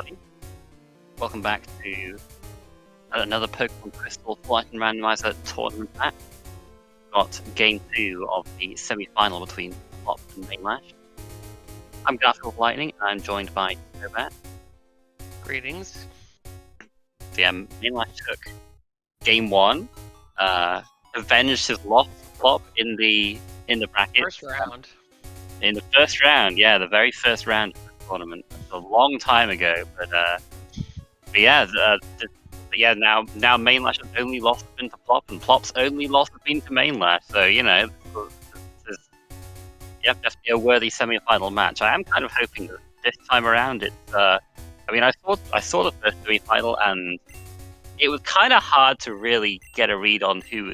everybody. Welcome back to another Pokemon Crystal Flight and Randomizer tournament match. Got game 2 of the semi-final between Plop and Manelash. I'm Garfield Lightning, and I'm joined by Snowbat. Greetings. So yeah, Manelash took game 1, avenged his loss to Plop in the bracket. First round. In the first round, yeah, the very first round of the tournament. A long time ago, but yeah, now Manelash has only lost been to Plop, and Plop's only lost been to Manelash. So this is definitely a worthy semi-final match. I am kind of hoping that this time around it's. I saw the first semi-final, and it was kind of hard to really get a read on who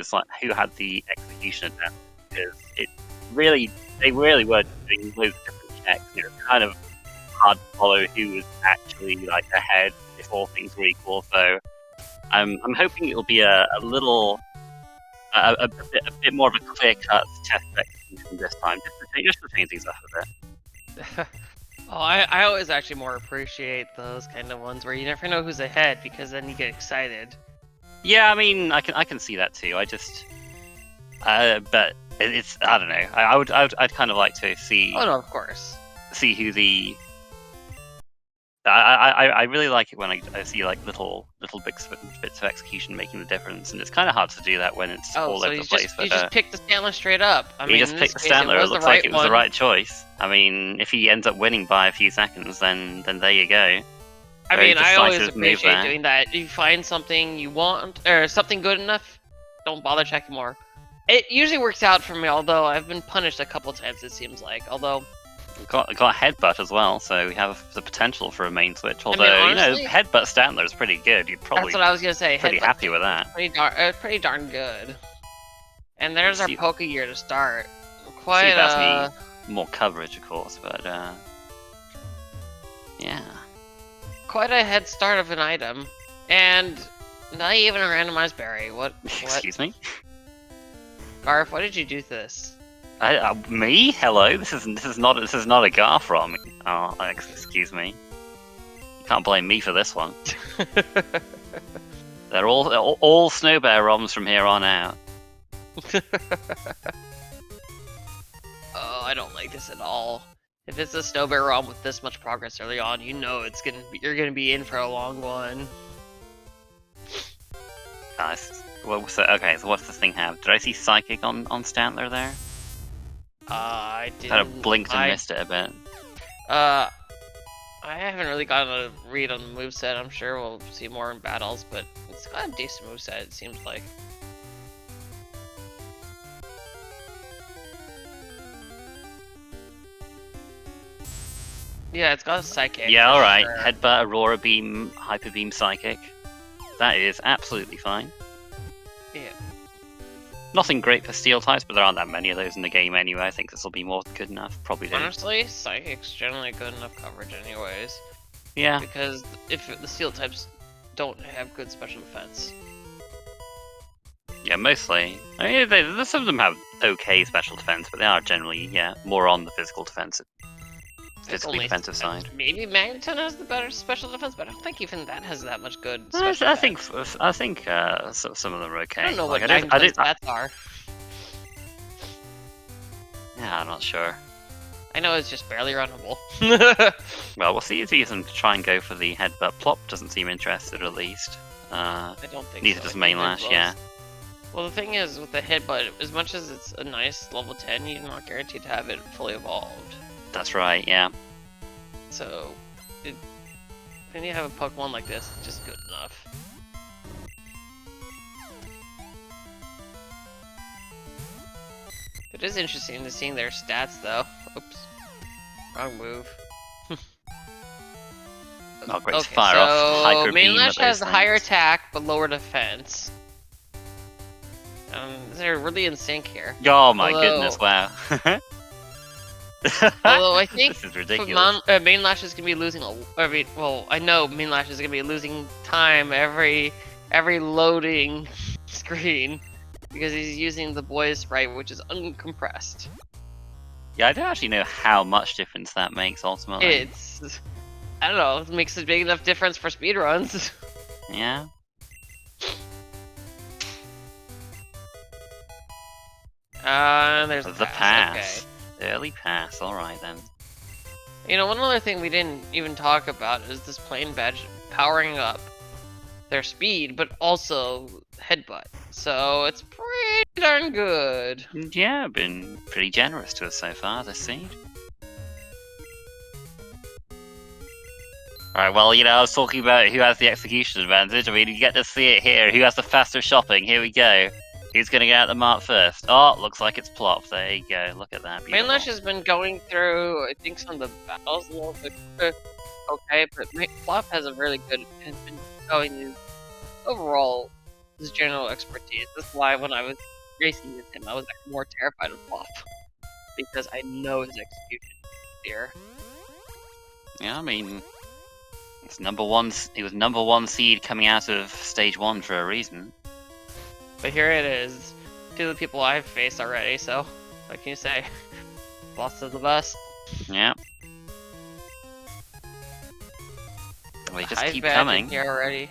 had the execution attempt, because they really were doing loads of different checks. It was kind of hard to follow who was actually ahead if all things were equal. So I'm hoping it'll be a bit more of a clear-cut test of execution this time, just to change things up a bit. I always actually more appreciate those kind of ones where you never know who's ahead, because then you get excited. Yeah, I mean, I can see that too. But it's, I don't know. I'd kind of like to see. Oh no, of course. See who the. I really like it when I see little bits of execution making the difference, and it's kind of hard to do that when it's all over the place. You just picked the Stantler straight up. You just picked the Stantler. It looks like it was the right choice. I mean, if he ends up winning by a few seconds, then there you go. I mean, I always appreciate doing that. If you find something you want or something good enough, don't bother checking more. It usually works out for me, although I've been punished a couple times, it seems like. Although got headbutt as well, so we have the potential for a main switch. Although, honestly, headbutt Stantler is pretty good. You'd probably that's what I was gonna say. Pretty happy with that. Pretty darn good. And there's our Poke Gear to start. Quite that's me more coverage, of course, but yeah. Quite a head start of an item, and not even a randomized berry. What? Excuse me, Garf, what did you do to this? Me? Hello. This is not a Gar from me. Oh, excuse me. You can't blame me for this one. They're all Snow Bear ROMs from here on out. Oh, I don't like this at all. If it's a Snow Bear ROM with this much progress early on, you know you're gonna be in for a long one. Nice. Well, so what's this thing have? Did I see Psychic on Stantler there? I didn't. Kind of blinked and missed it a bit. I haven't really gotten a read on the moveset. I'm sure we'll see more in battles, but it's got a decent moveset, it seems like. Yeah, it's got a Psychic. Yeah, alright. Sure. Headbutt, Aurora Beam, Hyper Beam, Psychic. That is absolutely fine. Yeah. Nothing great for Steel types, but there aren't that many of those in the game anyway. I think this will be more than good enough. Probably do. Honestly, Psychic's generally good enough coverage anyways. Yeah. Because if the Steel types don't have good special defense. Yeah, mostly. I mean, some of them have okay special defense, but they are generally, more on the physical defensive defensive side. Maybe Magneton has the better special defense, but I don't think even that has that much good I special think some of them are okay. I don't know what Magneton's stats are. Yeah, I'm not sure. I know it's just barely runnable. Well, we'll see if he can try and go for the headbutt. Plop doesn't seem interested, at least. I don't think neither so. does Manelash, yeah. Well, the thing is, with the headbutt, as much as it's a nice level 10, you're not guaranteed to have it fully evolved. That's right, yeah. So, when you have a Pokemon like this, it's just good enough. It is interesting to seeing their stats, though. Oops. Wrong move. Oh, great. Okay, fire off Hyper Beam. Manelash has higher attack, but lower defense. They're really in sync here. Oh my goodness, wow. Although I think this is ridiculous. Manelash is gonna be losing I know Manelash is gonna be losing time every loading screen because he's using the boy's sprite, which is uncompressed. Yeah, I don't actually know how much difference that makes ultimately. I don't know, it makes a big enough difference for speedruns. Yeah. There's The pass. Okay. Early pass, alright then. You know, one other thing we didn't even talk about is this plane badge powering up their speed, but also headbutt. So it's pretty darn good. Yeah, I've been pretty generous to us so far this seed. Alright, well, you know, I was talking about who has the execution advantage. I mean, you get to see it here. Who has the faster shopping? Here we go. Who's gonna get out the mart first? Oh, looks like it's Plop. There you go. Look at that. Manelash has been going through, I think, some of the battles a little bit okay, but Plop has a really good, has been going overall his general expertise. That's why when I was racing with him, I was actually more terrified of Plop because I know his execution here. Yeah, I mean, it's number one. He was number one seed coming out of stage 1 for a reason. But here it is. Two of the people I've faced already, so what can you say? Lost to the best. Yeah. They just keep coming. Here already.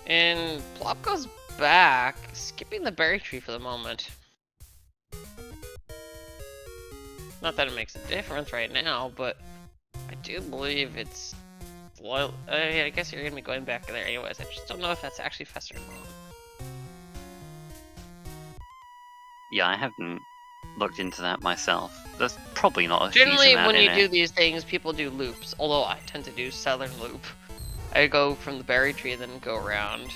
And Plop goes back, skipping the berry tree for the moment. Not that it makes a difference right now, but I do believe it's... Well, yeah, I guess you're gonna be going back there anyways. I just don't know if that's actually faster or not. Yeah, I haven't looked into that myself. There's probably not a Generally, huge amount when you in do it. these things, people do loops. Although I tend to do southern loop. I go from the berry tree and then go around.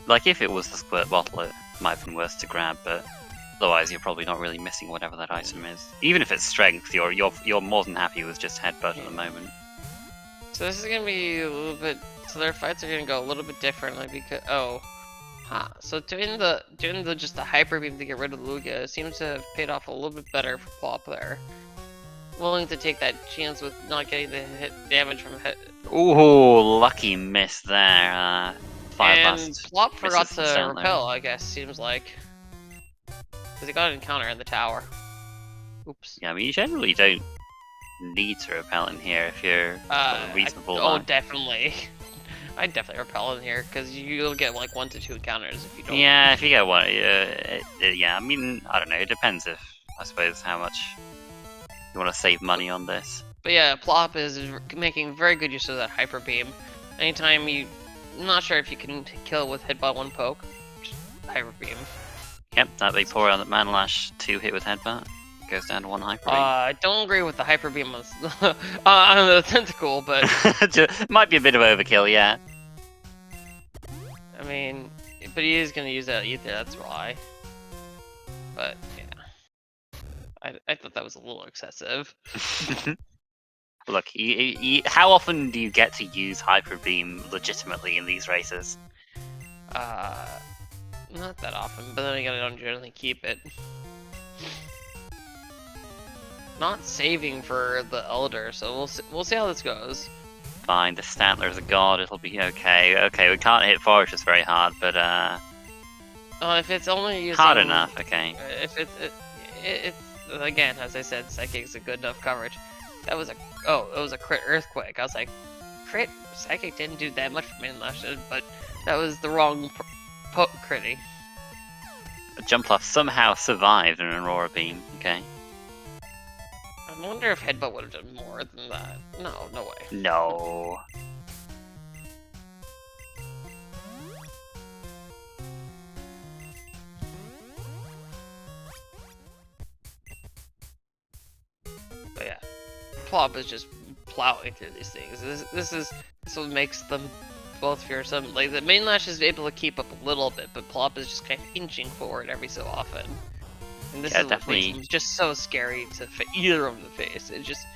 Like, if it was the squirt bottle, it might have been worse to grab, but otherwise you're probably not really missing whatever that item is. Even if it's strength, you're more than happy with just headbutt at the moment. So this is gonna be a little bit. So their fights are gonna go a little bit differently because so doing the just the hyper beam to get rid of the Lugia seems to have paid off a little bit better for Plop there. Willing to take that chance with not getting the hit damage from hit. Ooh, lucky miss there. And Plop forgot to repel, I guess, seems like. Because he got an encounter in the tower. Oops. Yeah, I mean, you generally don't need to repel in here if you're reasonable. Oh, definitely. I'd definitely repel in here, because you'll get like 1 to 2 encounters if you don't. Yeah, if you get one, yeah, I mean, I don't know, it depends if, I suppose, how much you want to save money on this. But yeah, Plop is making very good use of that hyper beam. Anytime you... I'm not sure if you can kill it with headbutt 1 poke. Just hyper beam. Yep, that big pour on the Manelash 2 hit with headbutt. Goes down to 1 hyper beam. I don't agree with the hyper beam on the tentacle, but... Might be a bit of overkill, yeah. I mean, but he is going to use that ether, that's why. But, yeah. I thought that was a little excessive. Look, how often do you get to use Hyper Beam legitimately in these races? Not that often, but then again, I don't generally keep it. Not saving for the Elder, so we'll see how this goes. Fine, the Stantler's a god, it'll be okay. Okay, we can't hit Fortress very hard, but if it's only using... hard enough, okay. If it's again, as I said, Psychic's a good enough coverage. That was it was a crit Earthquake. I was like, crit Psychic didn't do that much for Manelash, but that was the wrong critty. Jumpluff somehow survived an Aurora Beam, okay. I wonder if Headbutt would have done more than that. No way. No. But yeah, Plop is just plowing through these things. This is what makes them both fearsome. Like, the Manelash is able to keep up a little bit, but Plop is just kind of inching forward every so often. And this is what makes him just so scary to either of them to face. It just...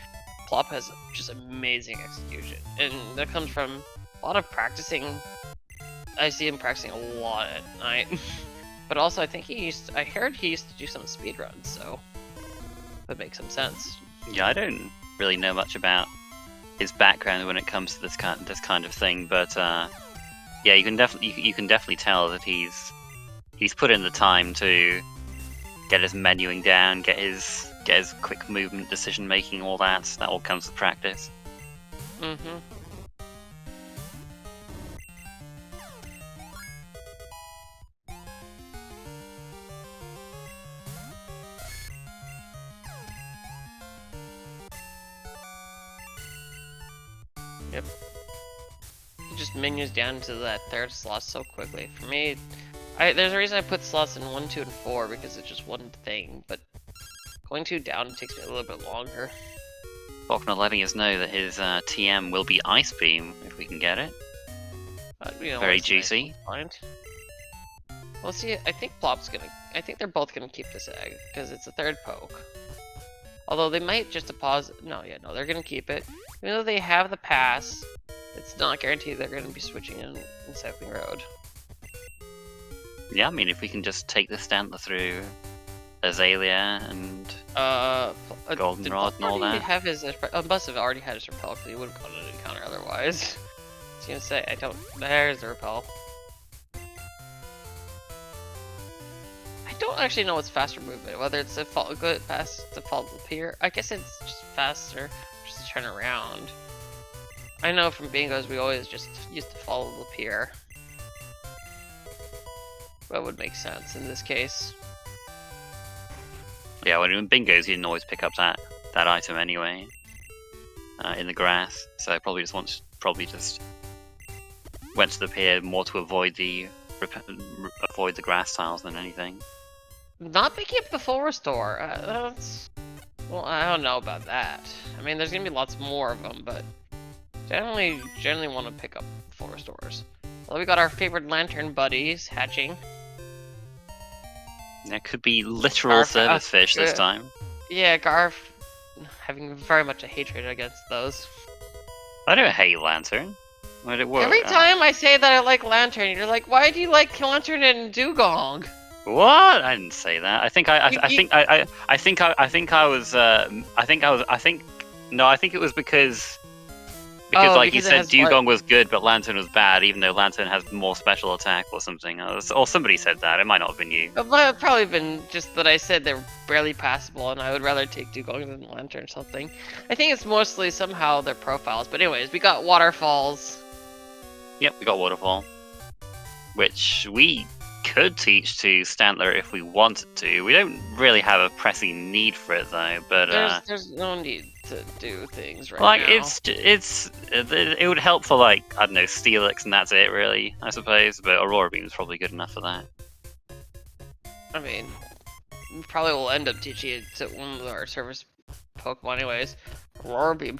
Plop has just amazing execution. And that comes from a lot of practicing. I see him practicing a lot at night. But also, I think I heard he used to do some speedruns, so that makes some sense. Yeah, I don't really know much about background when it comes to this kind of thing, but yeah, you can definitely tell that he's put in the time to get his menuing down, get his quick movement, decision making, all that. That all comes with practice. Mm-hmm. Yep. He just menus down to that third slot so quickly. For me, there's a reason I put slots in 1, 2, and 4 because it's just one thing, but going 2 down takes me a little bit longer. Faulkner letting us know that his TM will be Ice Beam if we can get it. Very juicy. Nice. Well, see, I think they're both gonna keep this egg because it's a third poke. Although they might just deposit. No, they're gonna keep it. Even though they have the pass, it's not guaranteed they're gonna be switching in Cycling Road. Yeah, I mean, if we can just take the Stantler through Azalea and Goldenrod and all that. Have his must have already had his repel because he would have gotten an encounter otherwise. I was gonna say there's the repel. I don't actually know what's faster movement, whether it's fast default appear. I guess it's just faster just to turn around. I know from bingos we always just used to follow the pier. That would make sense in this case. Yeah, when in bingos you didn't always pick up that item anyway. In the grass, so I probably just went to the pier more to avoid the grass tiles than anything. Not picking up the full restore. Well, I don't know about that. I mean, there's gonna be lots more of them, but generally want to pick up full restores. Well, we got our favorite lantern buddies hatching. That could be literal service fish this time. Yeah, Garf having very much a hatred against those. I don't hate Lantern. Every time I say that I like Lantern, you're like, why do you like Lantern and Dugong? What? I didn't say that. I think it was because like you said Dugong was good but Lantern was bad, even though Lantern has more special attack or something. Or somebody said that. It might not have been you. It might have probably been just that I said they're barely passable and I would rather take Dugong than Lantern or something. I think it's mostly somehow their profiles. But anyways, we got Waterfalls. Yep, we got Waterfall. Which we could teach to Stantler if we wanted to. We don't really have a pressing need for it though, but there's no need to do things right now. It would help for like, I don't know, Steelix and that's it really, I suppose, but Aurora Beam is probably good enough for that. I mean, we probably will end up teaching it to one of our service Pokemon anyways. Aurora Beam,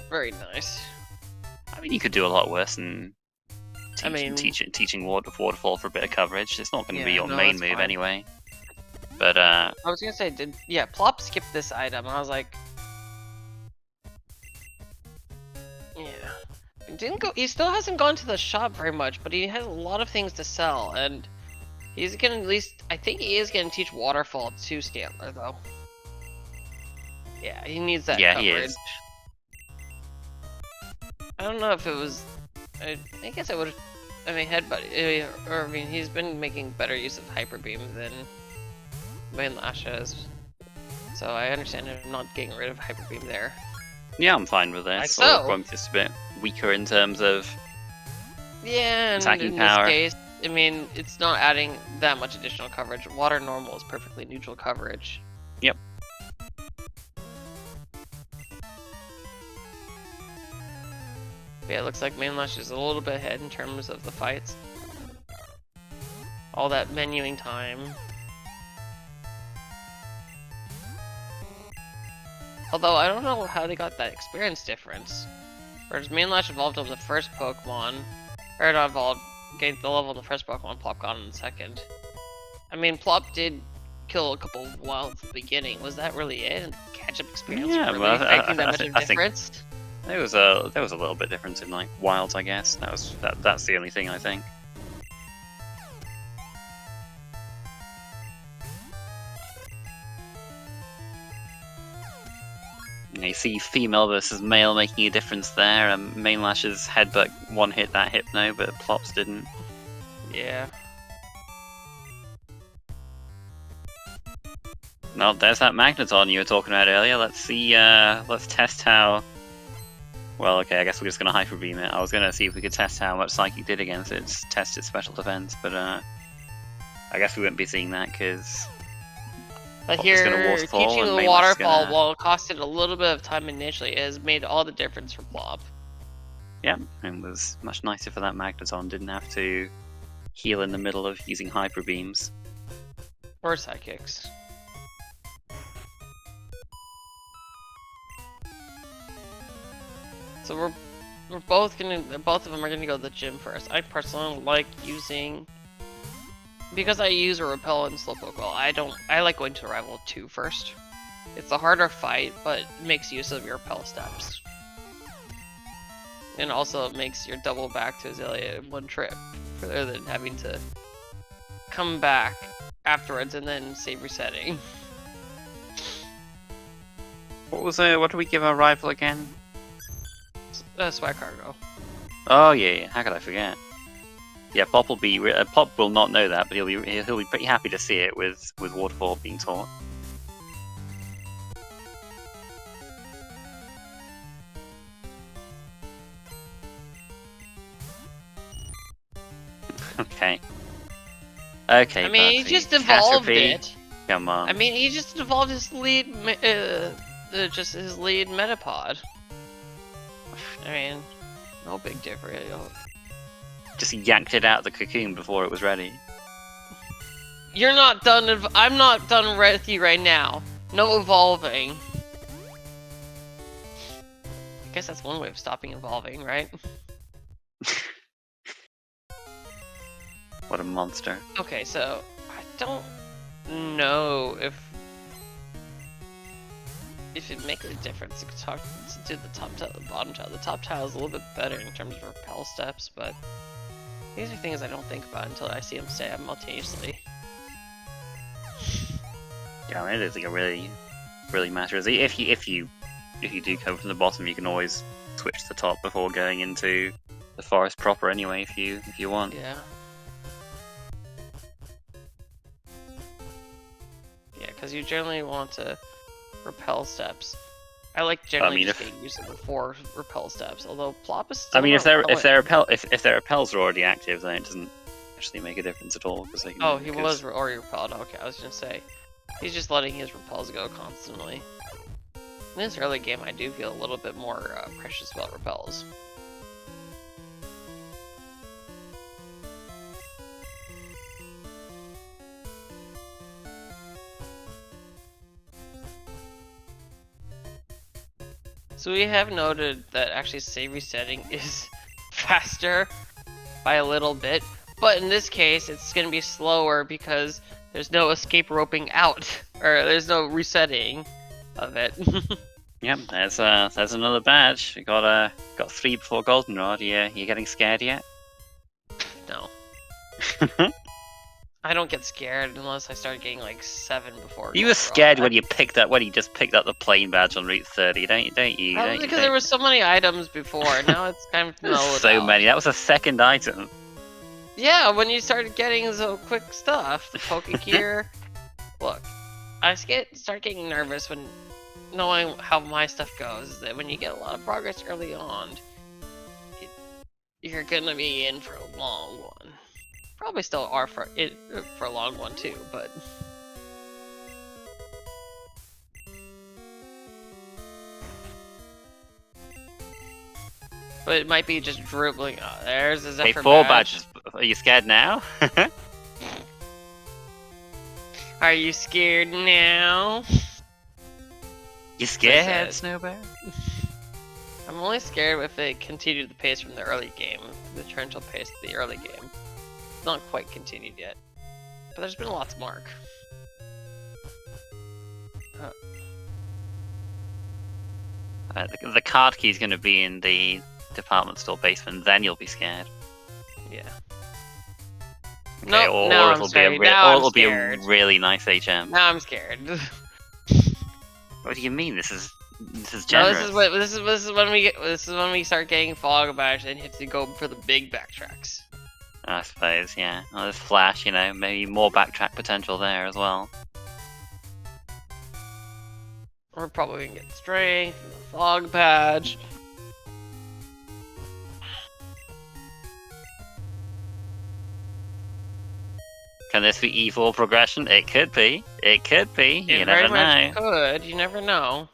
very nice. I mean, you could do a lot worse than teaching Waterfall for a bit of coverage. It's not going to be your main move anyway. But I was gonna say, Plop skipped this item? I was like, yeah, he still hasn't gone to the shop very much, but he has a lot of things to sell, and he's gonna I think he is gonna teach Waterfall to Stantler though. Yeah, he needs that coverage. He is. I don't know if it was. I guess I would. I mean, he's been making better use of Hyper Beam than Manelash has. So I understand him not getting rid of Hyper Beam there. Yeah, I'm fine with this. I'm just a bit weaker in terms of attacking power. This case, I mean, it's not adding that much additional coverage. Water normal is perfectly neutral coverage. Yep. Yeah, it looks like Manelash is a little bit ahead in terms of the fights. All that menuing time. Although, I don't know how they got that experience difference. Whereas Manelash evolved on the first Pokemon, or not evolved, gained the level on the first Pokemon, Plop got on the second. I mean, Plop did kill a couple wilds at the beginning. Was that really it? And catch-up experience really making that much of a difference? There was a little bit difference in like wilds, I guess. That's the only thing I think. You see female versus male making a difference there. Manelash's headbutt one hit that Hypno, but Plop's didn't. Yeah. Well, there's that Magneton you were talking about earlier. Let's see, let's test how... Well, okay, I guess we're just going to Hyper Beam it. I was going to see if we could test how much Psychic did against it, test its special defense, but I guess we wouldn't be seeing that, because... But here, teaching the Waterfall, while it costed a little bit of time initially, has made all the difference for Plop. Yeah, it was much nicer for that Magneton. Didn't have to heal in the middle of using Hyper Beams. Or Psychics. So we're both of them are gonna go to the gym first. I personally like using, because I use a Repel and Slowpoke well, I like going to Rival 2 first. It's a harder fight, but it makes use of your Repel steps. And also it makes your double back to Azalea in one trip, rather than having to come back afterwards and then save resetting. What do we give our rival again? Swag Cargo. Oh yeah, how could I forget? Yeah, Plop will not know that, but he'll be pretty happy to see it with Waterfall being taught. Okay. Okay. I mean, he just evolved it. Come on. I mean, he just evolved his lead, just his lead Metapod. I mean, no big difference. Just yanked it out of the cocoon before it was ready. You're not done. I'm not done with you right now. No evolving. I guess that's one way of stopping evolving, right? What a monster. Okay, so I don't know if it makes a difference to do the top tile, the bottom tile. The top tile is a little bit better in terms of repel steps, but these are things I don't think about until I see them simultaneously. Yeah, I mean, it is like a really matters. If you do come from the bottom, you can always switch to the top before going into the forest proper anyway, if you want. Yeah. Yeah, because you generally want to repel steps. I like generally just getting used to the 4 repel steps, although Plop is still. I mean, if their repels are already active, then it doesn't actually make a difference at all. Because oh, he was already repelled. Okay, I was gonna say he's just letting his repels go constantly. In this early game, I do feel a little bit more precious about repels. So we have noted that actually save resetting is faster by a little bit, but in this case it's going to be slower because there's no escape roping out, or there's no resetting of it. Yep, there's another badge. We got 3 before Goldenrod. You getting scared yet? No. I don't get scared unless I start getting like 7 before. You were scared when you just picked up the plane badge on Route 30, don't you? Because there were so many items before, and now it's kind of mellowed so out. many. That was a second item. Yeah, when you started getting so quick stuff, the Pokegear. Look, I start getting nervous when knowing how my stuff goes. Is that when you get a lot of progress early on, you're gonna be in for a long one. Probably still are for a long one too, but it might be just dribbling. Oh, there's a Zephyr 4 badge. badges. Are you scared now? Are you scared now? You scared, Snowbear? I'm only scared if they continue the pace from the early game, the torrential pace of the early game. It's not quite continued yet, but there's been lots mark. The card key is going to be in the department store basement. Then you'll be scared. Yeah. Okay, No, now I'm scared. Now it'll be a really nice HM. Now I'm scared. What do you mean? This is This is No, generous. this is when we start getting fog badge, and you have to go for the big backtracks. I suppose, yeah. Well, there's Flash, you know, maybe more backtrack potential there as well. We're probably gonna get strength and the fog badge. Can this be evil progression? It could be. It could be. It You very never know. much could. You never know.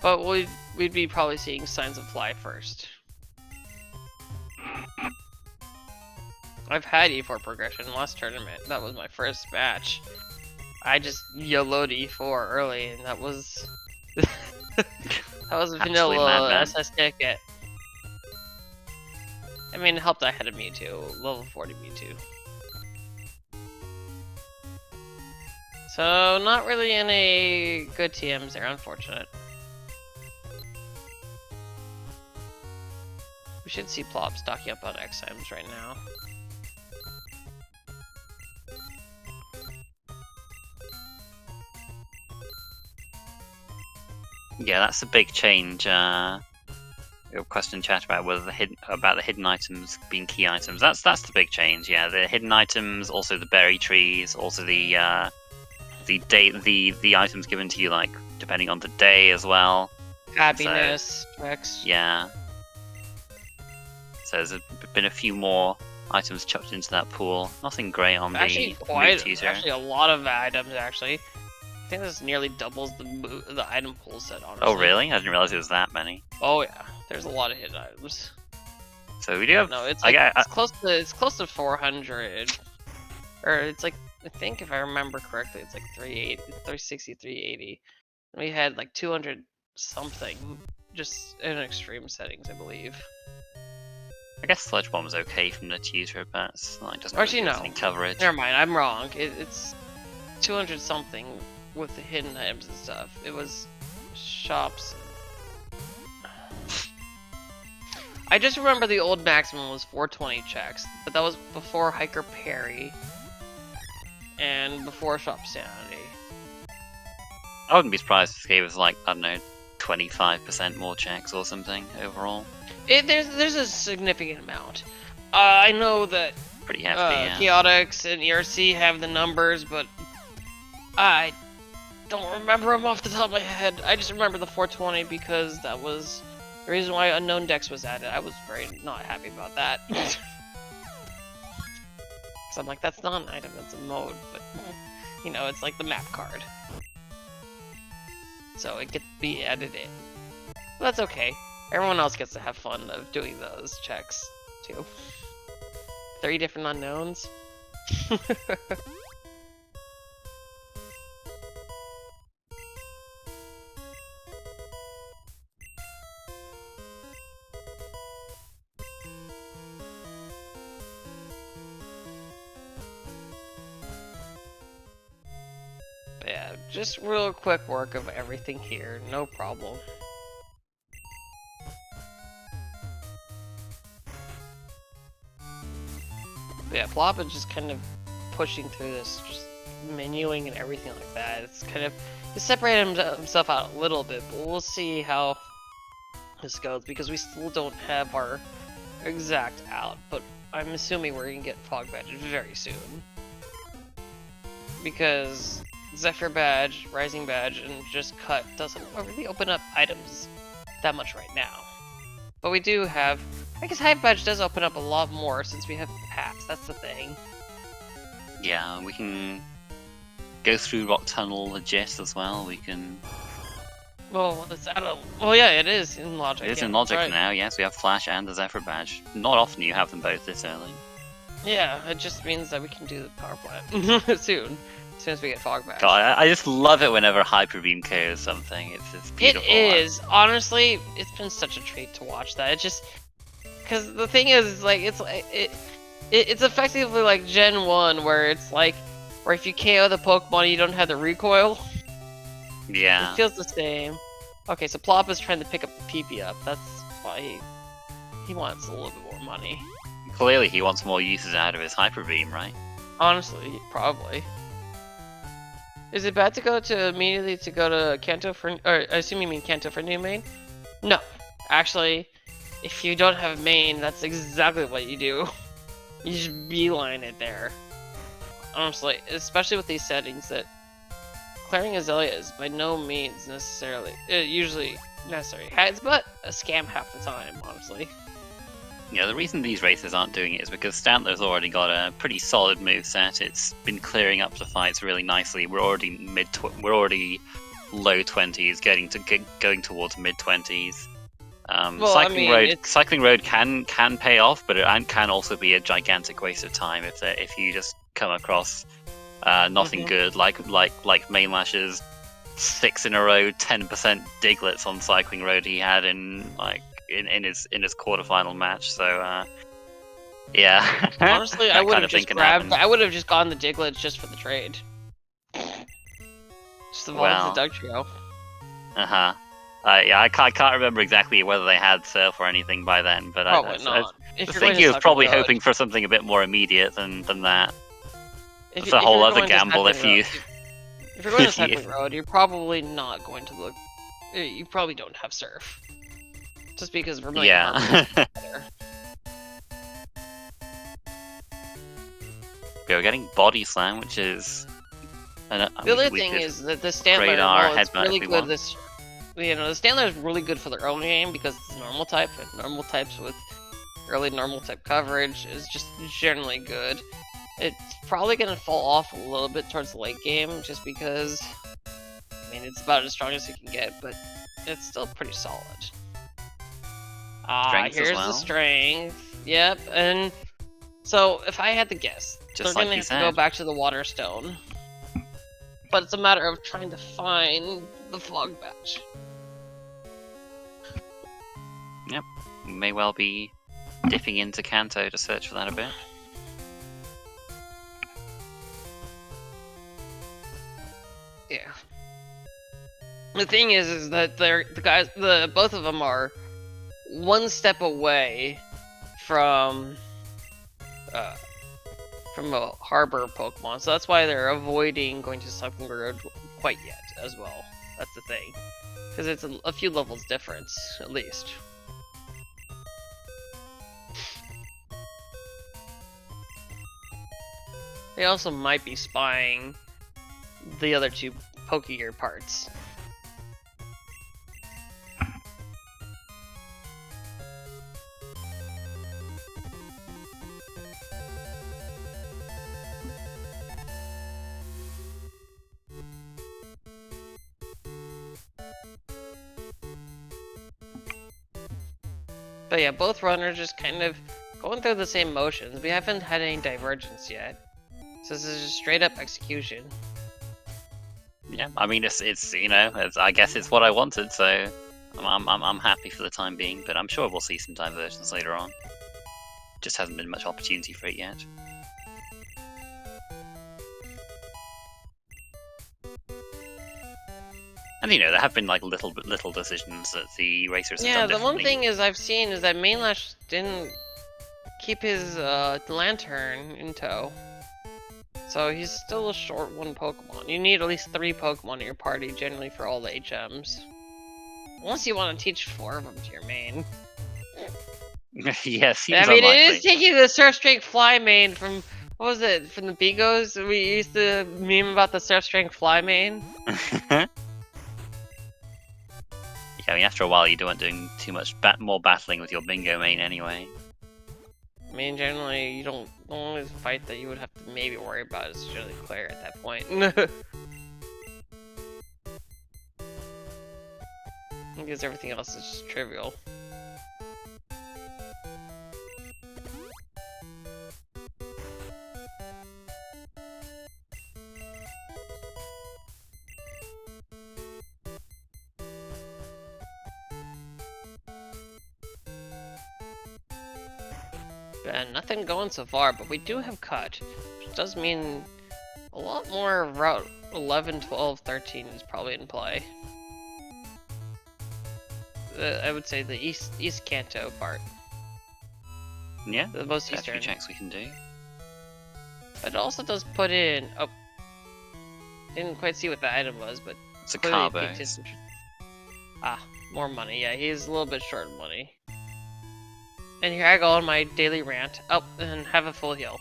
But we'd be probably seeing signs of fly first. I've had E4 progression last tournament. That was my first match. I just YOLO'd E4 early, and that was that was a vanilla SS ticket. I mean, it helped I had a Mewtwo, level 40 Mewtwo. So, not really any good TMs there, unfortunate. We should see Plop stocking up on X items right now. Yeah, that's a big change. Your question in chat about whether the hidden items being key items. That's the big change. Yeah, the hidden items, also the berry trees, also the items given to you, like depending on the day as well. Happiness, X. Yeah. So there's been a few more items chucked into that pool. Nothing great on actually the actually a lot of items actually. I think this nearly doubles the item pool set, honestly. Oh really? I didn't realize it was that many. Oh yeah, there's a lot of hidden items. So we do have. No, it's like, it's close to 400, or it's like, I think if I remember correctly, it's like 380, 360, 380. And we had like 200 something, just in extreme settings, I believe. I guess Sludge Bomb is okay from the teaser, but it's like doesn't Actually, really no. give any coverage. Never mind, I'm wrong. It's 200 something with the hidden items and stuff. It was shops. I just remember the old maximum was 420 checks, but that was before Hiker Parry and before Shop Sanity. I wouldn't be surprised if this gave us like, I don't know, 25% more checks or something overall. There's a significant amount. I know that pretty hefty, yeah. Chaotix and ERC have the numbers, but I don't remember them off the top of my head. I just remember the 420 because that was the reason why Unknown Dex was added. I was very not happy about that. So I'm like, that's not an item, that's a mode, but you know, it's like the map card. So it gets to be added in. But that's okay. Everyone else gets to have fun of doing those checks, too. 3 different unknowns. Yeah, just real quick work of everything here, no problem. Yeah, Plop is just kind of pushing through this, just menuing and everything like that. It's kind of, he's separated himself out a little bit, but we'll see how this goes, because we still don't have our exact out, but I'm assuming we're gonna get Fog Badge very soon. Because Zephyr Badge, Rising Badge, and just Cut doesn't really open up items that much right now. But we do have, I guess Hive Badge does open up a lot more since we have packs, that's the thing. Yeah, we can go through Rock Tunnel legit as well, we can... Well, it's out of, well yeah, it is in Logic. It is in Logic now, yes, we have Flash and the Zephyr Badge. Not often you have them both this early. Yeah, it just means that we can do the power plant soon. As soon as we get Fog Badge. God, I just love it whenever Hyper Beam KOs something. It's beautiful. It is. Honestly, it's been such a treat to watch that. It just, because the thing is, like, it's effectively like Gen 1, where it's like, where if you KO the Pokemon, you don't have the recoil. Yeah. It feels the same. Okay, so Plop is trying to pick up the PP up. That's why he wants a little bit more money. Clearly, he wants more uses out of his Hyper Beam, right? Honestly, probably. Is it bad to go to immediately to go to Kanto for, or I assume you mean Kanto for new main? No, actually, if you don't have main, that's exactly what you do. You just beeline it there. Honestly, especially with these settings, that clearing Azalea is by no means necessarily, usually necessary. It's but a scam half the time, honestly. Yeah, the reason these races aren't doing it is because Stantler's already got a pretty solid moveset. It's been clearing up the fights really nicely. We're already low 20s, going towards mid 20s. Well, Cycling road can pay off, but it can also be a gigantic waste of time if you just come across nothing good, like Manelash's 6 in a row 10% Diglets on Cycling Road he had in his quarterfinal match. So yeah. Honestly, I would have just grabbed. I would have just gone the Diglets just for the trade. Just evolve the Dugtrio. Yeah, I can't remember exactly whether they had Surf or anything by then, but probably not. I think he was probably hoping for something a bit more immediate than that. It's a whole other gamble if you... If you're going to Cycling Road, you're probably not going to look... You probably don't have Surf. Just because Vermilion yeah. better. We're getting Body Slam, which is... The other thing is that the Stantler is really good the Stantler is really good for the early game because it's normal type, and normal types with early normal type coverage is just generally good. It's probably going to fall off a little bit towards the late game, just because, I mean, it's about as strong as it can get, but it's still pretty solid. Here's the strength. Yep, and so if I had to guess, they're going to have to go back to the Water Stone. But it's a matter of trying to find the Fog Badge. Yep, we may well be dipping into Kanto to search for that a bit. Yeah. The thing is that both of them are one step away from a harbor Pokemon, so that's why they're avoiding going to Cycling Road quite yet as well. That's the thing, because it's a few levels difference at least. They also might be spying the other two Pokegear parts. But yeah, both runners just kind of going through the same motions. We haven't had any divergence yet. So this is just straight up execution. Yeah, I mean it's I guess it's what I wanted, so I'm happy for the time being. But I'm sure we'll see some divergence later on. Just hasn't been much opportunity for it yet. And there have been like little decisions that the racers have done differently. Yeah, the one thing I've seen is that Manelash didn't keep his lantern in tow. So he's still a short one Pokemon. You need at least 3 Pokemon in your party, generally for all the HMs. Unless you want to teach 4 of them to your main. Yes, I mean, it is taking the Surfstrength Fly main from, what was it, from the Bigos? We used to meme about the Surfstrength Fly main. Yeah, I mean, after a while you don't want doing too much more battling with your Bingo main anyway. I mean, generally, you don't. The only fight that you would have to maybe worry about is generally Claire at that point. Because everything else is just trivial. And nothing going so far, but we do have Cut, which does mean a lot more Route 11, 12, 13 is probably in play. I would say the East Kanto part. Yeah, the most eastern. A few checks we can do. But it also does put in. Oh, Didn't quite see what the item was, but It's a clearly it carbo. piqued his interest. Ah, more money. Yeah, he's a little bit short of money. And here I go on my daily rant. Oh, and have a full heal.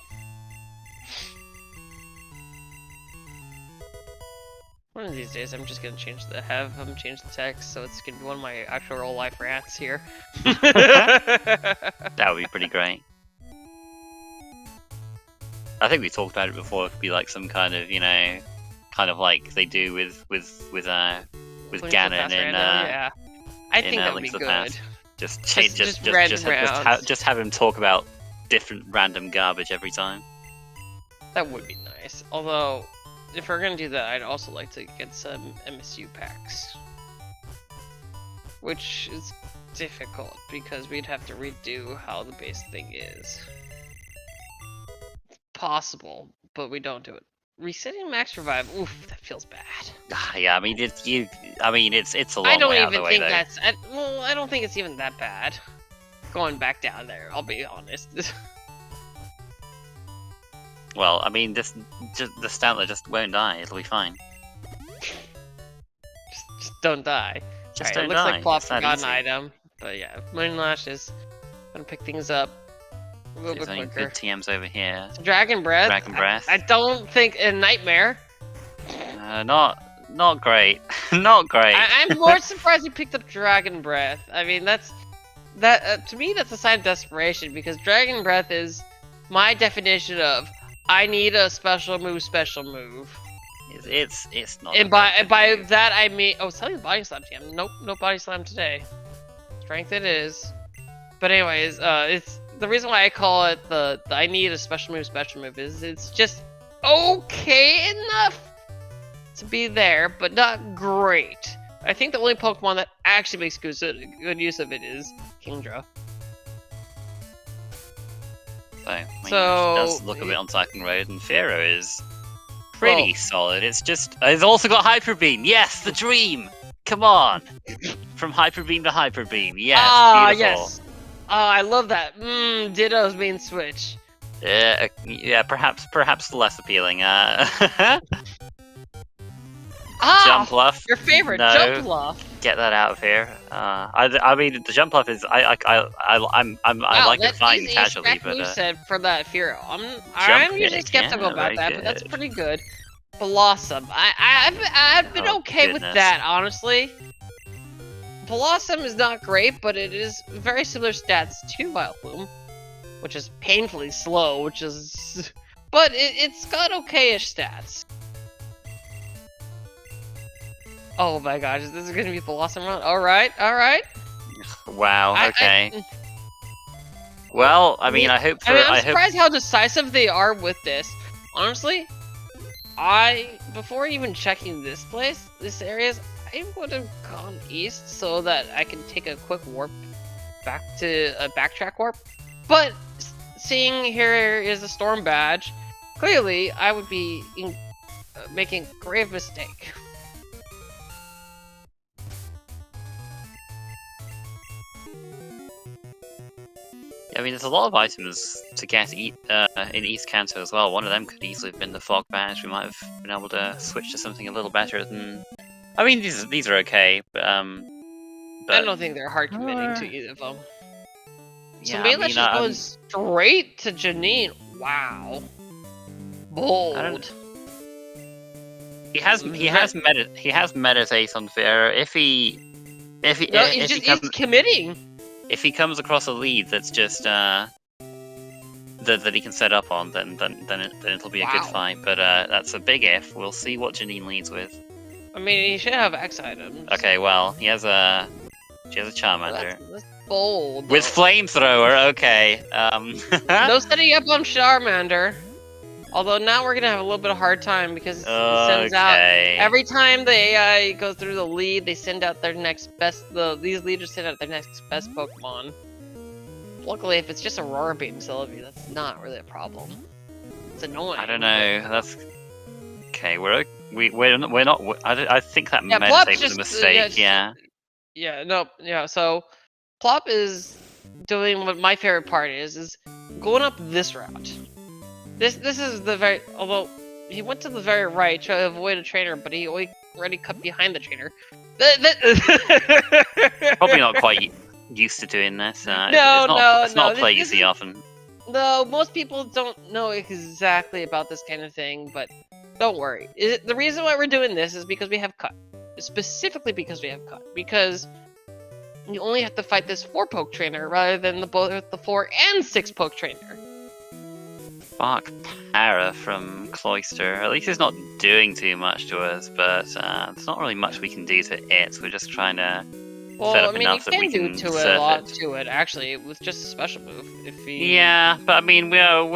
One of these days, I'm just gonna have him change the text, so it's gonna be one of my actual real life rants here. That would be pretty great. I think we talked about it before. It could be like some kind of, you know, kind of like they do with Ganon in yeah. I think that would be Link to the good. Past. Just have him talk about different random garbage every time. That would be nice. Although, if we're gonna do that, I'd also like to get some MSU packs. Which is difficult, because we'd have to redo how the base thing is. It's possible, but we don't do it. Resetting max revive, oof, that feels bad. Yeah, I mean, it's a long I don't way out of even the way, think though. that's... well, I don't think it's even that bad. Going back down there, I'll be honest. Well, I mean, the Stantler just won't die. It'll be fine. just don't die. Just Alright, don't it looks die. like Plop It's that forgot an easy. item. But yeah, Manelash is gonna pick things up a little There's bit any quicker. good TMs over here. Dragon Breath? Dragon Breath. I don't think a Nightmare. Not great. Not great. I'm more surprised you picked up Dragon Breath. I mean, to me, that's a sign of desperation, because Dragon Breath is my definition of I need a special move. It's not. And by that I mean, oh, it's telling me Body Slam TM. Nope, no Body Slam today. Strength it is. But anyways, it's the reason why I call it the I need a special move is it's just okay enough to be there, but not great. I think the only Pokemon that actually makes good use of it is Kingdra. So, I mean, it does look a bit on Cycling Road, and Fearow is pretty solid. It's also got Hyper Beam. Yes, the dream. Come on, from Hyper Beam to Hyper Beam. Yes, beautiful. Yes. Oh, I love that. Ditto's being switch. Yeah, perhaps less appealing. Jump Bluff. Your favorite, No. Jump Bluff. Get that out of here. I mean, the Jump Bluff is I like it fine casually, but said for that Fearow. I'm usually skeptical about that, but that's pretty good. Blossom. I've been okay with that, honestly. Blossom is not great, but it is very similar stats to Vileplume, which is painfully slow, but it's got okay-ish stats. Oh my gosh, this is gonna be Blossom Run. Alright. Wow, okay. Well, I mean, I'm surprised how decisive they are with this. Honestly, before even checking this areas, I would have gone east so that I can take a quick warp back to a backtrack warp. But seeing here is a storm badge, clearly I would be making a grave mistake. I mean, there's a lot of items to get in East Kanto as well. One of them could easily have been the Fog Badge. We might have been able to switch to something a little better than... I mean, these are okay, but I don't think they're hard committing to either of them. So yeah, Manelash just goes straight to Janine. Wow. Bold. He has meditate on Fearow. He's committing. If he comes across a lead that's just that he can set up on, then it'll be a good fight. But that's a big if. We'll see what Janine leads with. I mean, he should have X items. Okay, well, she has a Charmander. That's bold. With Flamethrower, okay. No setting up on Charmander. Although now we're gonna have a little bit of a hard time because it sends out every time the AI goes through the lead, they send out their next best. These leaders send out their next best Pokemon. Luckily, if it's just Aurora Beam Sylvie, that's not really a problem. It's annoying. I don't know. That's okay. We're not. I think that meditate was a mistake. Yeah. So Plop is doing what my favorite part is going up this route. This is the although he went to the very right to avoid a trainer, but he already cut behind the trainer. Probably not quite used to doing this. It's not a play you see often. No, most people don't know exactly about this kind of thing, but don't worry. The reason why we're doing this is because we have cut. Specifically because we have cut. Because you only have to fight this 4-poke trainer rather than the 4 and 6-poke trainer. Fuck para from Cloister. At least it's not doing too much to us, but there's not really much we can do to it. We're just trying to set up enough that we can do a lot to it, actually, with just a special move. Yeah, but I mean, well,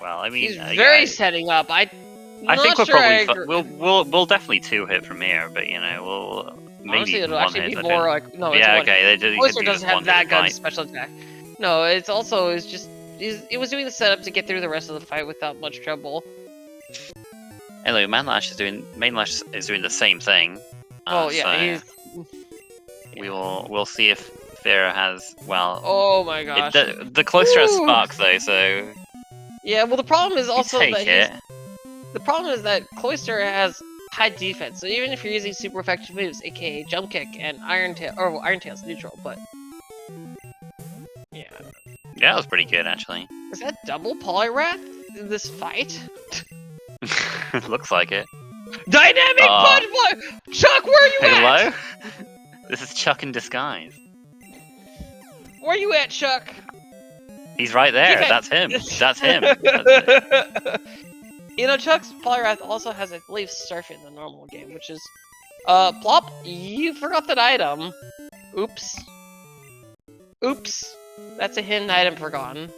I mean, he's very setting up. I think we'll definitely 2-hit from here, but you know, we'll maybe honestly, it'll actually be hit, more like yeah, okay. Cloister doesn't have that good special attack. No, it's just it was doing the setup to get through the rest of the fight without much trouble. Anyway, Manelash is doing the same thing. Oh yeah, so we'll see if Vera has Oh my gosh. The Cloister has Spark though, so yeah. Well, the problem is also that the problem is that Cloister has high defense, so even if you're using super effective moves, aka Jump Kick and Iron Tail's neutral, but yeah. Yeah, that was pretty good actually. Is that double Poliwrath in this fight? Looks like it. Dynamic Punch Block! Chuck, where are you at? Hello? This is Chuck in disguise. Where you at, Chuck? He's right there. That's him. That's him. You know, Chuck's Poliwrath also has, I believe, Surf in the normal game, which is... Plop, you forgot that item. Oops. Oops. That's a hidden item forgotten.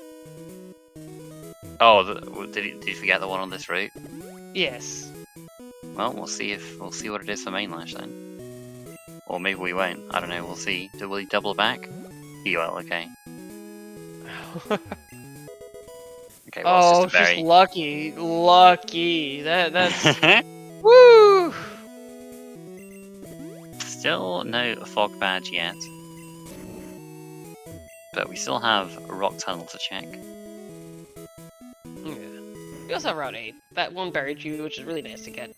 Oh, did you forget the one on this route? Yes. Well, we'll see what it is for Manelash then. Or maybe we won't. I don't know, we'll see. Will he double back? He will, okay. Okay, well, it's just lucky. Lucky. That's... Woo! Still no fog badge yet. But we still have Rock Tunnel to check. Yeah. We also have Route 8. That one buried you, which is really nice to get.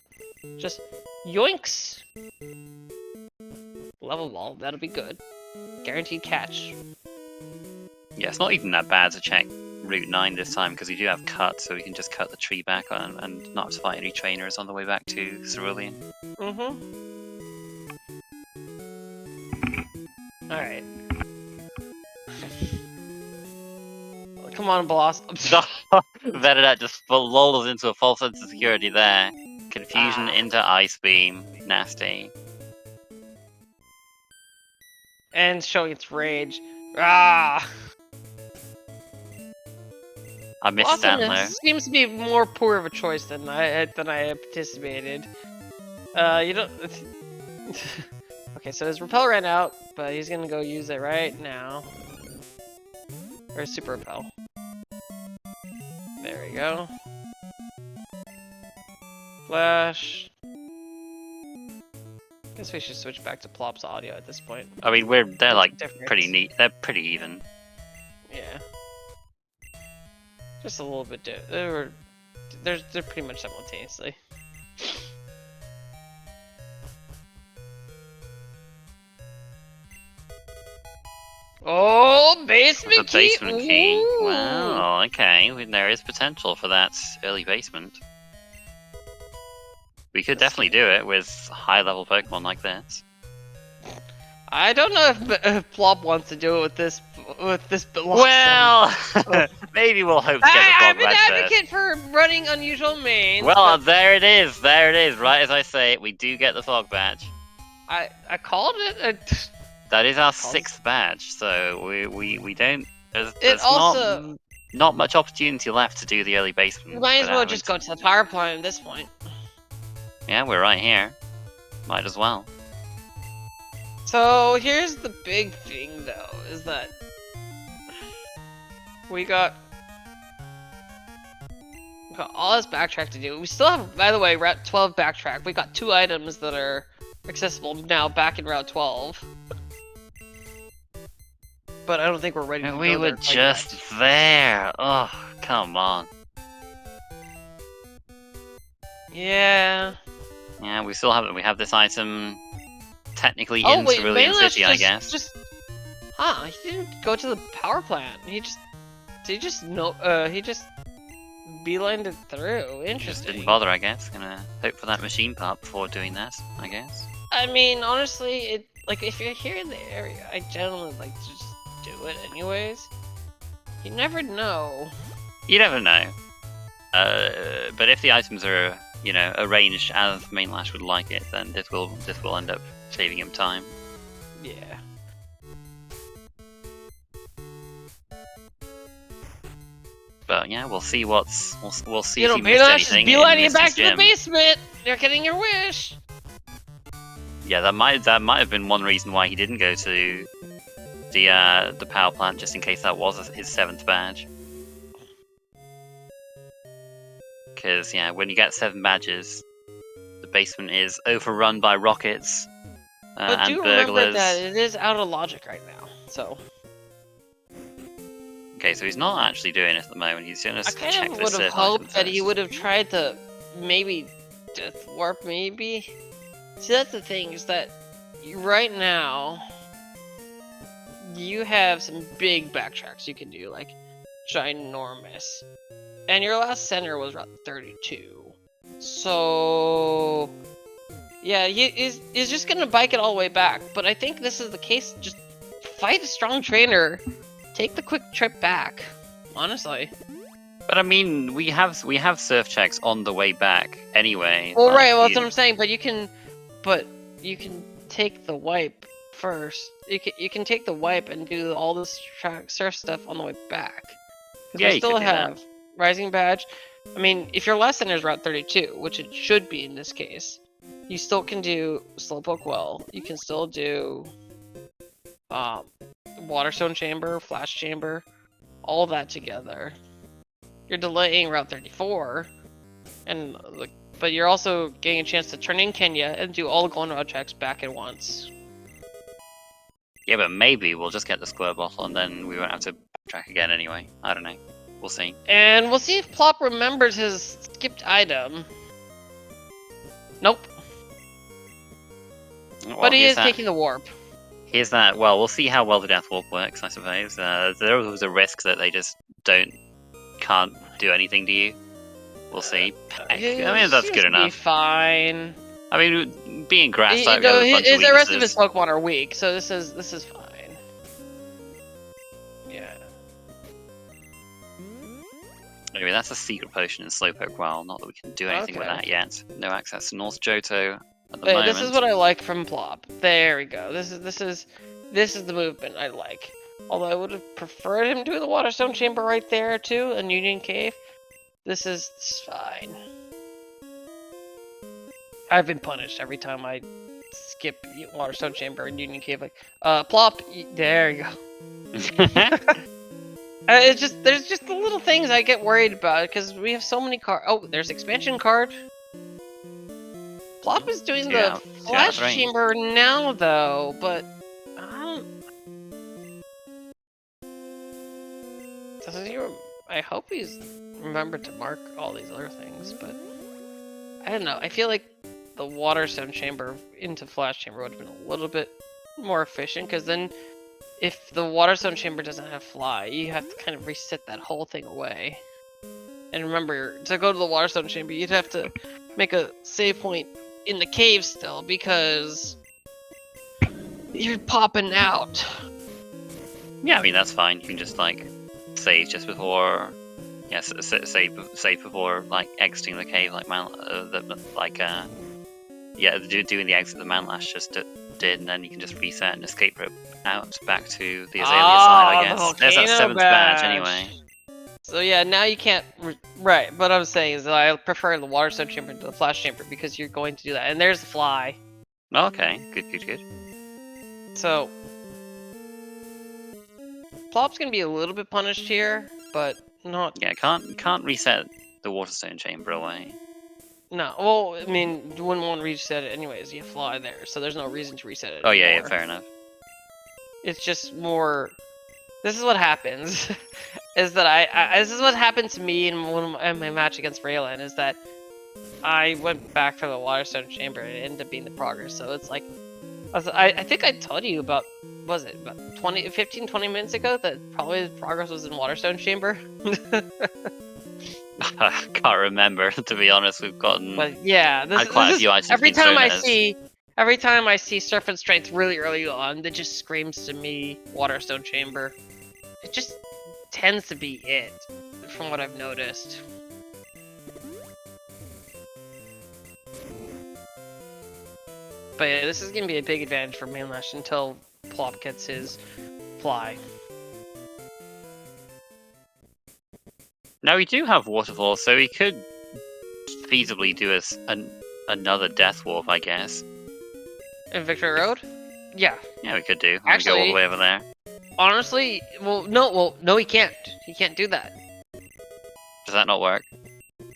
Just yoinks! Level ball, that'll be good. Guaranteed catch. Yeah, it's not even that bad to check Route 9 this time, because we do have cut, so we can just cut the tree back and not have to fight any trainers on the way back to Cerulean. Alright. Come on, boss. Veterat just lulled us into a false sense of security there. Confusion into Ice Beam. Nasty. And showing its rage. Ah! I missed Stantler. Seems to be more poor of a choice than I anticipated. You don't... Okay, so his repel ran out, but he's gonna go use it right now. Or super repel. There we go. Flash. Guess we should switch back to Plop's audio at this point. I mean, they're like pretty neat. They're pretty even. Yeah. Just a little bit. They're pretty much simultaneously. Oh, basement key! Basement key. Wow, okay. There is potential for that early basement. We could definitely do it with high-level Pokemon like this. I don't know if Plop wants to do it with this Well, maybe we'll hope to get the I'm an advocate for running unusual mains. Well, there it is. There it is. Right as I say it, we do get the fog badge. I called it. That is our 6th badge, so we don't. There's also not much opportunity left to do the early basement. We might as well just go to the power plant at this point. Yeah, we're right here. Might as well. So here's the big thing, though, is that we got all this backtrack to do. We still have, by the way, Route 12 backtrack. We got 2 items that are accessible now back in Route 12. But I don't think we're ready to go We were just there. Oh, come on. Yeah. Yeah, we have this item technically Oh in wait, Cerulean Manelash City, I guess. Huh? He didn't go to the power plant. He just beelined it through. Interesting. Just didn't bother, I guess. Gonna hope for that machine part before doing that, I guess. I mean, honestly, if you're here in the area, I generally like to just do it anyways. You never know. You never know. But if the items are, arranged as Manelash would like it, then this will end up saving him time. Yeah. But yeah, we'll see we'll see if he missed anything. Beelining back to the basement. You're getting your wish. Yeah, that might have been one reason why he didn't go to the power plant, just in case that was his 7th badge. Because yeah, when you get 7 badges, the basement is overrun by rockets but and do burglars. remember that it is out of logic right now. So. Okay, so he's not actually doing it at the moment. He's just I kind of would have hoped that he would have tried to maybe death warp, maybe. See, that's the thing, is that right now you have some big backtracks you can do, like ginormous, and your last center was around 32. So yeah, he's just gonna bike it all the way back. But I think this is the case. Just fight a strong trainer. Take the quick trip back, honestly. But I mean, we have surf checks on the way back anyway. Well, right. Well, that's what I'm saying. But you can take the wipe first. You can take the wipe and do all this surf stuff on the way back. Yeah, we still have Rising Badge. I mean, if your last center is Route 32, which it should be in this case, you still can do Slowpoke Well. You can still do Waterstone Chamber, Flash Chamber, all that together. You're delaying Route 34, but you're also getting a chance to turn in Kenya and do all the Golden Rod checks back at once. Yeah, but maybe we'll just get the square bottle and then we won't have to track again anyway. I don't know. We'll see. And we'll see if Plop remembers his skipped item. Nope. Well, but he is taking the warp. Here's that. Well, we'll see how well the death warp works, I suppose. There was a risk that they just can't do anything to you. We'll see. I mean, that's good enough. Be fine. I mean, being grass type, the rest of his Pokemon are weak, so this is fine. Yeah. Anyway, that's a secret potion in Slowpoke Well. Not that we can do anything with that yet. No access to North Johto at the moment. This is what I like from Plop. There we go. This is the movement I like. Although I would have preferred him to do the Waterstone Chamber right there too, and Union Cave. This is fine. I've been punished every time I skip Waterstone Chamber and Union Cave. Like, Plop. There you go. There's just the little things I get worried about because we have so many cards. Oh, there's expansion card. Plop is doing the Flash Chamber now, though, but I hope he's remembered to mark all these other things, but I don't know. I feel like the Waterstone Chamber into Flash Chamber would have been a little bit more efficient, because then if the Waterstone Chamber doesn't have Fly, you have to kind of reset that whole thing away. And remember, to go to the Waterstone Chamber, you'd have to make a save point in the cave still, because you're popping out. Yeah, I mean, that's fine. You can just, like, save just before... Yes, save before, like, exiting the cave, like, doing the exit the Manelash just did, and then you can just reset and escape rope out back to the Azalea side, I guess. There's that 7th badge, anyway. So yeah, now you can't... Right, but what I'm saying is that I prefer the Waterstone Chamber to the Flash Chamber, because you're going to do that. And there's the Fly. Okay, good. So... Plop's gonna be a little bit punished here, but not... Yeah, can't reset the Waterstone Chamber away. No, well, I mean, you wouldn't want to reset it anyways. You Fly there, so there's no reason to reset it. Oh yeah, fair enough. It's just more... This is what happens. Is that this is what happened to me in my match against Raylan, is that I went back for the Waterstone Chamber and it ended up being the progress, so it's like... I think I told you about, was it, about 15, 20 minutes ago that probably the progress was in Waterstone Chamber? I can't remember, to be honest. We've gotten But yeah, this quite a few is items every being time I thrown at us. see... Every time I see Surf and Strength really early on, that just screams to me Waterstone Chamber. It just tends to be it, from what I've noticed. But yeah, this is going to be a big advantage for Manelash until Plop gets his fly. Now we do have Waterfall, so we could feasibly do another Death Warp, I guess. In Victory Road? Yeah. Yeah, we could do. Actually, go all the way over there. Honestly, no, he can't. He can't do that. Does that not work?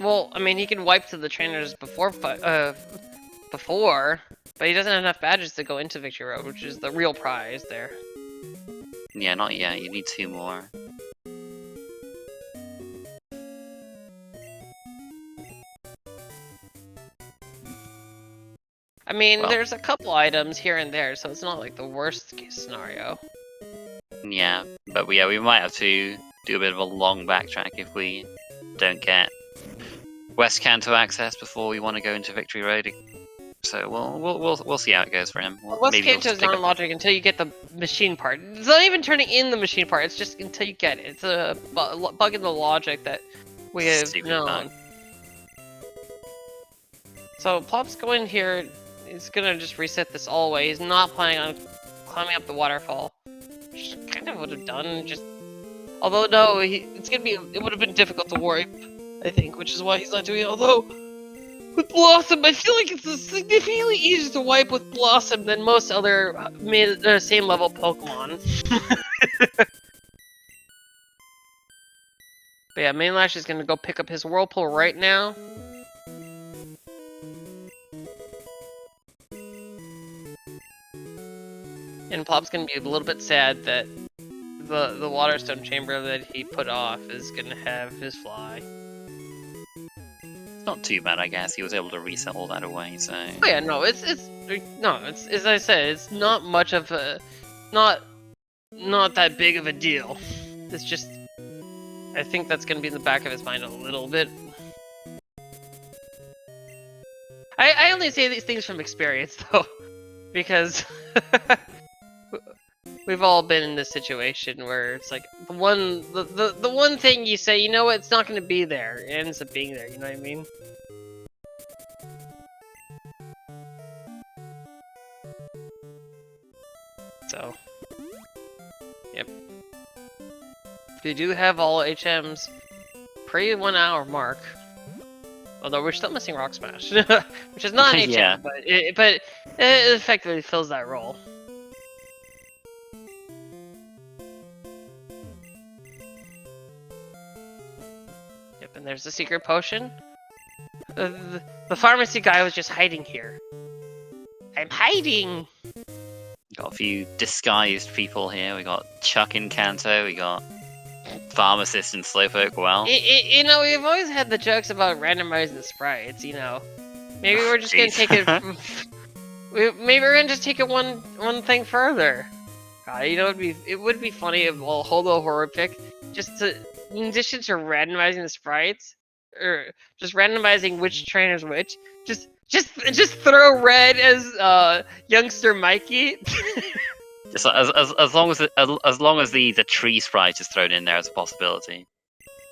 Well, I mean, he can wipe to the trainers before, but he doesn't have enough badges to go into Victory Road, which is the real prize there. Yeah, not yet. You need 2 more. I mean, Well, there's a couple items here and there, so it's not like the worst case scenario. yeah, but we might have to do a bit of a long backtrack if we don't get West Kanto access before we want to go into Victory Road. So we'll see how it goes for him. West Kanto is not logic until you get the machine part. It's not even turning in the machine part. It's just until you get it. It's a bug in the logic that we have known. So Plop's going here. He's gonna just reset this all the way. He's not planning on climbing up the waterfall. Which kind of would have done. Just although no, it's gonna be. It would have been difficult to wipe, I think, which is why he's not doing it. Although with Blossom, I feel like it's significantly easier to wipe with Blossom than most other same level Pokemon. But yeah, Manelash is gonna go pick up his Whirlpool right now. And Plop's gonna be a little bit sad that the Waterstone Chamber that he put off is gonna have his fly. Not too bad, I guess. He was able to reset all that away, so... Oh yeah, no, it's as I said, it's not much of a... Not that big of a deal. It's just... I think that's gonna be in the back of his mind a little bit. I only say these things from experience, though. Because... We've all been in this situation where it's like the one thing you say, you know what, it's not going to be there. It ends up being there, you know what I mean? So, yep. We do have all HMs pre 1 hour mark. Although we're still missing Rock Smash, which is not an HM, Yeah. but it effectively fills that role. And there's the secret potion. The pharmacy guy was just hiding here. I'm hiding! Got a few disguised people here. We got Chuck in Kanto, we got Pharmacist in Slowpoke. Well, you know, we've always had the jokes about randomizing the sprites, you know. Maybe we're just gonna take it... maybe we're gonna just take it one thing further. You know, it would be funny if Holo Horrific just to... In addition to randomizing the sprites, or just randomizing which trainer's which, just throw Red as youngster Mikey. just as long as the tree sprite is thrown in there as a possibility.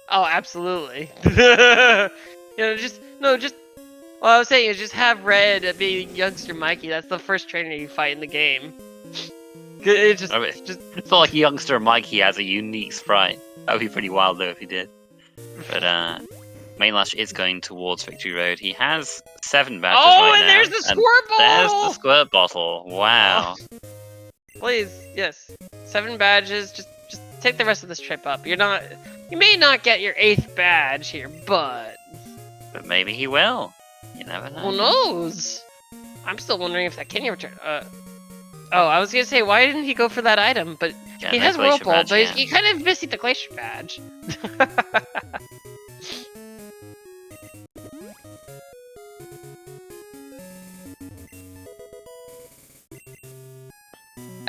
Oh, absolutely. You know, well, I was saying is just have Red be youngster Mikey. That's the first trainer you fight in the game. It just, it's not like youngster Mikey has a unique sprite. That would be pretty wild though if he did. But Manelash is going towards Victory Road. He has 7 badges right now. There's the squirt bottle! There's the squirt bottle. Wow. Oh. Please, yes. 7 badges. Just take the rest of this trip up. You may not get your 8th badge here, but maybe he will. You never know. Who knows? I'm still wondering if that can return. Oh, I was gonna say, why didn't he go for that item? But he has Whirlpool, but he's kind of missing the Glacier badge.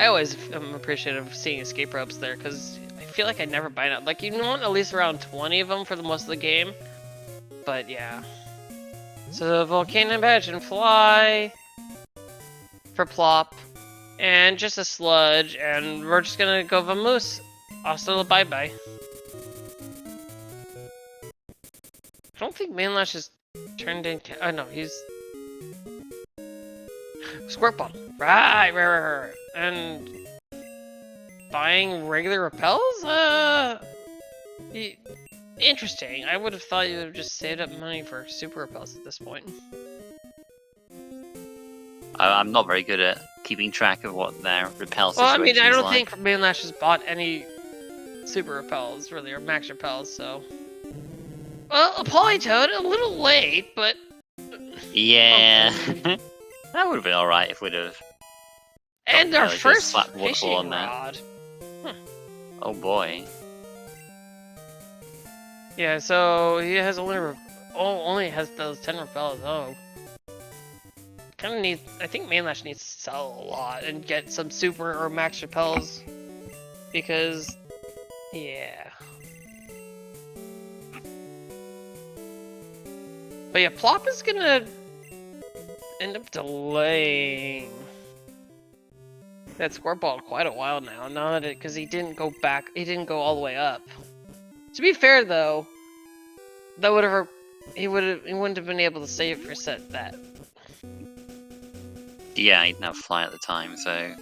I always am appreciative of seeing escape ropes there, because I feel like I never buy it. Like, you want at least around 20 of them for the most of the game. But yeah. So volcano badge and fly for plop, and just a sludge, and we're just gonna go vamoose. Hasta bye bye. I don't think Manelash is turned in. Oh no, he's squirt ball. Right. And buying regular repels? Interesting. I would have thought you would have just saved up money for super repels at this point. I'm not very good at keeping track of what their repel Well, I situation mean, I don't like. think Manelash has bought any super repels, really, or max repels, so... Well, a Polytoad, a little late, but... Yeah. That would have been alright if we'd have... And our first slapped waterfall fishing on that. rod. Oh boy. Yeah, so he has only has those 10 repels. Oh, kind of needs. I think Manelash needs to sell a lot and get some super or max repels, because yeah. But yeah, Plop is gonna end up delaying that squirt ball quite a while now. Not because he didn't go back. He didn't go all the way up. To be fair, though, that would have he wouldn't have been able to save for set that. Yeah, he didn't have fly at the time, so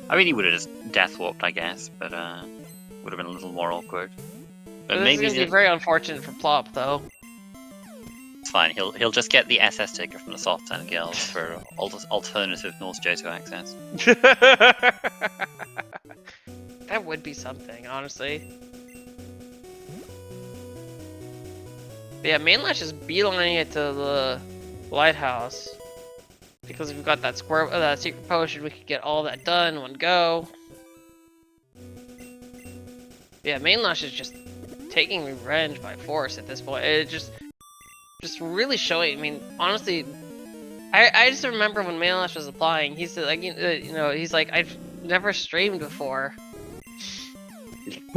I mean he would have just death warped, I guess, but would have been a little more awkward. But maybe this is gonna be very unfortunate for Plop, though. It's fine. He'll just get the SS ticker from the Soft Town Guild for alternative North Johto access. That would be something, honestly. But yeah, Manelash is beelining it to the lighthouse, because if we've got that secret potion, we could get all that done in one go. Yeah, Manelash is just taking revenge by force at this point. It just really showing. I mean, honestly, I just remember when Manelash was applying, he said, like, you know, he's like, I've never streamed before.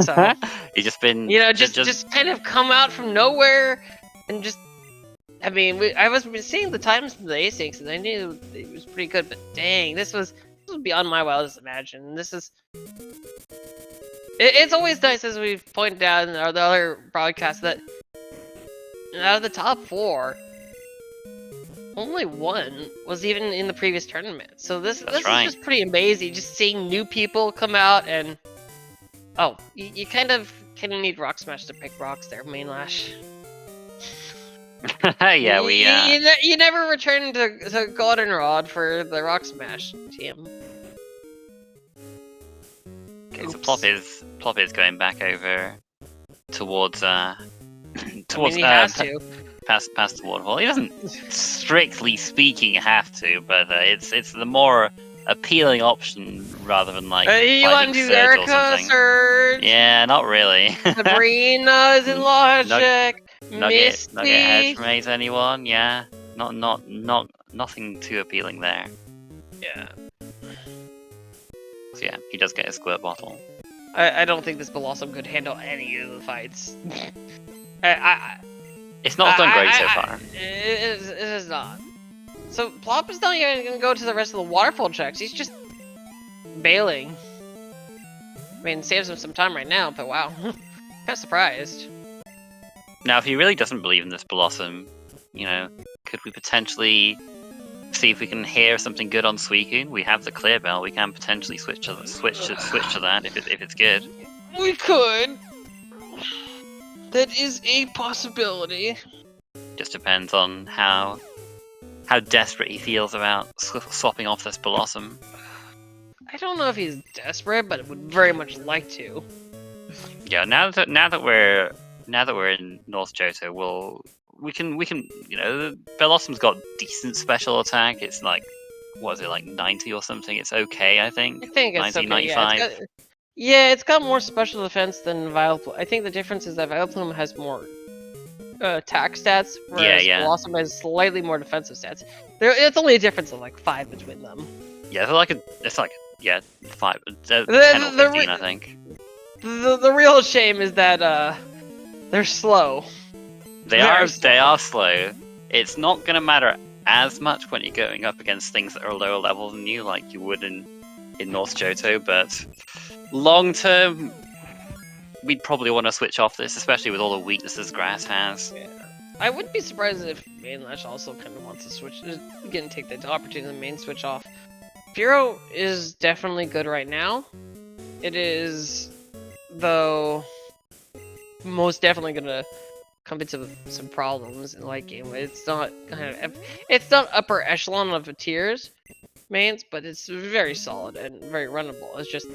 So he's just been, you know, just kind of come out from nowhere, and just, I mean, I was seeing the times from the asyncs, and I knew it was pretty good, but dang, this was beyond my wildest imagination. This is, it's always nice, as we've pointed out in the other broadcasts, that out of the top 4, only one was even in the previous tournament. So this is just pretty amazing, just seeing new people come out. And oh, you kind of need Rock Smash to pick rocks there, Manelash. Yeah, you never returned to Goldenrod for the Rock Smash team. Okay, so Plop is going back over towards towards, I mean, he has to. Past the waterfall. He doesn't, strictly speaking, have to, but it's the more appealing option rather than like. You want to do Erica, Surge? Yeah, not really. Sabrina is in Logic. Nugget Hedge Maze, anyone? Yeah, nothing too appealing there. Yeah. So yeah, he does get a squirt bottle. I don't think this Blossom could handle any of the fights. It's not done great so far. It is not. So Plop is not even going to go to the rest of the waterfall checks. He's just bailing. I mean, saves him some time right now, but wow. Kind of surprised. Now, if he really doesn't believe in this Blossom, you know, could we potentially see if we can hear something good on Suicune? We have the clear bell. We can potentially switch to that if it's good. We could. That is a possibility. Just depends on how desperate he feels about swapping off this Blossom. I don't know if he's desperate, but would very much like to. Yeah, now that we're in North Johto, we can you know, the Blossom's got decent special attack. It's like, what is it, like 90 or something? It's okay, I think. I think it's 90, okay. 95. Yeah, it's got more special defense than Vileplume. I think the difference is that Vileplume has more attack stats, whereas Blossom has slightly more defensive stats. It's only a difference of like 5 between them. Yeah, it's like Yeah, 10 or 15, I think. The real shame is that they're slow. They are slow. It's not gonna matter as much when you're going up against things that are lower level than you, like you would in North Johto, but long term, we'd probably want to switch off this, especially with all the weaknesses Grass has. Yeah. I wouldn't be surprised if Manelash also kind of wants to switch, again, take the opportunity to main switch off. Furo is definitely good right now. It is, though, most definitely gonna come into some problems in late game. It's not it's not upper echelon of the tiers mains, but it's very solid and very runnable. It's just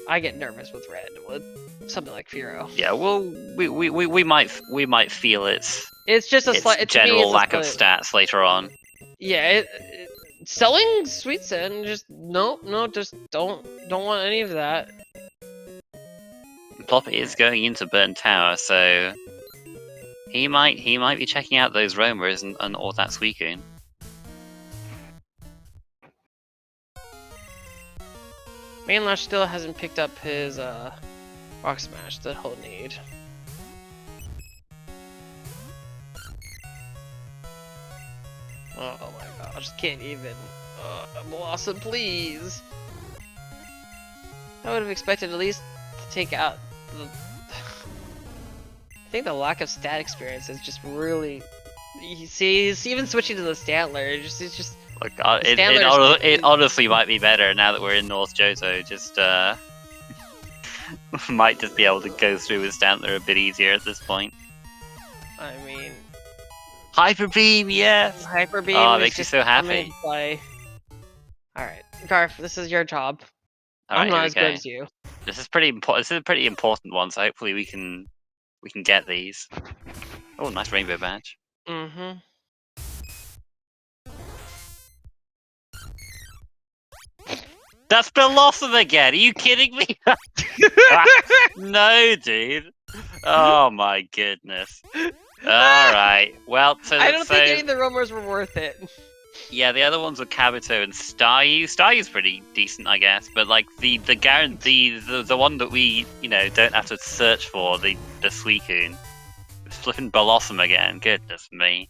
I get nervous with red with something like Furo. Yeah, well, we might feel it. It's just a slight general lack of stats later on. Yeah, selling sweets and just no, just don't want any of that. Plop is going into Burn Tower, so he might be checking out those roamers and or that Suicune. Manelash still hasn't picked up his Rock Smash that he'll need. Oh my gosh, can't even. Blossom, please! I would have expected at least to take out the... I think the lack of stat experience is just really... You see, he's even switching to the Stantler, it's just... Look, it honestly might be better now that we're in North Johto, just might just be able to go through with Stantler a bit easier at this point. I mean... Hyper Beam, yes! Hyper Beam it makes you so happy. Alright, Garf, this is your job. I'm not as good as you. This is pretty important. This is a pretty important one, so hopefully we can get these. Oh, nice rainbow badge. Mm-hmm. That's Blossom again! Are you kidding me? No, dude. Oh my goodness. Alright, well, I don't think any of the roamers were worth it. Yeah, the other ones were Kabuto and Staryu. Staryu's pretty decent, I guess, but like the one that we, don't have to search for, the Suicune. It's flipping Blossom again, goodness me.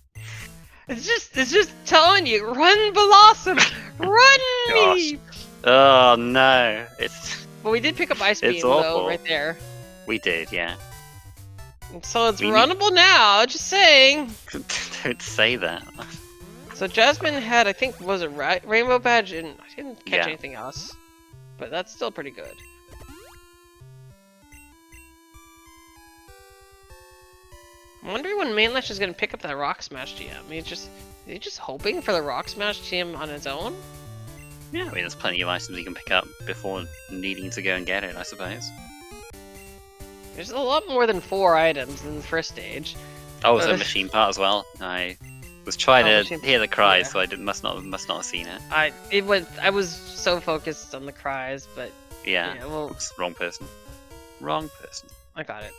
It's just telling you, run Blossom! Run me! Oh no, But we did pick up Ice Beam though, right there. We did, yeah. So it's runnable now, just saying. Don't say that. So Jasmine had, I think, was it Rainbow Badge, and I didn't catch anything else. But that's still pretty good. I'm wondering when Manelash is going to pick up that Rock Smash TM. Is he just hoping for the Rock Smash TM on his own? Yeah, I mean, there's plenty of items you can pick up before needing to go and get it, I suppose. There's a lot more than 4 items in the first stage. Oh, there's a machine part as well. I was trying to hear the cries, so I must not have seen it. I was so focused on the cries, but yeah, well, wrong person. Wrong person. I got it.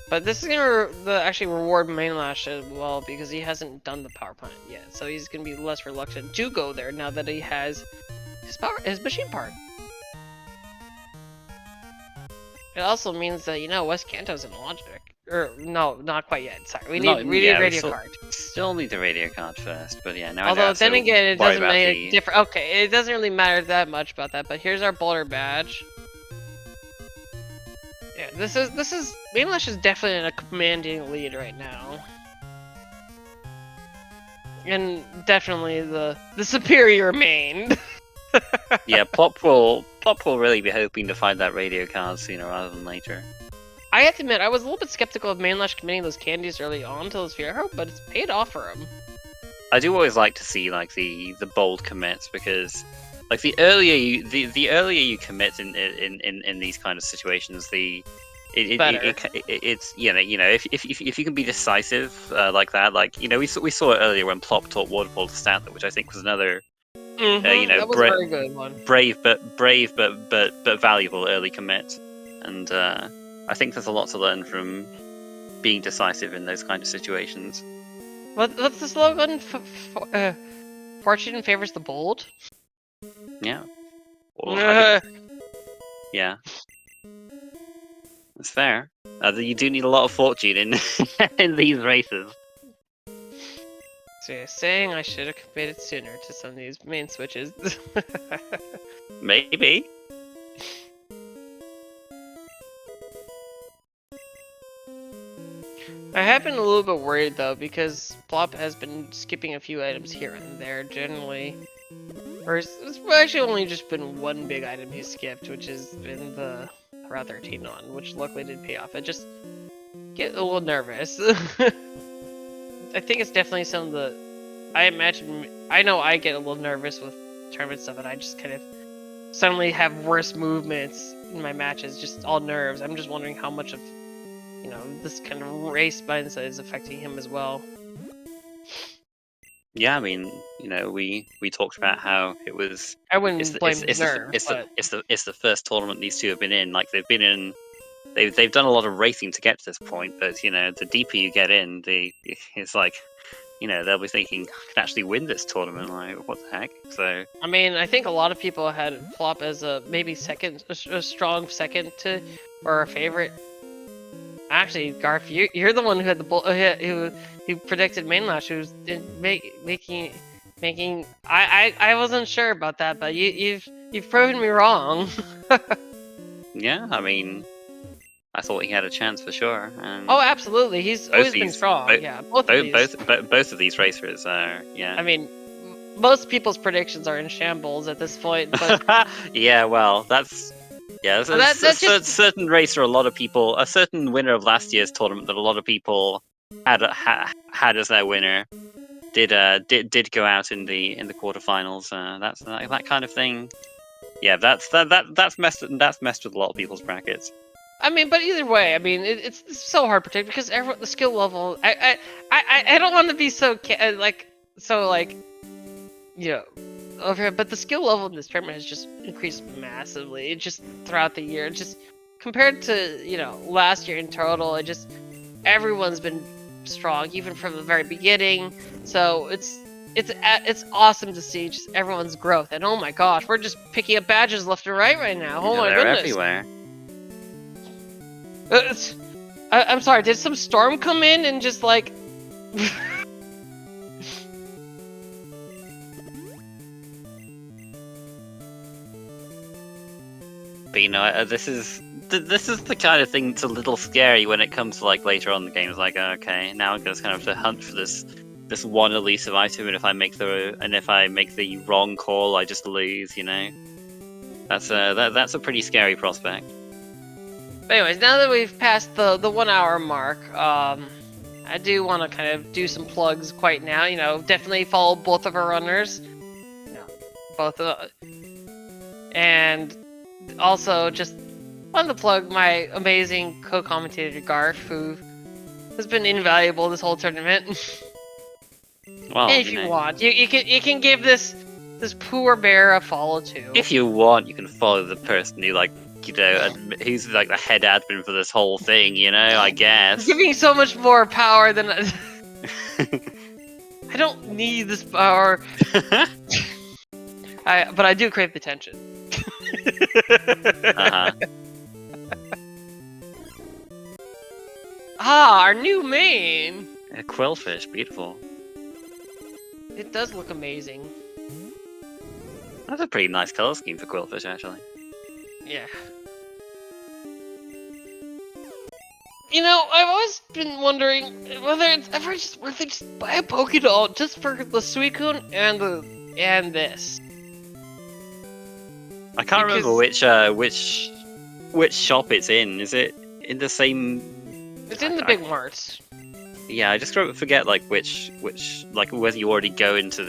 But this is gonna actually reward Manelash as well because he hasn't done the power plant yet, so he's gonna be less reluctant to go there now that he has his machine part. It also means that West Kanto's in logic. No, not quite yet. Sorry, we need radio card. Still need the radio card first, but yeah. Now. Although then again, it doesn't make a difference. Okay, it doesn't really matter that much about that. But here's our Boulder badge. Yeah, this is Manelash is definitely in a commanding lead right now, and definitely the superior main. Yeah, Plop will really be hoping to find that radio card sooner rather than later. I have to admit, I was a little bit skeptical of Manelash committing those candies early on to this Furo, but it's paid off for him. I do always like to see like the bold commits because like the earlier you commit in these kind of situations, it's if you can be decisive like that, like we saw it earlier when Plop taught Waterfall to Stantler, which I think was another that was a very good one. brave but valuable early commit, and I think there's a lot to learn from being decisive in those kind of situations. What's the slogan? Fortune favors the bold. Yeah. Or yeah. That's fair. You do need a lot of fortune in in these races. So you're saying I should have committed sooner to some of these main switches. Maybe. I have been a little bit worried though, because Plop has been skipping a few items here and there generally. Or it's actually only just been one big item he skipped, which has been the Route 13 one, which luckily did pay off. I just get a little nervous. I think it's definitely some of the... I know I get a little nervous with tournament stuff, and I just kind of suddenly have worse movements in my matches, just all nerves. I'm just wondering how much of, you know, this kind of race mindset is affecting him as well. Yeah, I mean, you know, we talked about how it was. I wouldn't blame his nerves, but it's the first tournament these two have been in. Like they've been in, they've done a lot of racing to get to this point. But you know, the deeper you get in, it's like, you know, they'll be thinking, I can actually win this tournament. Like, what the heck? So I mean, I think a lot of people had Plop as a maybe a strong second to, or a favorite. Actually, Garth, you're the one who had the who predicted Manelash, who's making. I wasn't sure about that, but you've proven me wrong. yeah, I mean, I thought he had a chance for sure. And oh, absolutely, he's always been strong. Yeah, both of these racers are. Yeah. I mean, most people's predictions are in shambles at this point. But yeah, well, that's. Yeah, there's a certain racer, a certain winner of last year's tournament that a lot of people had as their winner, did go out in the quarterfinals. That's that kind of thing. Yeah, that's messed with a lot of people's brackets. I mean, but either way, I mean, it's so hard to predict because the skill level. I don't want to be so you know. Over, but the skill level in this tournament has just increased massively. Just throughout the year, just compared to, you know, last year in total, everyone's been strong even from the very beginning. So it's awesome to see just everyone's growth. And oh my gosh, we're just picking up badges left and right now. Oh my goodness, everywhere. I'm sorry. Did some storm come in and just like? But you know, this is the kind of thing that's a little scary when it comes to like later on in the game. It's like, okay, now I'm just kind of have to hunt for this one elusive item, and if I make the wrong call, I just lose. You know, that's a pretty scary prospect. But anyways, now that we've passed the 1 hour mark, I do want to kind of do some plugs quite now. You know, definitely follow both of our runners. You know, and also just wanted to plug my amazing co-commentator Garth, who has been invaluable this whole tournament. Well, if you want, you can give this poor bear a follow too. If you want, you can follow the person who, like, you know, who's like the head admin for this whole thing. You know, I guess. Giving so much more power than I don't need this power. But I do crave the attention. Ah, our new main! A quillfish, beautiful. It does look amazing. That's a pretty nice color scheme for quillfish, actually. Yeah. You know, I've always been wondering whether it's ever just worth it to buy a Pokédoll just for the Suicune and this. I can't remember which shop it's in. Is it in the same? It's in the big marts. Yeah, I just forget like which like whether you already go into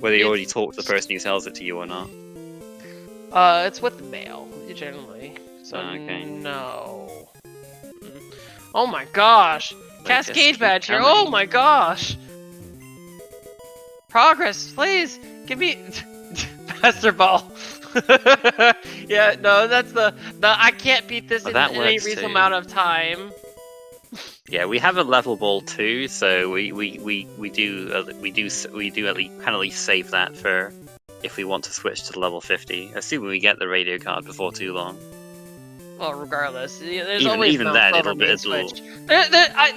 whether you already talk to the person who sells it to you or not. It's with the mail generally. So okay. No. Oh my gosh! Cascade badge here. Oh my gosh! Progress, please give me. Master Ball. Yeah, no, that's no. I can't beat this in any reasonable amount of time. Yeah, we have a level ball too, so we do at least kind of save that for if we want to switch to the level 50, assuming we get the radio card before too long. Well, regardless, there's always even Mount then, Silver main switch.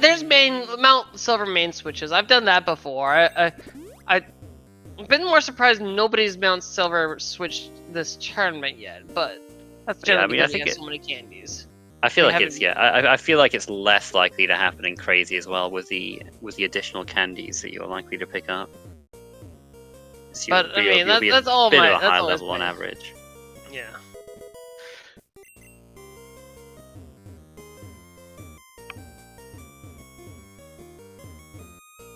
There's Mount Silver main switches. I've done that before. I've been more surprised nobody's Mount Silver switched this tournament yet, but that's generally because we have so many candies. I feel like it's I feel like it's less likely to happen in Crazy as well with the additional candies that you're likely to pick up. So but I mean, that's all bit my of a high level on average. Yeah.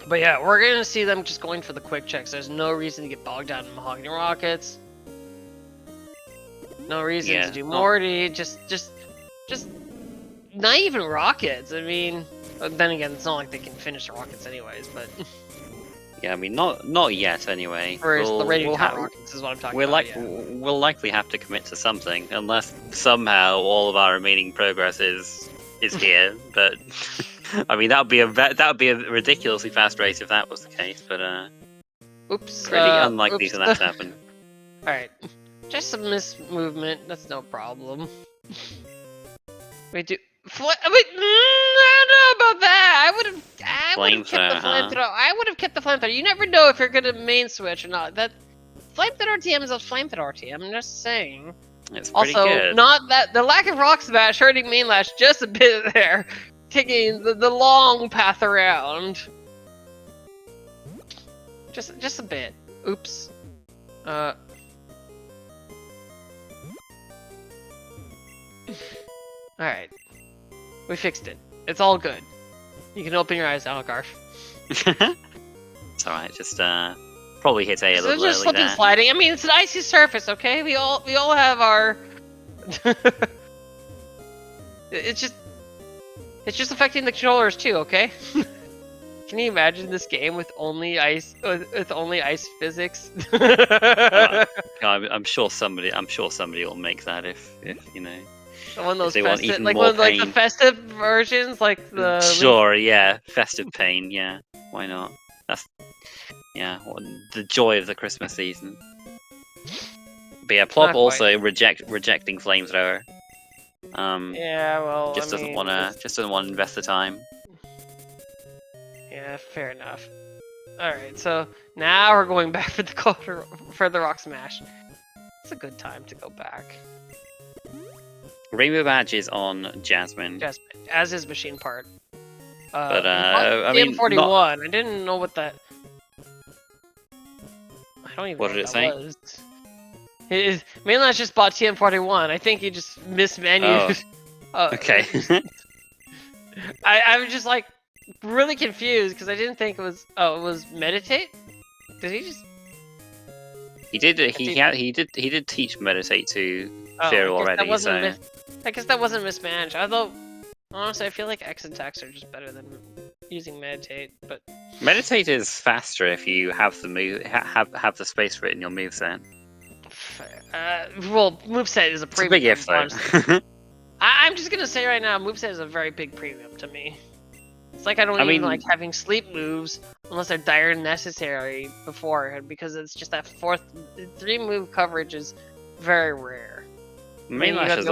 But yeah, we're gonna see them just going for the quick checks. There's no reason to get bogged down in Mahogany Rockets. No reason to do Morty. Just not even rockets. I mean, then again, it's not like they can finish the rockets anyways. But yeah, I mean, not yet anyway. Whereas the radio rockets is what I'm talking about. We'll likely have to commit to something, unless somehow all of our remaining progress is here. But I mean, that would be a ridiculously fast race if that was the case. But oops, pretty unlikely for that to happen. All right, just some mismovement. That's no problem. We do. I don't know about that. I would have kept the flamethrower. I would have kept the flamethrower. You never know if you're gonna main switch or not. That flamethrower TM is a flamethrower TM. I'm just saying. It's pretty also, good. not that the lack of rock smash hurting Manelash just a bit there, taking the long path around. Just a bit. Oops. Alright. We fixed it. It's all good. You can open your eyes now, Garf. It's alright, just probably hit A a little just slipping sliding. I mean, it's an icy surface, okay? We all have our it's just affecting the controllers too, okay? Can you imagine this game with only ice physics? I'm sure somebody will make that if you know. One of those festive, like one of the festive versions, like the. Sure, yeah, festive pain, yeah. Why not? That's the joy of the Christmas season. But yeah, Plop also rejecting flamethrower. Yeah, well, doesn't want to invest the time. Yeah, fair enough. All right, so now we're going back for the rock smash. It's a good time to go back. Rainbow Badge is on Jasmine. As his machine part. But I mean, 41. I didn't know what that. I don't even. What did it say? Manelash just bought TM41. I think he just mismenued. Oh. Okay. I was just like really confused because I didn't think it was. Oh, it was meditate. Did he just? He did. He did teach meditate to Feral already. So I guess that wasn't mismanaged. Although honestly, I feel like X attacks are just better than using meditate. But meditate is faster if you have the move have the space for it in your moveset. Well, moveset is a premium. It's a big if though. I'm just gonna say right now, moveset is a very big premium to me. It's like I don't even like having sleep moves unless they're dire necessary beforehand, because it's just that 3 move coverage is very rare. Manelash has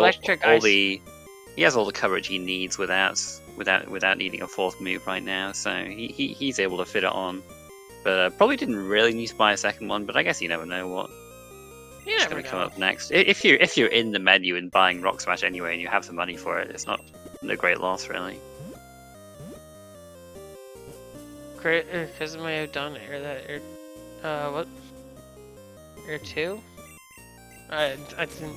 all the coverage he needs without needing a 4th move right now, so he's able to fit it on. But probably didn't really need to buy a 2nd one, but I guess you never know what's going to come up next. If you're in the menu and buying Rock Smash anyway and you have the money for it, it's no great loss really. Great, because I may have done air what? Air 2? I didn't.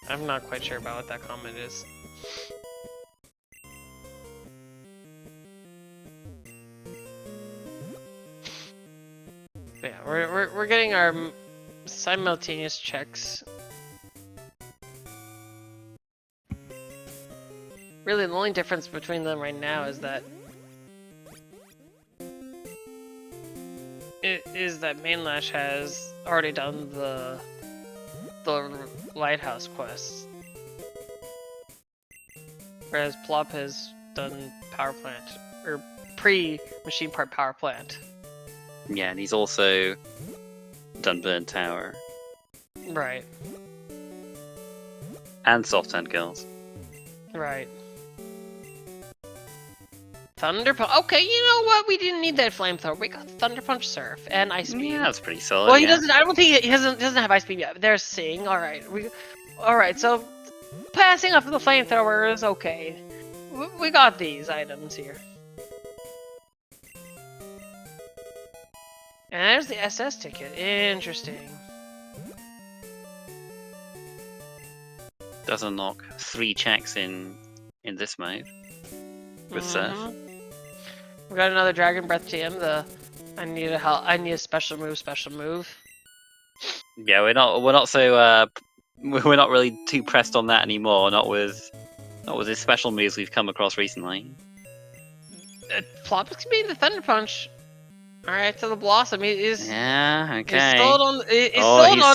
I'm not quite sure about what that comment is. But yeah, we're getting our simultaneous checks. Really, the only difference between them right now is that Manelash has already done the lighthouse quests, whereas Plop has done power plant or pre-machine part power plant. Yeah, and he's also done Burn Tower. Right. And Soft Hand Girls. Right. Thunder Punch. Okay, you know what? We didn't need that flamethrower. We got Thunder Punch, Surf, and Ice Beam. Yeah, that's pretty solid. Well, he doesn't. I don't think he doesn't have Ice Beam yet. There's Sing. All right. All right. So passing off the flamethrower is okay. We got these items here. And there's the SS ticket. Interesting. Does unlock 3 checks in this mode with Surf. We got another Dragon Breath TM. I need a special move. Yeah, we're not so we're not really too pressed on that anymore. Not with his special moves we've come across recently. Plop is gonna be the Thunder Punch. All right, so the Blossom is. Yeah, okay. He's sold on.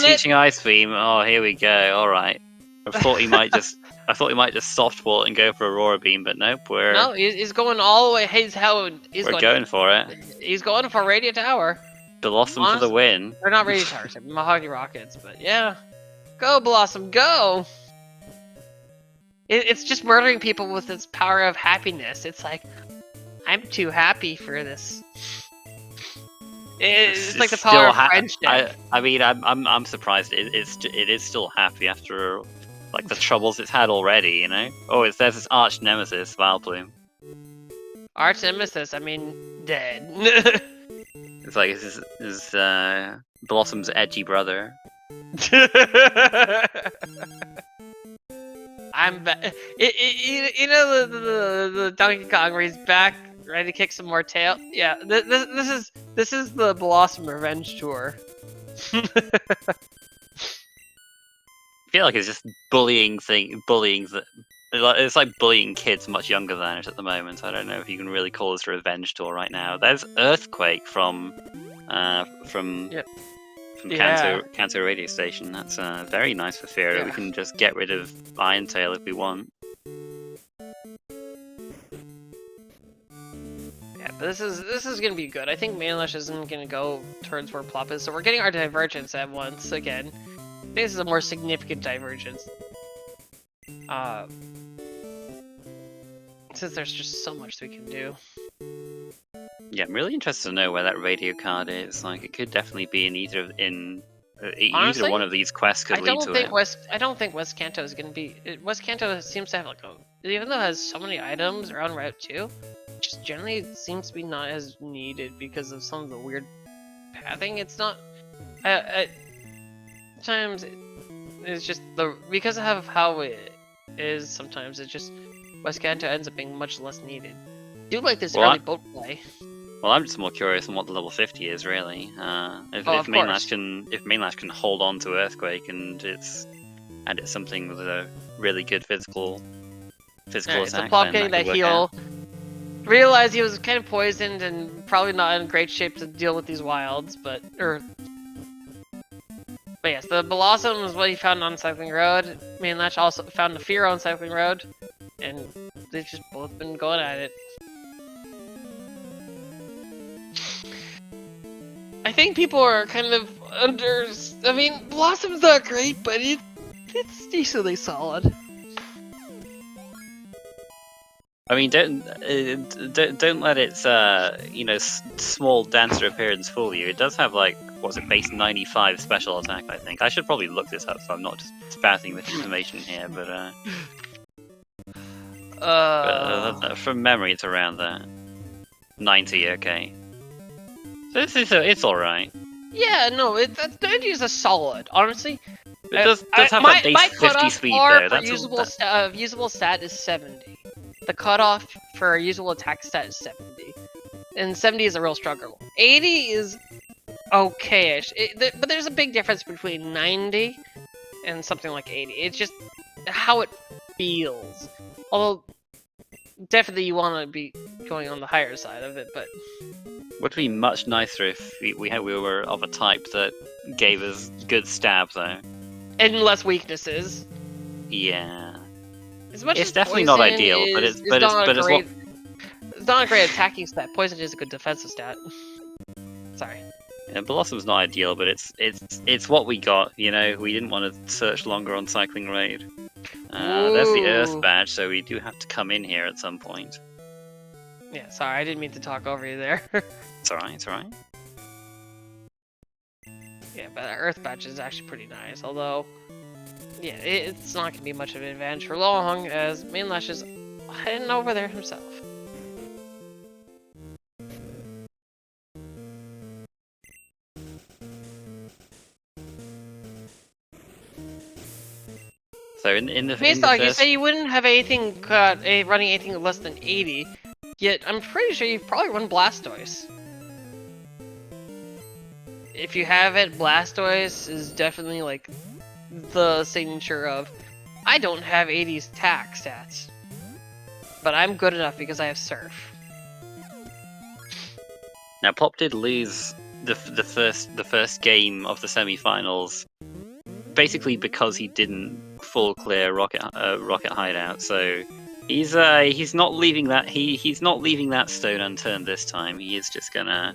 He's teaching Ice Beam. Oh, here we go. All right. I thought he might just softball it and go for Aurora Beam, but nope. He's going all the way. We're going for it. He's going for Radio Tower. Blossom for the win. Or not Radio Tower, Mahogany Rockets, but yeah. Go Blossom, go! It's just murdering people with its power of happiness. It's like, I'm too happy for this. It's like the power of friendship. I mean, I'm surprised it is still happy after like the troubles it's had already, you know? Oh, there's this arch nemesis, Vileplume. Arch nemesis, I mean, dead. It's like this is Blossom's edgy brother. I'm back. You know the Donkey Kong where he's back, ready to kick some more tail. Yeah, this is the Blossom Revenge Tour. I feel like it's just bullying. It's like bullying kids much younger than it at the moment. I don't know if you can really call this a revenge tour right now. There's Earthquake from Kanto radio station. That's very nice for Fira. Yeah. We can just get rid of Iron Tail if we want. Yeah, but this is gonna be good. I think Manelash isn't gonna go towards where Plop is, so we're getting our divergence at once again. I think this is a more significant divergence. Since there's just so much we can do. Yeah, I'm really interested to know where that radio card is. Like, it could definitely be in either Honestly, one of these quests could lead to it. I don't think West Kanto is gonna be. West Kanto seems to have even though it has so many items around Route 2, just generally seems to be not as needed because of some of the weird pathing. It's not. Sometimes it's just because of how it is. Sometimes it's just West Kanto ends up being much less needed. I do like this early boat play. Well, I'm just more curious on what the level 50 is really. If Manelash can hold on to Earthquake and it's something with a really good physical attack. So Plop getting that heal. Realized he was kind of poisoned and probably not in great shape to deal with these wilds, but yes, the Blossom is what he found on Cycling Road. Manelash also found the Fear on Cycling Road, and they've just both been going at it. I think people are kind of I mean, Blossom's not great, but it's decently solid. I mean, don't let its small dancer appearance fool you. It does have base 95 special attack. I think I should probably look this up, so I'm not just spouting this information here. But from memory, it's around that 90. Okay, so it's all right. Yeah, no, that 90 is a solid. Honestly, it does have that base 50 speed though. That's usable stat is 70. The cutoff for a usable attack stat is 70. And 70 is a real struggle. 80 is okay-ish. But there's a big difference between 90 and something like 80. It's just how it feels. Although, definitely you want to be going on the higher side of it, but... Would be much nicer if we were of a type that gave us good stab, though. And less weaknesses. Yeah. As much it's as definitely not ideal, but it's It's not a great attacking stat. Poison is a good defensive stat. Sorry. Yeah, Blossom's not ideal, but it's what we got. You know, we didn't want to search longer on Cycling Raid. There's the Earth badge, so we do have to come in here at some point. Yeah, sorry, I didn't mean to talk over you there. It's alright, it's alright. Yeah, but that Earth badge is actually pretty nice, although, yeah, it's not going to be much of an advantage for Long, as Manelash is heading over there himself. So in the Based on you say you wouldn't have anything running anything less than 80, yet I'm pretty sure you've probably run Blastoise. If you have it, Blastoise is definitely like the signature of I don't have 80's attack stats, but I'm good enough because I have Surf. Now Plop did lose the first game of the semi-finals, basically because he didn't full clear Rocket Hideout. So he's not leaving that he's not leaving that stone unturned this time. He is just gonna.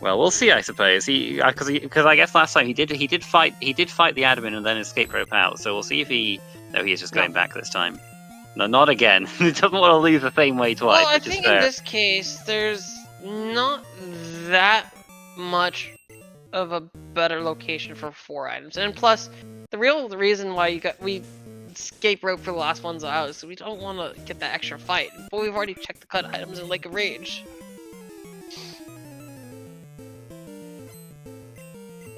Well, we'll see, I suppose. Because I guess last time he did fight the admin and then escape rope out. So we'll see if he. No, he is just going back this time. No, not again. He doesn't want to lose the same way twice. Well, I think in this case, there's not that much of a better location for 4 items, and plus, the reason why we escape rope for the last ones out is we don't want to get that extra fight. But we've already checked the cut items in Lake of Rage.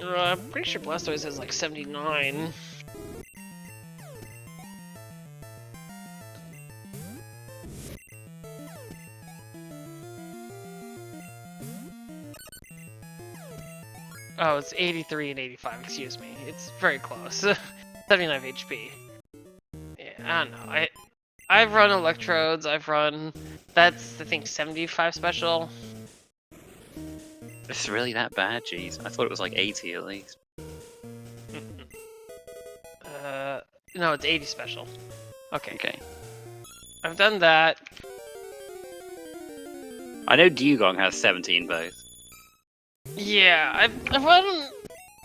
I'm pretty sure Blastoise has like 79. Oh, it's 83 and 85, excuse me. It's very close. 79 HP. Yeah, I don't know. I've run Electrodes, that's, I think, 75 special. It's really that bad? Jeez, I thought it was like 80 at least. No, it's 80 special. Okay. I've done that. I know Dugong has 17 both. Yeah,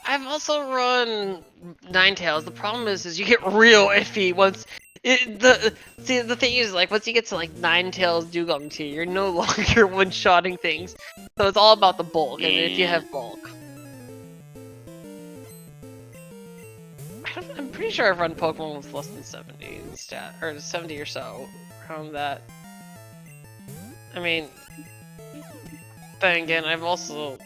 I've also run Ninetales. The problem is you get real iffy once the thing is, like, once you get to like Ninetales Dugong tier, you're no longer one-shotting things. So it's all about the bulk, and if you have bulk. I'm pretty sure I've run Pokemon with less than 70 stat, or 70 or so, around that. I mean, then again, I've also...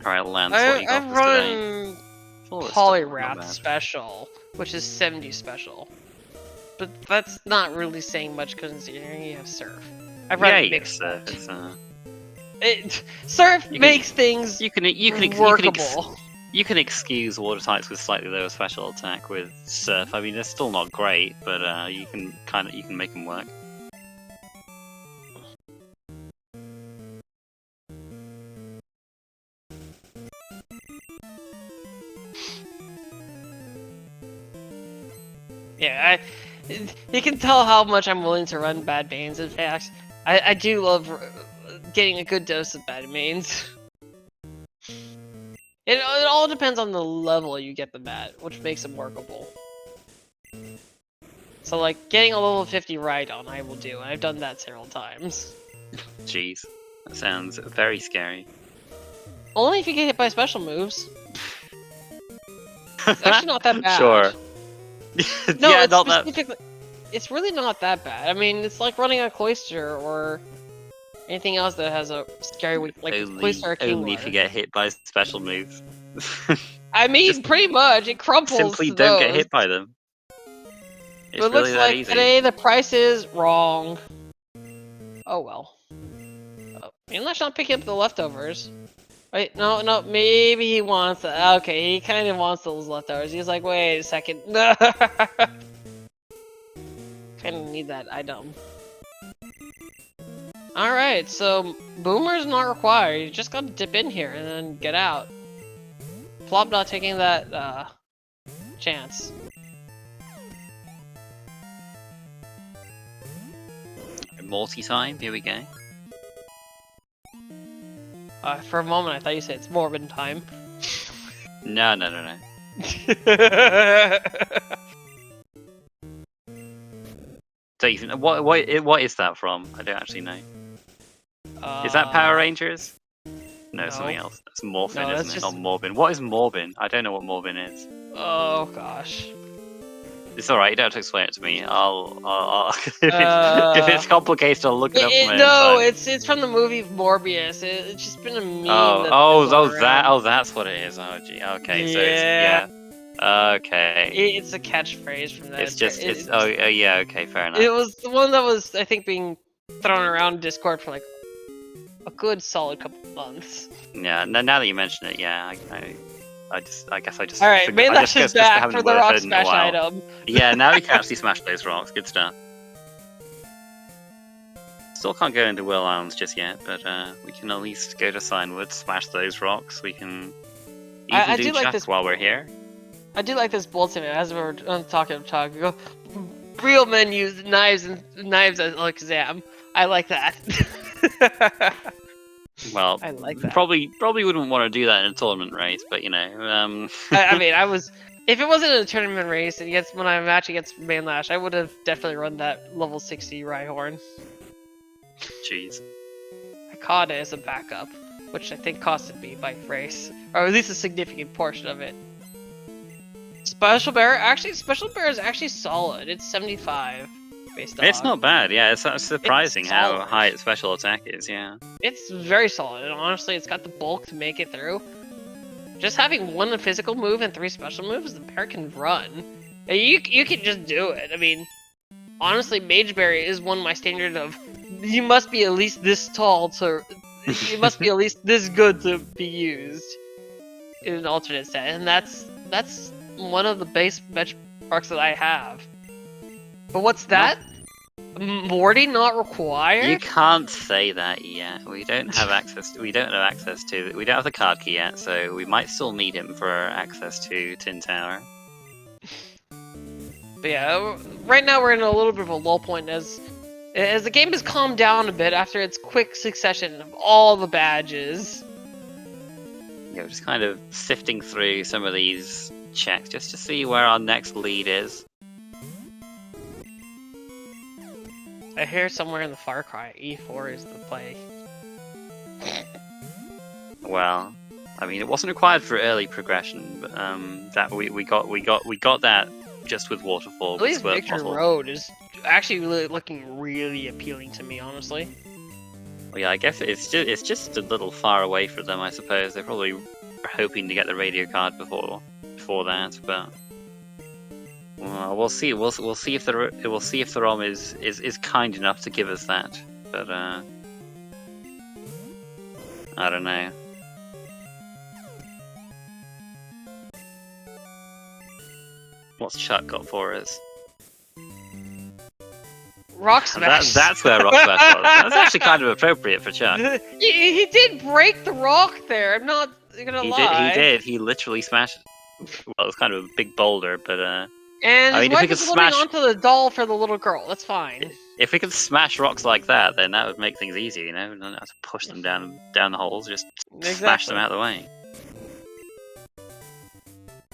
Alright, Lance, I've run Poliwrath special, which is 70 special. But that's not really saying much considering you have Surf. I've run mixed Surf. Surf makes things workable. You can excuse water types with slightly lower special attack with Surf. I mean, they're still not great, but you can make them work. Yeah, you can tell how much I'm willing to run Bad Banes. In fact, I do love getting a good dose of Bad Banes. It all depends on the level you get them at, which makes them workable. So, like, getting a level 50 Rhydon, I will do, and I've done that several times. Jeez, that sounds very scary. Only if you get hit by special moves. It's actually not that bad. Sure. No, yeah, it's really not that bad. I mean, it's like running a Cloyster or anything else that has a scary weak, like Cloyster or Kingler. Only if you get hit by special moves. I mean, pretty much, it crumples. Simply don't get hit by them. It's but it really looks like easy. Today the price is wrong. Oh well. Oh, Manelash not picking up the leftovers. Wait, no, maybe he wants it. Okay, he kind of wants those leftovers. He's like, wait a second. Kind of need that item. Alright, so Boomer's not required. You just gotta dip in here and then get out. Plop not taking that chance. Multi-time, here we go. For a moment, I thought you said it's Morbin time. No. Don't even, what is that from? I don't actually know. Is that Power Rangers? No, something else. That's Morphin, isn't it? Not Morbin. What is Morbin? I don't know what Morbin is. Oh gosh. It's alright, you don't have to explain it to me. I'll if it's complicated, I'll look it up. No, it's from the movie Morbius. It's just been a meme. That's what it is. Oh gee, okay, so it's, okay. It's a catchphrase from that. Yeah, okay, fair enough. It was the one that was, I think, being thrown around Discord for like a good solid couple of months. Yeah, now that you mention it, yeah, I guess I just. All right, Manelash is back for the rock smash item. Yeah, now we can actually smash those rocks. Good stuff. Still can't go into Will Islands just yet, but we can at least go to Signwood, smash those rocks. We can even do Chuck like while we're here. I do like this bulletin as we were talking. Go, real men use knives as exam. I like that. Well, I like that. Probably wouldn't want to do that in a tournament race, but you know. I mean, if it wasn't a tournament race and when I match against Manelash, I would have definitely run that level 60 Rhyhorn. Jeez. I caught it as a backup, which I think costed me by race, or at least a significant portion of it. Special Bear is actually solid. It's 75. It's not bad, yeah. It's surprising how high its special attack is, yeah. It's very solid, and honestly, it's got the bulk to make it through. Just having one physical move and 3 special moves, the bear can run. You can just do it. I mean, honestly, Mageberry is one of my standard of, you must be at least this tall to, you must be at least this good to be used in an alternate set, and that's one of the base benchmarks that I have. But what's that? Morty not required? You can't say that yet. We don't have access. We don't have the card key yet, so we might still need him for access to Tin Tower. But yeah, right now we're in a little bit of a low point as the game has calmed down a bit after its quick succession of all the badges. Yeah, we're just kind of sifting through some of these checks just to see where our next lead is. I hear somewhere in the Far Cry, E4 is the play. Well, I mean, it wasn't required for early progression, but that we got that just with Waterfall. At least Victory Road is actually looking really appealing to me, honestly. Well, yeah, I guess it's just a little far away for them. I suppose they're probably hoping to get the radio card before that, but. Well, we'll see. We'll see if the ROM is kind enough to give us that. But I don't know. What's Chuck got for us? Rock Smash. That's where Rock Smash was. That's actually kind of appropriate for Chuck. He did break the rock there. I'm not gonna lie. He did. He literally smashed. Well, it was kind of a big boulder, but And I mean, if we could smash onto the doll for the little girl, that's fine. If we could smash rocks like that, then that would make things easier, you know? We don't have to push them down the holes, just smash them out of the way.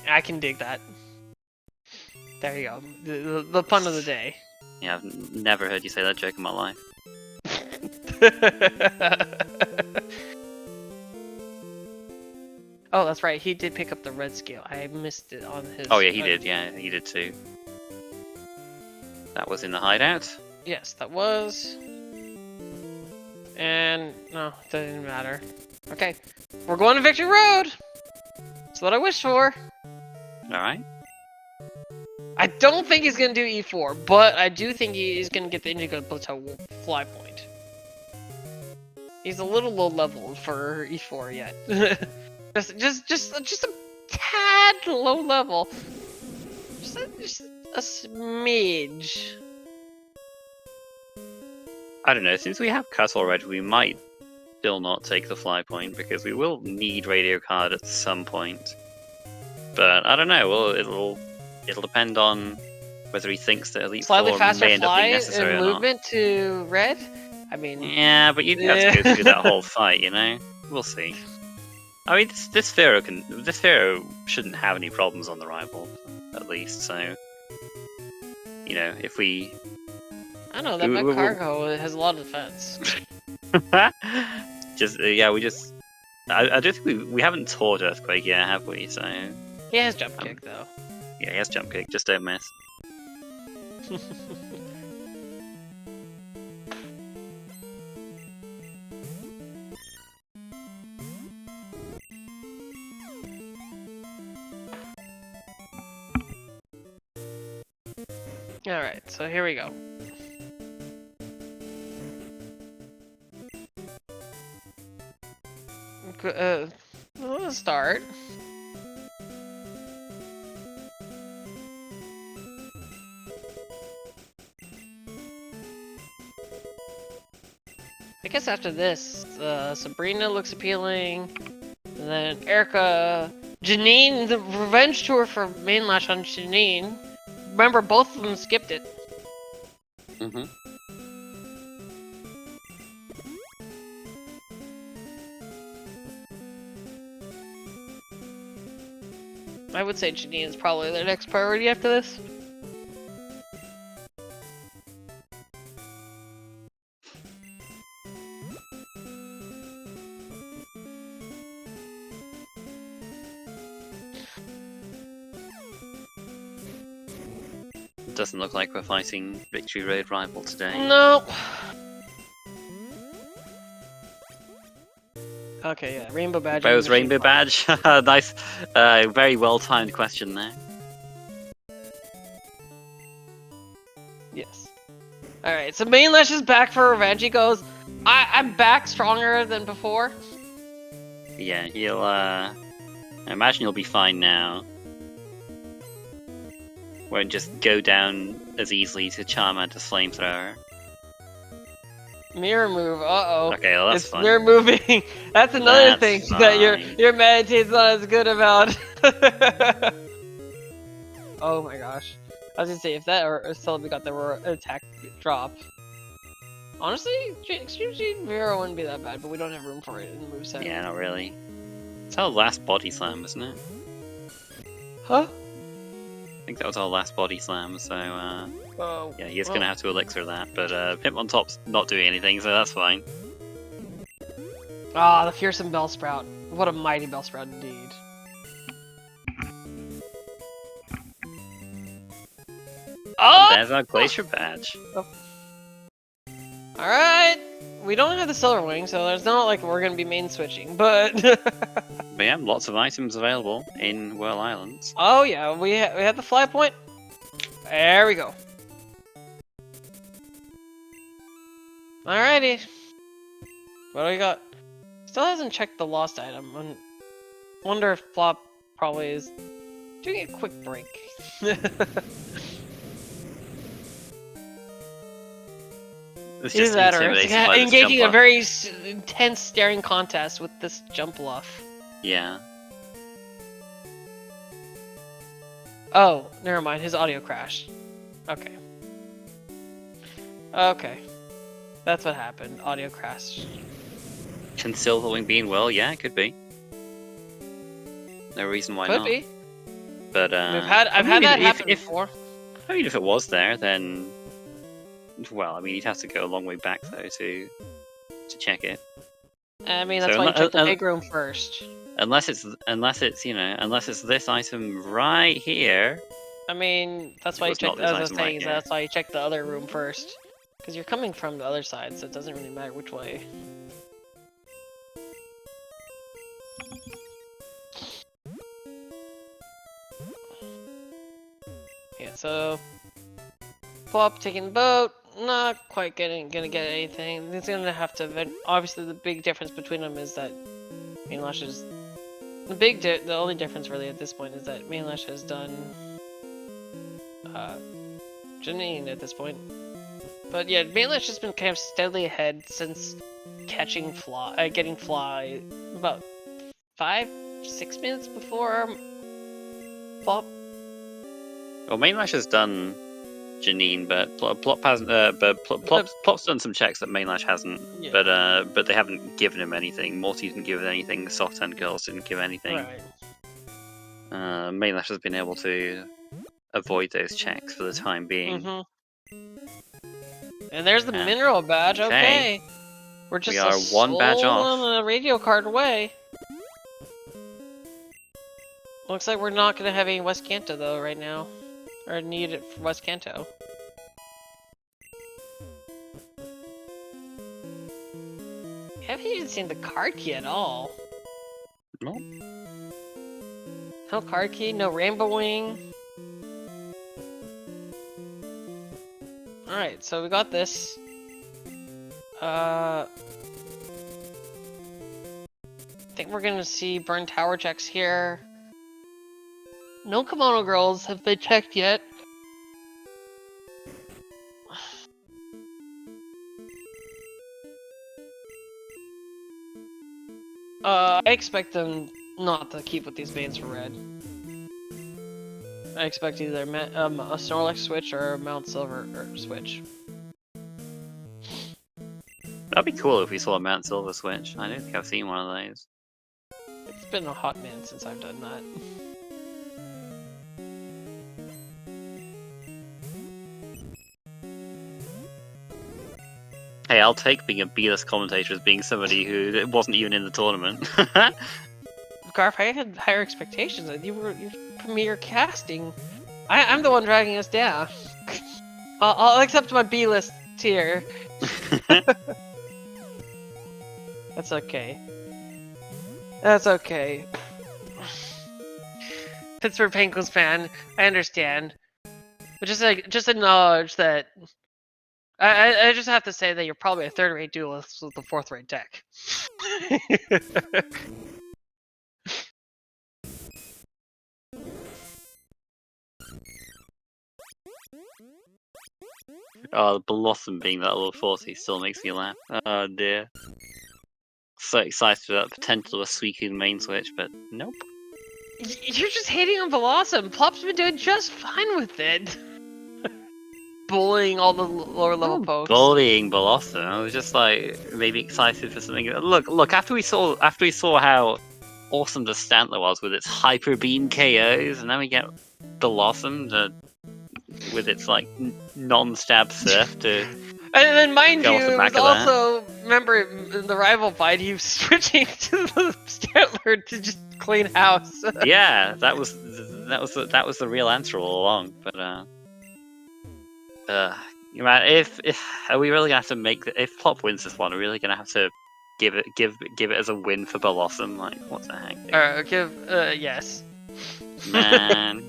I can dig that. There you go. The pun of the day. Yeah, I've never heard you say that joke in my life. Oh, that's right. He did pick up the red scale. I missed it on his... Oh yeah, he did. Yeah, he did too. That was in the hideout? Yes, that was. And... no, it didn't matter. Okay, we're going to Victory Road! That's what I wished for. Alright. I don't think he's going to do E4, but I do think he's going to get the Indigo Plateau fly point. He's a little low level for E4 yet. Just a tad low level. Just a smidge. I don't know, since we have Cut already, we might still not take the fly point, because we will need Radio Card at some point. But I don't know. Well, it'll depend on whether he thinks that Elite Slightly Four faster may end up being fly necessary and or not. movement to red? I mean... Yeah, but you'd have to go through that whole fight, you know? We'll see. I mean, this Pharaoh shouldn't have any problems on the rival, at least, so... You know, if we... I don't know, that Mech Cargo has a lot of defense. I don't think we haven't taught Earthquake yet, have we? So he has jump kick though. Yeah, he has jump kick. Just don't miss. All right, so here we go. Let's start. I guess after this, Sabrina looks appealing, and then Erica, Janine, the revenge tour for Manelash on Janine. Remember, both of them skipped it. Mm-hmm. I would say Janine is probably their next priority after this. Doesn't look like we're fighting Victory Road rival today. No. Okay, yeah, Rainbow Badge. Bo's Rainbow Badge. Nice, very well timed question there. Yes. All right, so Manelash is back for revenge. He goes, I'm back stronger than before. Yeah, he'll. I imagine he'll be fine now. Won't just go down as easily to Charmander's Flamethrower. Mirror move, uh-oh. Okay, well that's it's fine. Mirror moving. That's another thing fine. that your meditate's not as good about. Oh my gosh. I was gonna say, if that or Celebi got the attack drop. Honestly, Extreme Speed Mirror wouldn't be that bad, but we don't have room for it in the moveset. Yeah, not really. It's our last body slam, isn't it? Huh? I think that was our last body slam, so yeah, he's gonna have to elixir that, but Hitmontop's not doing anything, so that's fine. Ah, the fearsome Bellsprout. What a mighty Bellsprout indeed. Oh! There's our Glacier Badge. Oh. Alright! We don't have the Silver Wing, so there's not like we're gonna be main switching, but... But yeah, lots of items available in Whirl Islands. Oh yeah, we have the fly point. There we go. Alrighty. What do we got? Still hasn't checked the lost item. Wonder if Plop probably is doing a quick break. Either that or engaging a very intense staring contest with this jump bluff. Yeah. Oh, never mind. His audio crashed. Okay. Okay. That's what happened. Audio crash. Can Silverwing be in Whirl? Yeah, it could be. No reason why not. Could be. But I've had that happen before. I mean, if it was there, then well, I mean, you'd have to go a long way back though to check it. I mean, that's why you check the big room first. Unless it's this item right here. I mean, that's why you check. As I was saying, that's why you check the other room first, because you're coming from the other side, so it doesn't really matter which way. Yeah, so Plop taking the boat, not quite gonna get anything. He's gonna have to. Obviously, the big difference between them is that Manelash is the only difference really at this point is that Manelash has done Janine at this point. But yeah, Manelash has been kind of steadily ahead since getting Fly about 5-6 minutes before Plop. Well, Manelash has done Janine, but Plop hasn't. Plop's done some checks that Manelash hasn't. Yeah. But they haven't given him anything. Morty didn't give anything. Soft Hand Girls didn't give anything. Right. Manelash has been able to avoid those checks for the time being. And there's the mineral badge. Okay. We're just we are one badge off. On a radio card away. Looks like we're not gonna have any West Kanto though right now, or need it for West Kanto. I haven't even seen the card key at all. No. No card key, no Rainbow Wing. Alright, so we got this. I think we're gonna see burn tower checks here. No kimono girls have been checked yet. I expect them not to keep with these mains for red. I expect either a Snorlax switch or a Mount Silver switch. That'd be cool if we saw a Mount Silver switch. I don't think I've seen one of those. It's been a hot minute since I've done that. Hey, I'll take being a B-list commentator as being somebody who wasn't even in the tournament. Garf, I had higher expectations. You were premier casting. I'm the one dragging us down. I'll accept my B-list tier. That's okay. That's okay. Pittsburgh Penguins fan, I understand. But just acknowledge that I just have to say that you're probably a third-rate duelist with a fourth-rate deck. Oh, Blossom being that level 40 still makes me laugh. Oh dear. So excited about the potential of a Suicune main switch, but nope. You're just hating on Blossom. Plop's been doing just fine with it. Bullying all the lower level folks. Bullying Blossom. I was just like maybe excited for something. Look. After we saw how awesome the Stantler was with its Hyper Beam KOs, and then we get Blossom with its like non-stab surf to. And then, mind you, it was also remember in the rival fight, he was switching to the Stantler to just clean house. Yeah, that was the real answer all along. But man, if are we really gonna have to make if Plop wins this one, are we really gonna have to give it as a win for Blossom? Like, what the heck? Yes. Man.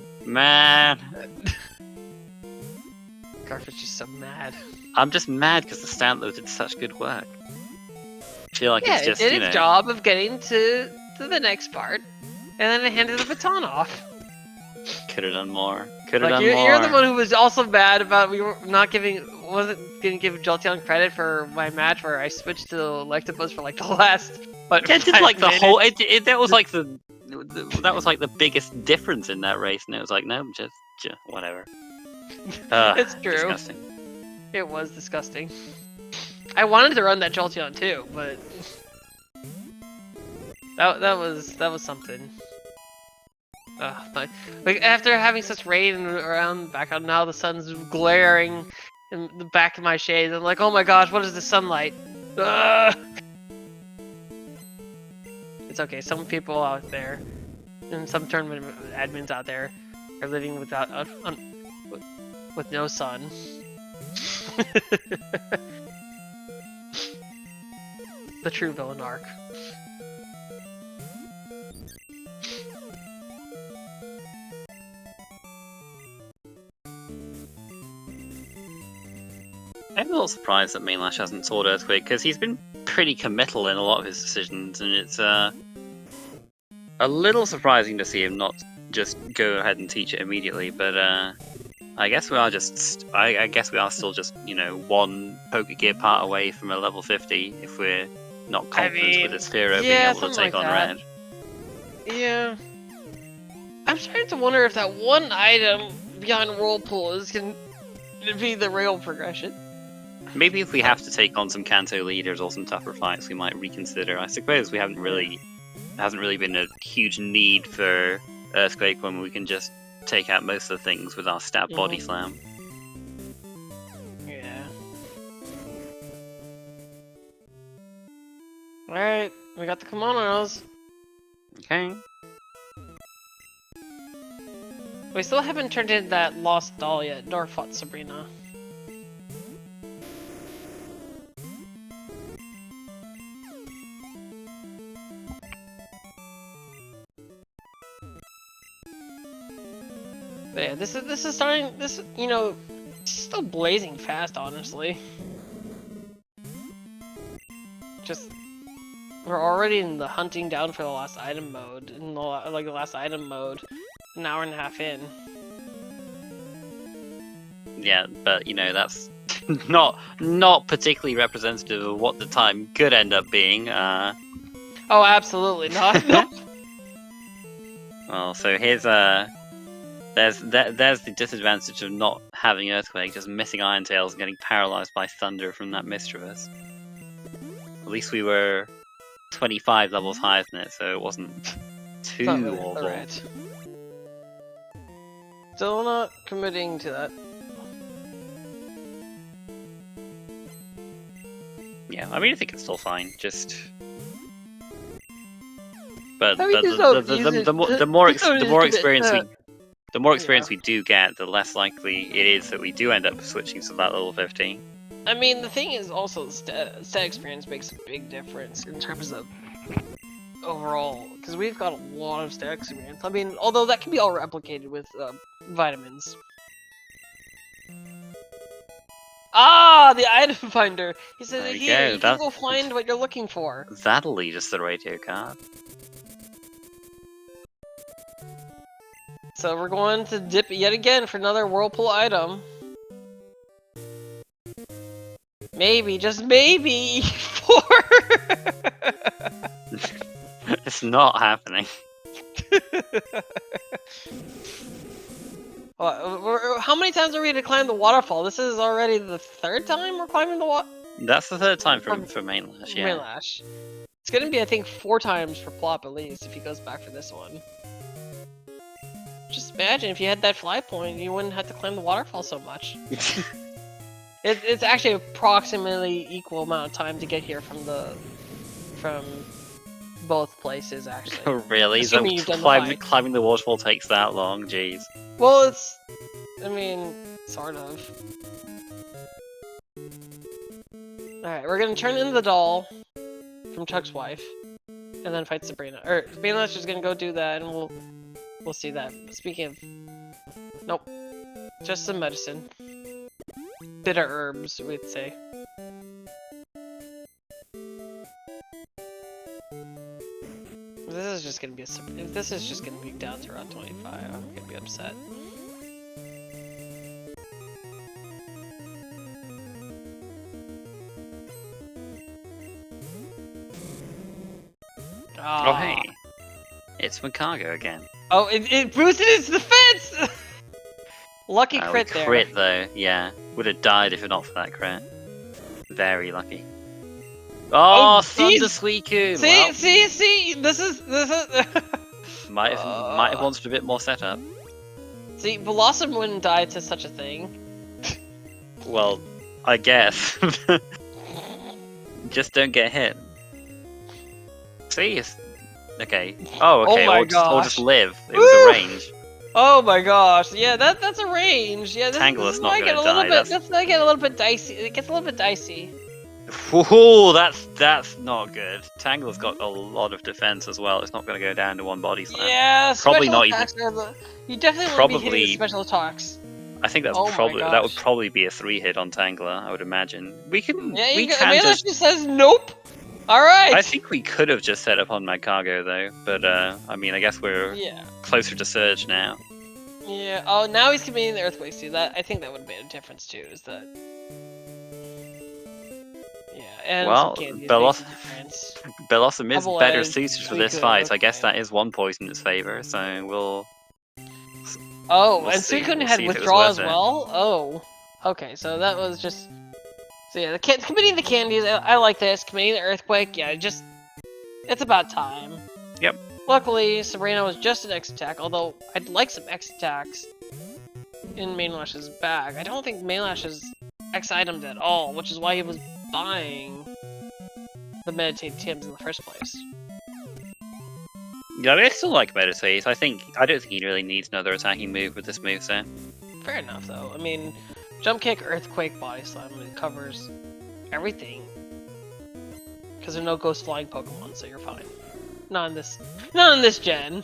Garf is just so mad. I'm just mad because the Stantler did such good work. I feel like it's just, it did its job of getting to the next part, and then it handed the baton off. Could have done more. You're the one who was also mad about wasn't gonna give Jolteon credit for my match where I switched to Electabuzz for like the last. But it did like the whole. That was like the biggest difference in that race, and it was like no, just whatever. It's true. Disgusting. It was disgusting. I wanted to run that Jolteon too, but that was something. Like after having such rain around background, now the sun's glaring in the back of my shades. I'm like, oh my gosh, what is the sunlight? It's okay. Some people out there, and some tournament admins out there, are living with no sun. The true villain arc. I'm a little surprised that Manelash hasn't Sword Earthquake, because he's been pretty committal in a lot of his decisions, and it's a little surprising to see him not just go ahead and teach it immediately, but I guess we are still just, one Poké Gear part away from a level 50 if we're not confident with this Pharaoh being able to take on Red. Yeah. I'm starting to wonder if that one item behind Whirlpool is going to be the real progression. Maybe if we have to take on some Kanto leaders or some tougher fights, we might reconsider. I suppose we hasn't really been a huge need for Earthquake when we can just take out most of the things with our stab body slam. Yeah. Alright, we got the kimonos. Okay. We still haven't turned in that lost doll yet, nor fought Sabrina. But yeah, this is starting. You know, it's still blazing fast, honestly. Just we're already in the hunting down for the last item mode, in the last item mode, an hour and a half in. Yeah, but you know that's not particularly representative of what the time could end up being. Oh, absolutely not. Well, so here's there's the disadvantage of not having Earthquake, just missing Iron Tails and getting paralyzed by Thunder from that Mischievous. At least we were 25 levels higher than it, so it wasn't too awful. Right. Still not committing to that. Yeah, I mean, I think it's still fine. Just, but I mean, the more experience we do get, the less likely it is that we do end up switching to that level 15. I mean, the thing is also stat experience makes a big difference in terms of overall, because we've got a lot of stat experience. I mean, although that can be all replicated with vitamins. Ah, the item finder. He said, "Here, you can go find what you're looking for." That'll lead us to the radio card. So we're going to dip yet again for another Whirlpool item. Maybe, just maybe, 4. It's not happening. How many times are we to climb the waterfall? This is already the 3rd time we're climbing the That's the 3rd time for Manelash, yeah. Manelash. It's gonna be, I think, 4 times for Plop at least if he goes back for this one. Just imagine if you had that fly point, you wouldn't have to climb the waterfall so much. It's actually approximately equal amount of time to get here from both places, actually. Oh, really? So climbing the waterfall takes that long? Jeez. Well, I mean, sort of. Alright, we're gonna turn into the doll from Chuck's wife, and then fight Sabrina. Or, Manelash is gonna go do that, and we'll see that. Speaking of... Nope. Just some medicine. Bitter herbs, we'd say. This is just gonna be if this is just gonna be down to around 25, I'm gonna be upset. Oh hey, it's Makago again. Oh, it boosted its defense! Lucky crit there. Crit though, yeah. Would have died if it not for that crit. Very lucky. Oh, Thunder Suicune! See! This is... might have wanted a bit more setup. See, Blossom wouldn't die to such a thing. Well, I guess. Just don't get hit. See, okay. Oh, okay. Oh my or just live. It was a range. Oh my gosh! Yeah, that's a range. Yeah, this Tanglus not gonna die. This might get a little bit dicey. It gets a little bit dicey. Ooh, that's not good. Tangle's got a lot of defense as well. It's not going to go down to one body slam. Yeah, probably not even. You definitely won't be hitting the special attacks. I think that's that would probably be a 3-hit on Tangler. I would imagine. We can. Yeah, just says nope. All right. I think we could have just set up on Makago though, but I mean, I guess we're closer to Surge now. Yeah. Oh, now he's committing the Earthquakes too. I think that would have made a difference too. Is that? And well, Bellossom is better suited for this fight. I guess that is one point in its favor, so we'll Oh, We'll and see. Suicune We'll had see if it was withdraw as worth it. well? Oh. Okay, so that was just... So yeah, committing the candies, I like this. Committing the earthquake, yeah, just... It's about time. Yep. Luckily, Sabrina was just an X attack, although I'd like some X attacks in Manelash's bag. I don't think Manelash has X items at all, which is why he was buying the Meditate Tims in the first place. Yeah, I still like Meditate. I don't think he really needs another attacking move with this moveset. Fair enough, though. I mean, Jump Kick, Earthquake, Body Slam, it covers everything. Because there are no Ghost Flying Pokemon, so you're fine. Not in this gen.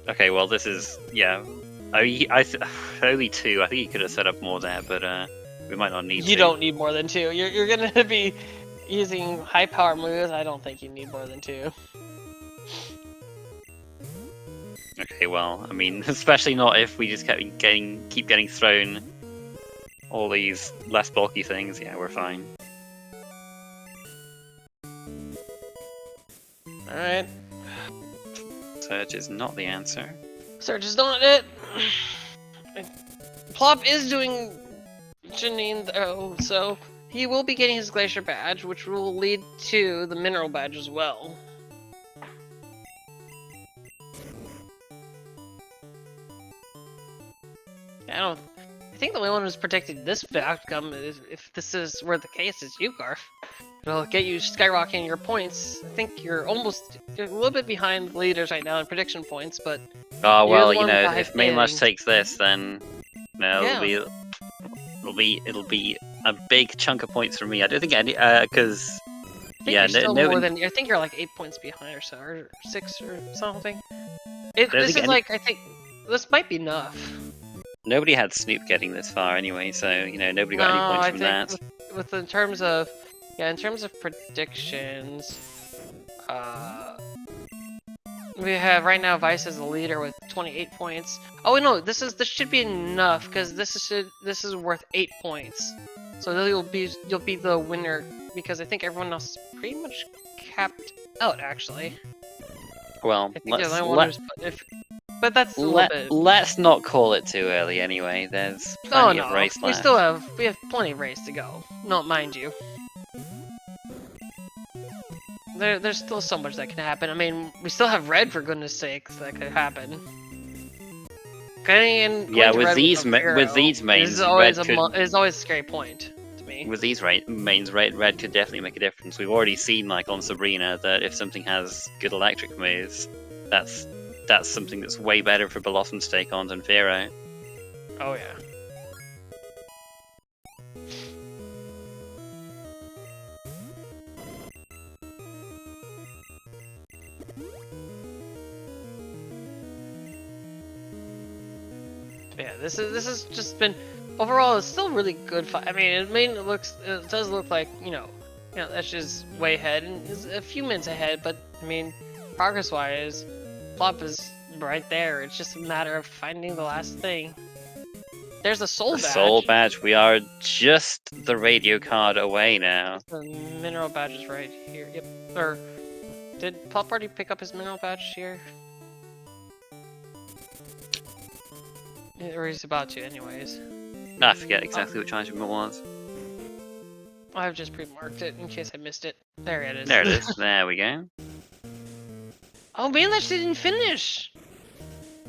Okay, well this is only 2. I think he could have set up more there, but we might not need to. You don't need more than 2. You're gonna be using high power moves. I don't think you need more than 2. Okay, well, I mean, especially not if we just keep getting thrown all these less bulky things. Yeah, we're fine. Alright. Surge is not the answer. Surge is not it. Plop is doing Janine though, so he will be getting his Glacier badge, which will lead to the Mineral badge as well. I think the only one who's predicted this outcome is, if this were the case, is you, Garf. It'll get you skyrocketing your points. I think you're a little bit behind the leaders right now in prediction points, but... Oh, well, you know, if Manelash takes this, then... No, yeah. it'll be a big chunk of points for me. I don't think any... because... Yeah, I think you're like 8 points behind or so, or 6 or something. I think... This might be enough. Nobody had Snoop getting this far anyway, so, you know, nobody got any points from that. In terms of predictions, we have right now Vice as the leader with 28 points. Oh no, this should be enough because this is worth 8 points. So you'll be the winner because I think everyone else is pretty much capped out actually. Well, but that's let's not call it too early anyway. There's plenty of race left. We have plenty of race to go. Not mind you. There's still so much that can happen. I mean, we still have red for goodness sakes that could happen. With these mains, is always a scary point to me. With these mains, red could definitely make a difference. We've already seen, like on Sabrina, that if something has good electric moves, that's something that's way better for Blossom to take on than Pharaoh. Oh yeah. Yeah, this has just been overall. It's still really good fight. I mean, it does look like you know that's just way ahead and is a few minutes ahead. But I mean, progress-wise, Plop is right there. It's just a matter of finding the last thing. There's a soul badge. Soul badge. We are just the radio card away now. The mineral badge is right here. Yep. Or did Plop already pick up his mineral badge here? Or he's about to, anyways. No, I forget exactly which item it was. I've just pre-marked it in case I missed it. There it is. There it is. There we go. Oh, Manelash didn't finish.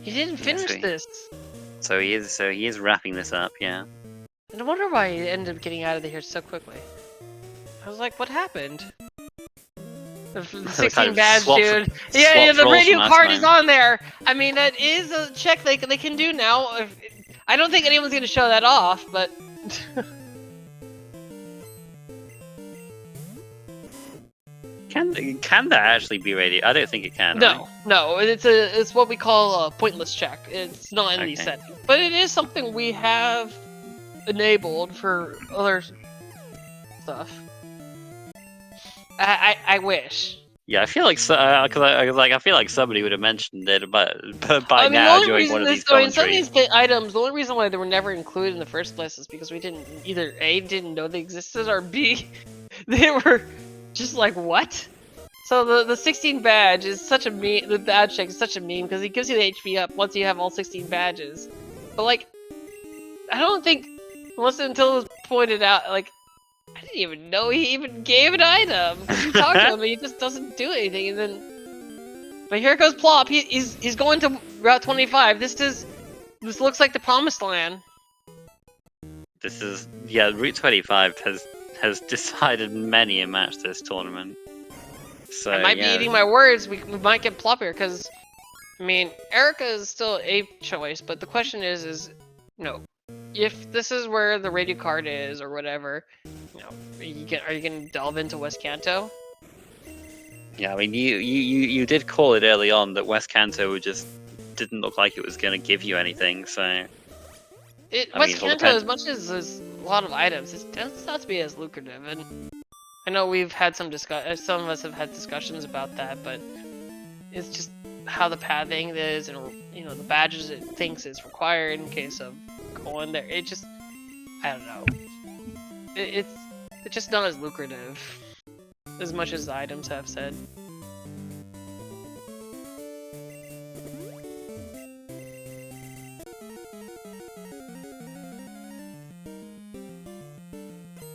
He didn't finish this. So he is wrapping this up. Yeah. And I wonder why he ended up getting out of here so quickly. I was like, what happened? The 16 badge, dude. Yeah, the radio card is on there. I mean, that is a check they can do now. I don't think anyone's gonna show that off, but. Can that actually be radio? I don't think it can. No, right? no. It's what we call a pointless check. It's not in these settings, but it is something we have enabled for other stuff. I wish. Yeah, I feel like I feel like somebody would have mentioned it, but by now during one of these commentaries. Some of these items, the only reason why they were never included in the first place is because we didn't either A, didn't know they existed, or B, they were just like, what? So the 16 badge is such a meme. The badge check is such a meme because he gives you the HP up once you have all 16 badges. But like, I don't think unless until it was pointed out, like, I didn't even know he even gave an item. Because you talk to him and he just doesn't do anything. And then, but here goes Plop. He's going to Route 25. This looks like the promised land. This is Route 25 has decided many a match this tournament. So I might be eating my words. We might get Plop here because, I mean, Erica is still a choice, but the question is if this is where the radio card is or whatever, are you gonna delve into West Kanto? Yeah, I mean, you did call it early on that West Kanto just didn't look like it was gonna give you anything, so. West Kanto, as much as there's a lot of items, it doesn't have to be as lucrative, and I know we've had some some of us have had discussions about that, but it's just how the pathing is, and the badges it thinks is required in case of going there. It just, I don't know. It's just not as lucrative as much as the items have said.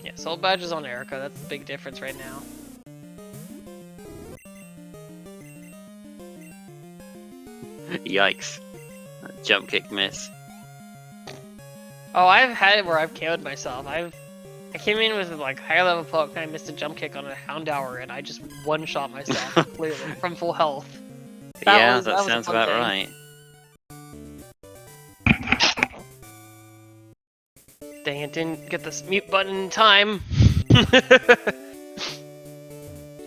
Yeah, soul badges on Erica, that's the big difference right now. Yikes. Jump kick miss. Oh, I've had it where I've KO'd myself. I came in with like higher level poke and I missed a jump kick on a Houndour and I just one-shot myself completely from full health. That sounds about right. Dang it, didn't get this mute button in time.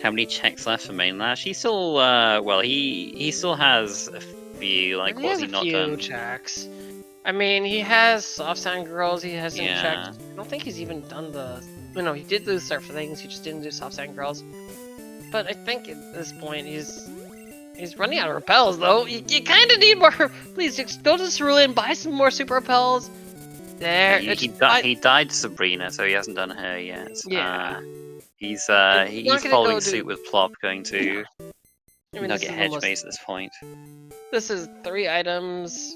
How many checks left for Manelash? He still, he still has a few, like, what's he not done? Checks. I mean, he has Soft Sound Girls, he has some checks. I don't think he's even done the... No, he did do Surf Things, he just didn't do Soft Sound Girls. But I think at this point, he's running out of repels, though. You kind of need more... Please, just go to Cerulean and buy some more super repels. There. He died Sabrina, so he hasn't done her yet. Yeah. He's following suit with Plop, going to Nugget Hedge base at this point. This is 3 items.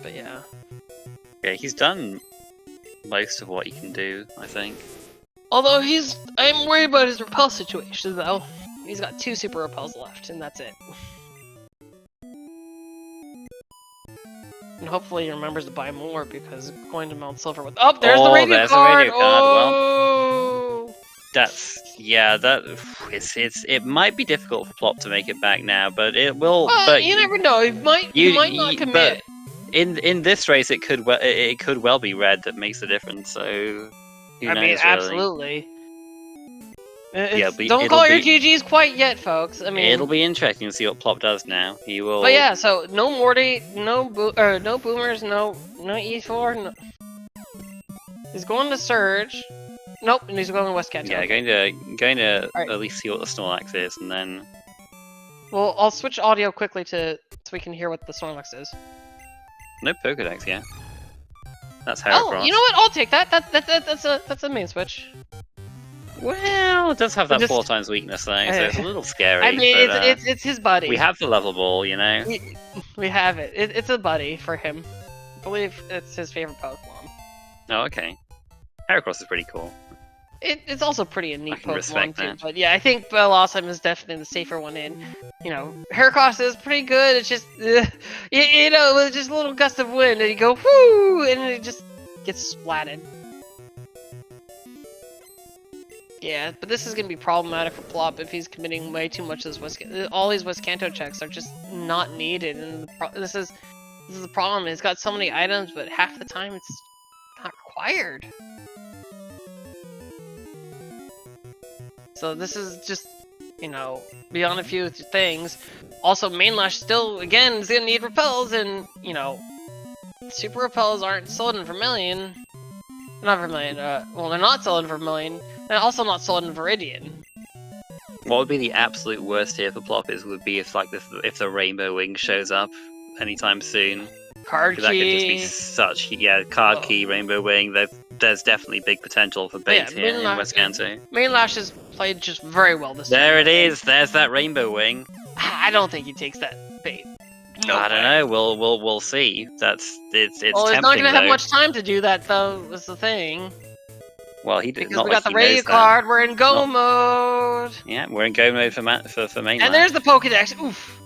But yeah. Yeah, he's done most of what he can do, I think. Although I'm worried about his repel situation, though. He's got 2 super repels left, and that's it. And hopefully he remembers to buy more, because going to Mount Silver with... Oh, there's the radio card! Oh! Well, it might be difficult for Plop to make it back now, but it will... Well, but you never know, he might not commit. In this race, it could well be red that makes the difference, so... Who knows, absolutely. But don't call your GGs quite yet, folks. I mean, it'll be interesting to see what Plop does now. He will. But yeah, so no Morty, no boomers, no E4. No... He's going to Surge. Nope, and he's going to West Kanto. Yeah, going to at least see what the Snorlax is, and then. Well, I'll switch audio quickly so we can hear what the Snorlax is. No Pokedex, yeah. That's Heracross. Oh, you know what? I'll take that. That's a main switch. Well, it does have that 4 times weakness though, so it's a little scary. I mean, it's his buddy. We have the level ball, you know. We have it. It's a buddy for him. I believe it's his favorite Pokemon. Oh, okay. Heracross is pretty cool. It's also pretty a neat Pokemon too. But yeah, I think Bellossom is definitely the safer one in. Heracross is pretty good. It's just, with just a little gust of wind, and you go whoo, and it just gets splatted. Yeah, but this is going to be problematic for Plop if he's committing way too much to this all these West Kanto checks are just not needed, and this is the problem. It's got so many items, but half the time it's not required. So this is just, beyond a few things. Also, Manelash still, again, is going to need repels, and, super repels aren't sold in Vermilion. Not Vermilion, well, they're not sold in Vermilion. They're also not sold in Viridian. What would be the absolute worst here for Plop would be if the Rainbow Wing shows up anytime soon. Card That could just be key. such, card key, Rainbow Wing. There's definitely big potential for bait here in Wisconsin. Manelash has played just very well this There time. it is. There's that Rainbow Wing. I don't think he takes that bait. No I don't know. We'll see. It's well, he's tempting, not gonna have though. much time to do that though. Is the thing. Well, he did Because not we like got the he radio knows card. We're in go mode. Yeah, we're in go mode for Manelash. And there's the Pokedex. Oof.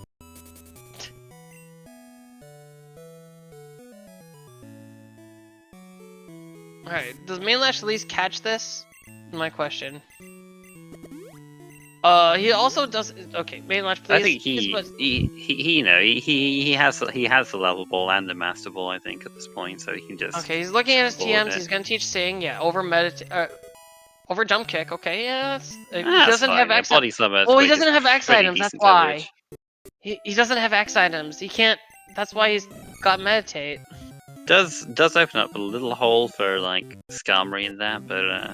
Alright, does Manelash at least catch this? My question. He also does. Okay, Manelash, please. I think he has the level ball and the master ball. I think at this point, so he can just. Okay, he's looking at his TMs. He's gonna teach Sing. Yeah, over jump kick. Okay, yeah. He doesn't have X. Body summer. Well, he doesn't have X items. That's why. He doesn't have X items. He can't. That's why he's got meditate. Does open up a little hole for like Skarmory in that, but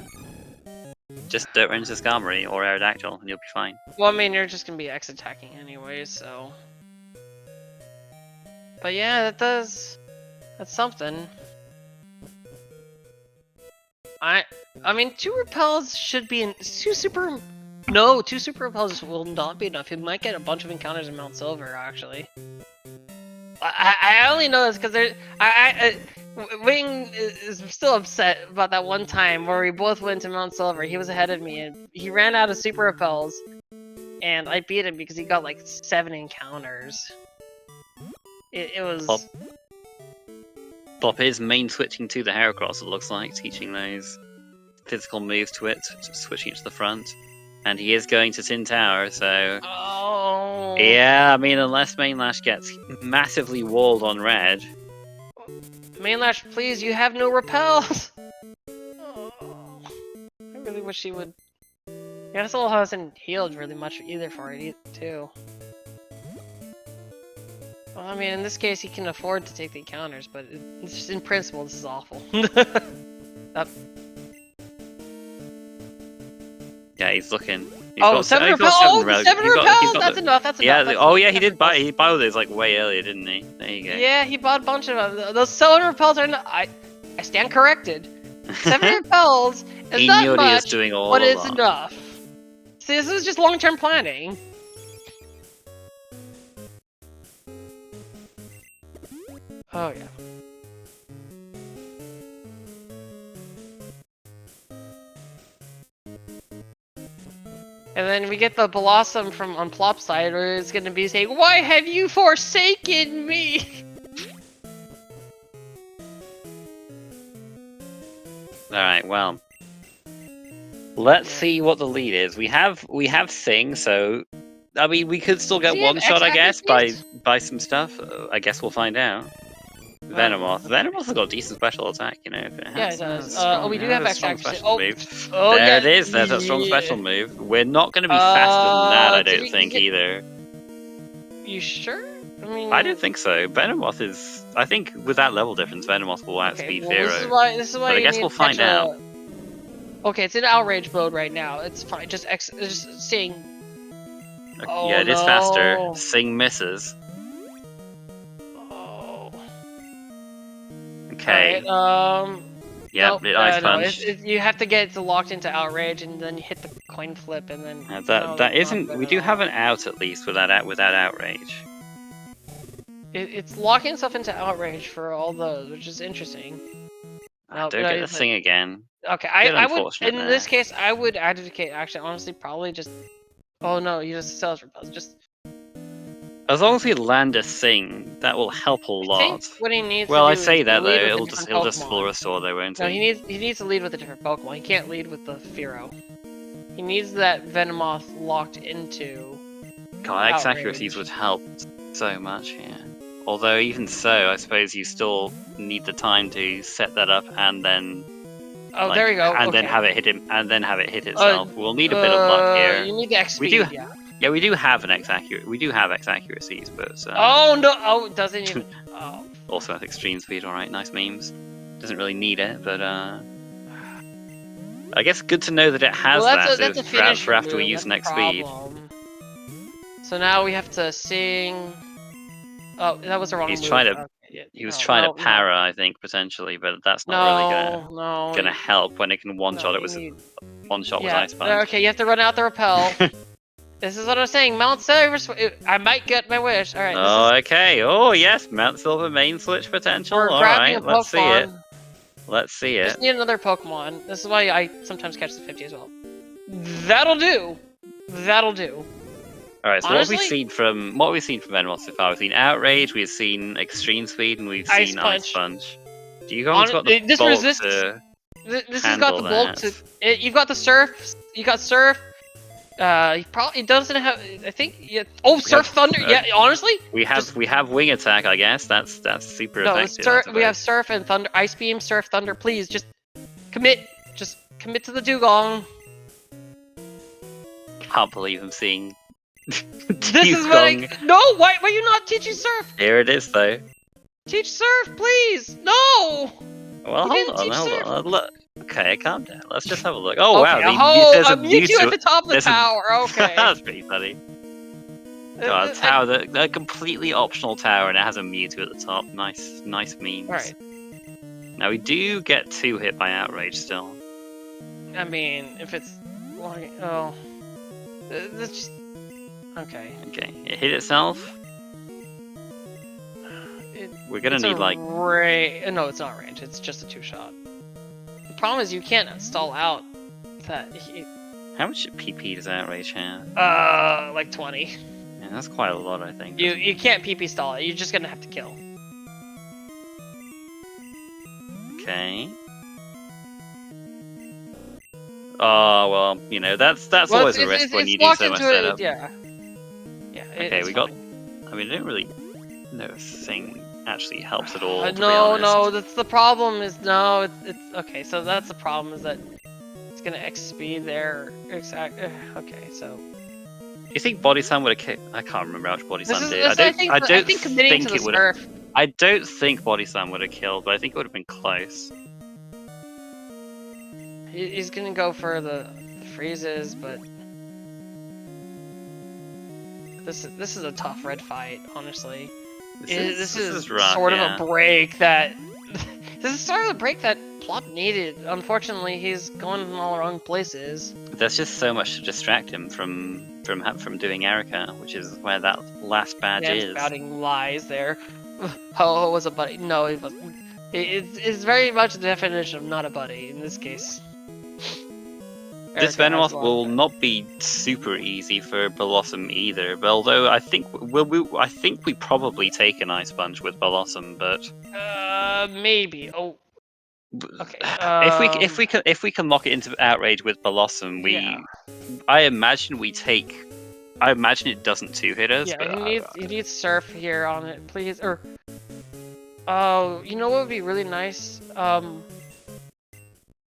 just don't run into Skarmory or Aerodactyl and you'll be fine. Well, I mean, you're just gonna be X attacking anyway, so. But yeah, that's something. I mean, 2 repels should be in 2 super. No, 2 super repels will not be enough. He might get a bunch of encounters in Mount Silver, actually. I only know this because Wing is still upset about that one time where we both went to Mount Silver. He was ahead of me and he ran out of super repels, and I beat him because he got like 7 encounters. It was. Plop is main switching to the Heracross. It looks like teaching those physical moves to it, just switching it to the front. And he is going to Tin Tower, so... Oh... Yeah, I mean, unless Manelash gets massively walled on red... Manelash, please, you have no repels! Oh, I really wish he would... Yeah, this little hasn't healed really much either for it, too. Well, I mean, in this case, he can afford to take the encounters, but it's just in principle, this is awful. Yeah, he's looking. He's 7 repels! Oh, 7 repels! That's enough, that's enough. Yeah, oh yeah, he did buy those like way earlier, didn't he? There you go. Yeah, he bought a bunch of them. Those 7 repels are not... I stand corrected. 7 repels is not much, but it's enough. See, this is just long-term planning. Oh, yeah. And then we get the Blossom from on Plop's side, where it's gonna be saying, "Why have you forsaken me?" Alright, well. Let's see what the lead is. We have Sing, so I mean we could still get one shot, I guess, by some stuff. I guess we'll find out. Venomoth. Venomoth has got decent special attack, you know. Yeah, it does. We do have X accuracy. There it is. There's that strong special move. We're not going to be faster than that, I don't think, either. You sure? I mean, I don't think so. Venomoth is. I think with that level difference, Venomoth will outspeed Zero. This is why but I guess we'll find out. Okay, it's in outrage mode right now. It's fine. Just Sing. Oh, yeah, it is faster. Sing misses. Okay. Right, yeah, nope, it ice punch. You have to get it locked into outrage, and then you hit the coin flip, and then. That isn't. We do have an out at least without outrage. It's locking itself into outrage for all those, which is interesting. Don't get the Sing again. Okay, I would. In this case, I would advocate. Actually, honestly, probably just. Oh no, you just sales repels. Just. As long as we land a Sing, that will help a lot. I think what he needs. Well, to I do say is that though. lead It'll just full restore though, won't it? No, he needs to lead with a different Pokemon. He can't lead with the Fearow. He needs that Venomoth locked into. God, X accuracies would help so much here. Although even so, I suppose you still need the time to set that up and then. Oh, like, there you go. And then have it hit him, and then have it hit itself. We'll need a bit of luck here. You need the X speed. Yeah, we do have an X accuracy. We do have X accuracies, but. Oh no! Oh, it doesn't even. Oh. Also have extreme speed. All right, nice memes. Doesn't really need it, but I guess good to know that it has that. For after we use next speed. So now we have to sing. Oh, that was the wrong move. He's trying to. Okay, He was trying to para, I think, potentially, but that's not really gonna help when it can one-shot it with one-shot with Ice Punch. Okay, you have to run out the repel. This is what I was saying. Mount Silver. I might get my wish. All right. Oh, okay. Oh, yes. Mount Silver main switch potential. We're grabbing a Pokemon. Let's see it. Let's see it. Just need another Pokemon. This is why I sometimes catch the 50 as well. That'll do. That'll do. All right. So honestly, what have we seen from Venomoth so far? We've seen Outrage. We've seen Extreme Speed, and we've seen Ice Punch. Do you guys got the bulk to This has got the bulk to. You've got the Surf. You got Surf. He probably doesn't have. I think. Yeah. Oh, Surf Thunder. Yeah. Honestly, we have Wing Attack. I guess that's super effective. We have Surf and Thunder. Ice Beam, Surf, Thunder. Please, just commit. Just commit to the Dugong. Can't believe I'm seeing. This is what No. Why are you not teaching Surf? Here it is, though. Teach Surf, please. No. Well, hold on. Look. Okay, calm down. Let's just have a look. Oh, okay, wow. There's a Mewtwo at the top of the tower. Okay. That's pretty funny. God, tower, the completely optional tower, and it has a Mewtwo at the top. Nice memes. Right. Now, we do get 2 hit by Outrage still. I mean, if it's... Oh. That's just... Okay. Okay, it hit itself. We're gonna need, like... No, it's not range. It's just a 2-shot. The problem is you can't stall out that. How much PP does Outrage have? Like 20. Yeah, that's quite a lot, I think. You can't PP stall it. You're just gonna have to kill. Okay. Oh well, you know that's always a risk when you do so much setup. Yeah. Okay, we got. I mean, I don't really know if thing actually helps at all. No, that's the problem. It's okay. So that's the problem is that it's gonna X speed there. Okay, so. You think Body Slam would have kicked? I can't remember how much Body Slam did. I think committing to the Surf. I don't think Body Slam would have killed, but I think it would have been close. He's gonna go for the freezes, but this is a tough red fight, honestly. This is rough, sort of a break that this is sort of a break that Plop needed. Unfortunately, he's going in all the wrong places. There's just so much to distract him from doing Erica, which is where that last badge is. Spouting lies there. Oh, it was a buddy. No, it wasn't. It's very much the definition of not a buddy in this case. This Venomoth will not be super easy for Blossom either, but although I think we probably take an Ice Punch with Blossom, but maybe. Oh, okay. If we can lock it into Outrage with Blossom, I imagine it doesn't 2-hit us. Yeah, you need Surf here on it, please. Or oh, you know what would be really nice?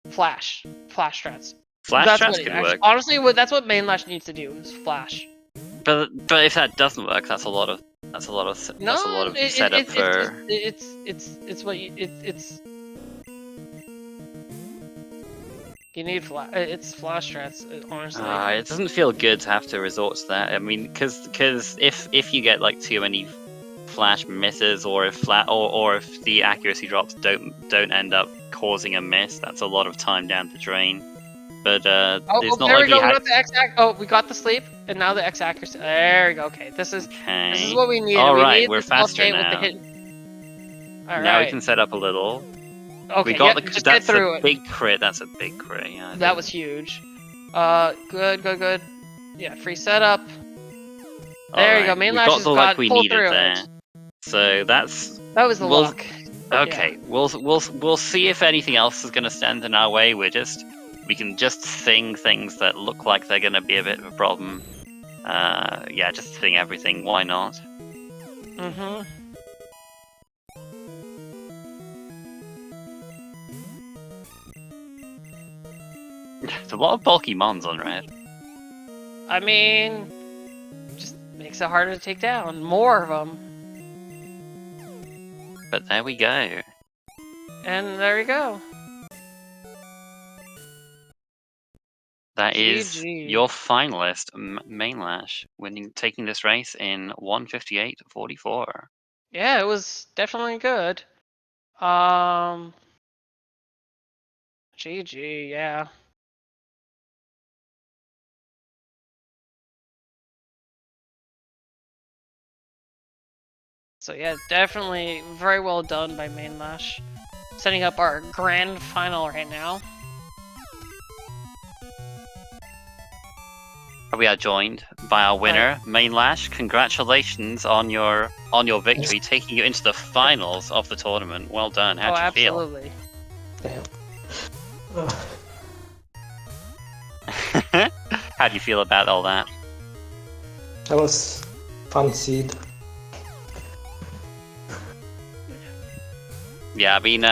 Flash strats. Flash strats could work. Honestly, that's what Manelash needs to do is flash. But if that doesn't work, that's a lot of setup for. You need flash strats, honestly. It doesn't feel good to have to resort to that. I mean, because if you get like too many flash misses, or if the accuracy drops don't end up causing a miss, that's a lot of time down the drain. But it's not like we got the X. We got the sleep, and now the X accuracy. There we go. Okay, this is what we need. All right, we're faster now. Now we can set up a little. Okay, we got that's a big crit. That's a big crit. Yeah, that was huge. Good. Yeah, free setup. There you go. Manelash has got we pulled needed through there. it. So that was the luck. Okay, we'll see if anything else is going to stand in our way. We can just sing things that look like they're going to be a bit of a problem. Yeah, just sing everything. Why not? Mm-hmm. There's a lot of bulky mons on red. I mean, just makes it harder to take down. More of them. But there we go. And there we go. That is your finalist, Manelash, taking this race in 1:58.44. Yeah, it was definitely good. GG, yeah. So yeah, definitely very well done by Manelash. Setting up our grand final right now. We are joined by our winner, Manelash. Congratulations on your victory, taking you into the finals of the tournament. Well done. How'd you feel? Absolutely. Damn. How do you feel about all that? That was fun seed. Yeah, I mean,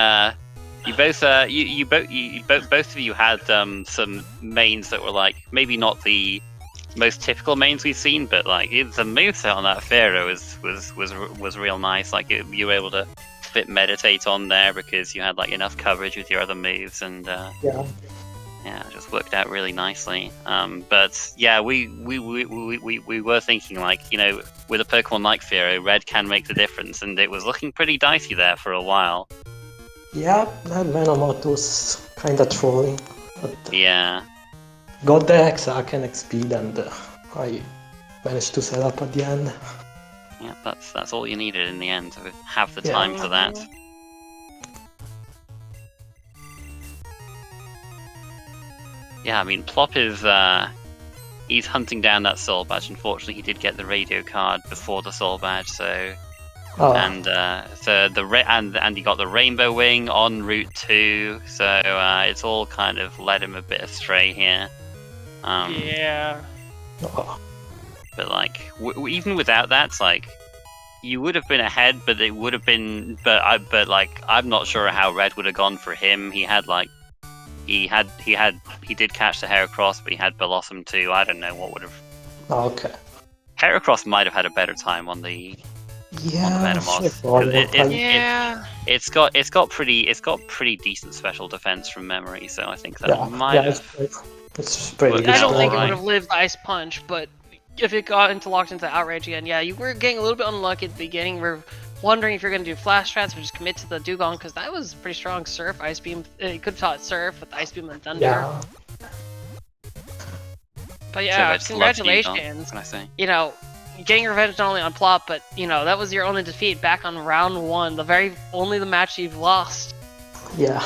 both of you had some mains that were like maybe not the most typical mains we've seen, but like the moveset on that Pharaoh was real nice. Like you were able to fit meditate on there because you had like enough coverage with your other moves, and yeah, it just worked out really nicely. But yeah, we were thinking like, you know, with a Pokemon like Pharaoh, red can make the difference, and it was looking pretty dicey there for a while. Yeah, that Venomoth was kinda trolling. But Yeah. got the X-Arc and X-Speed, and I managed to set up at the end. Yeah, that's all you needed in the end, to have the time for that. Yeah, I mean, Plop is, he's hunting down that Soul Badge. Unfortunately, he did get the radio card before the Soul Badge, so... Oh. And and he got the Rainbow Wing en route too, so it's all kind of led him a bit astray here. Yeah. Oh. But like, even without that, it's like, you would have been ahead, but it would have been... But like, I'm not sure how Red would have gone for him. He had like... He did catch the Heracross, but he had Blossom too. I don't know what would have... Oh, okay. Heracross might have had a better time on the... Yeah, It's got pretty decent special defense from memory, so I think that might have... It's pretty good. I don't think it would have lived Ice Punch, but if it got locked into Outrage again, yeah, you were getting a little bit unlucky at the beginning. We're wondering if you're going to do Flash Strats or just commit to the Dugong, because that was pretty strong Surf, Ice Beam. You could have taught Surf with Ice Beam and Thunder. Yeah. But yeah, congratulations. Can I say? You know, getting revenge not only on Plop, but you know, that was your only defeat back on round 1, only the match you've lost. Yeah.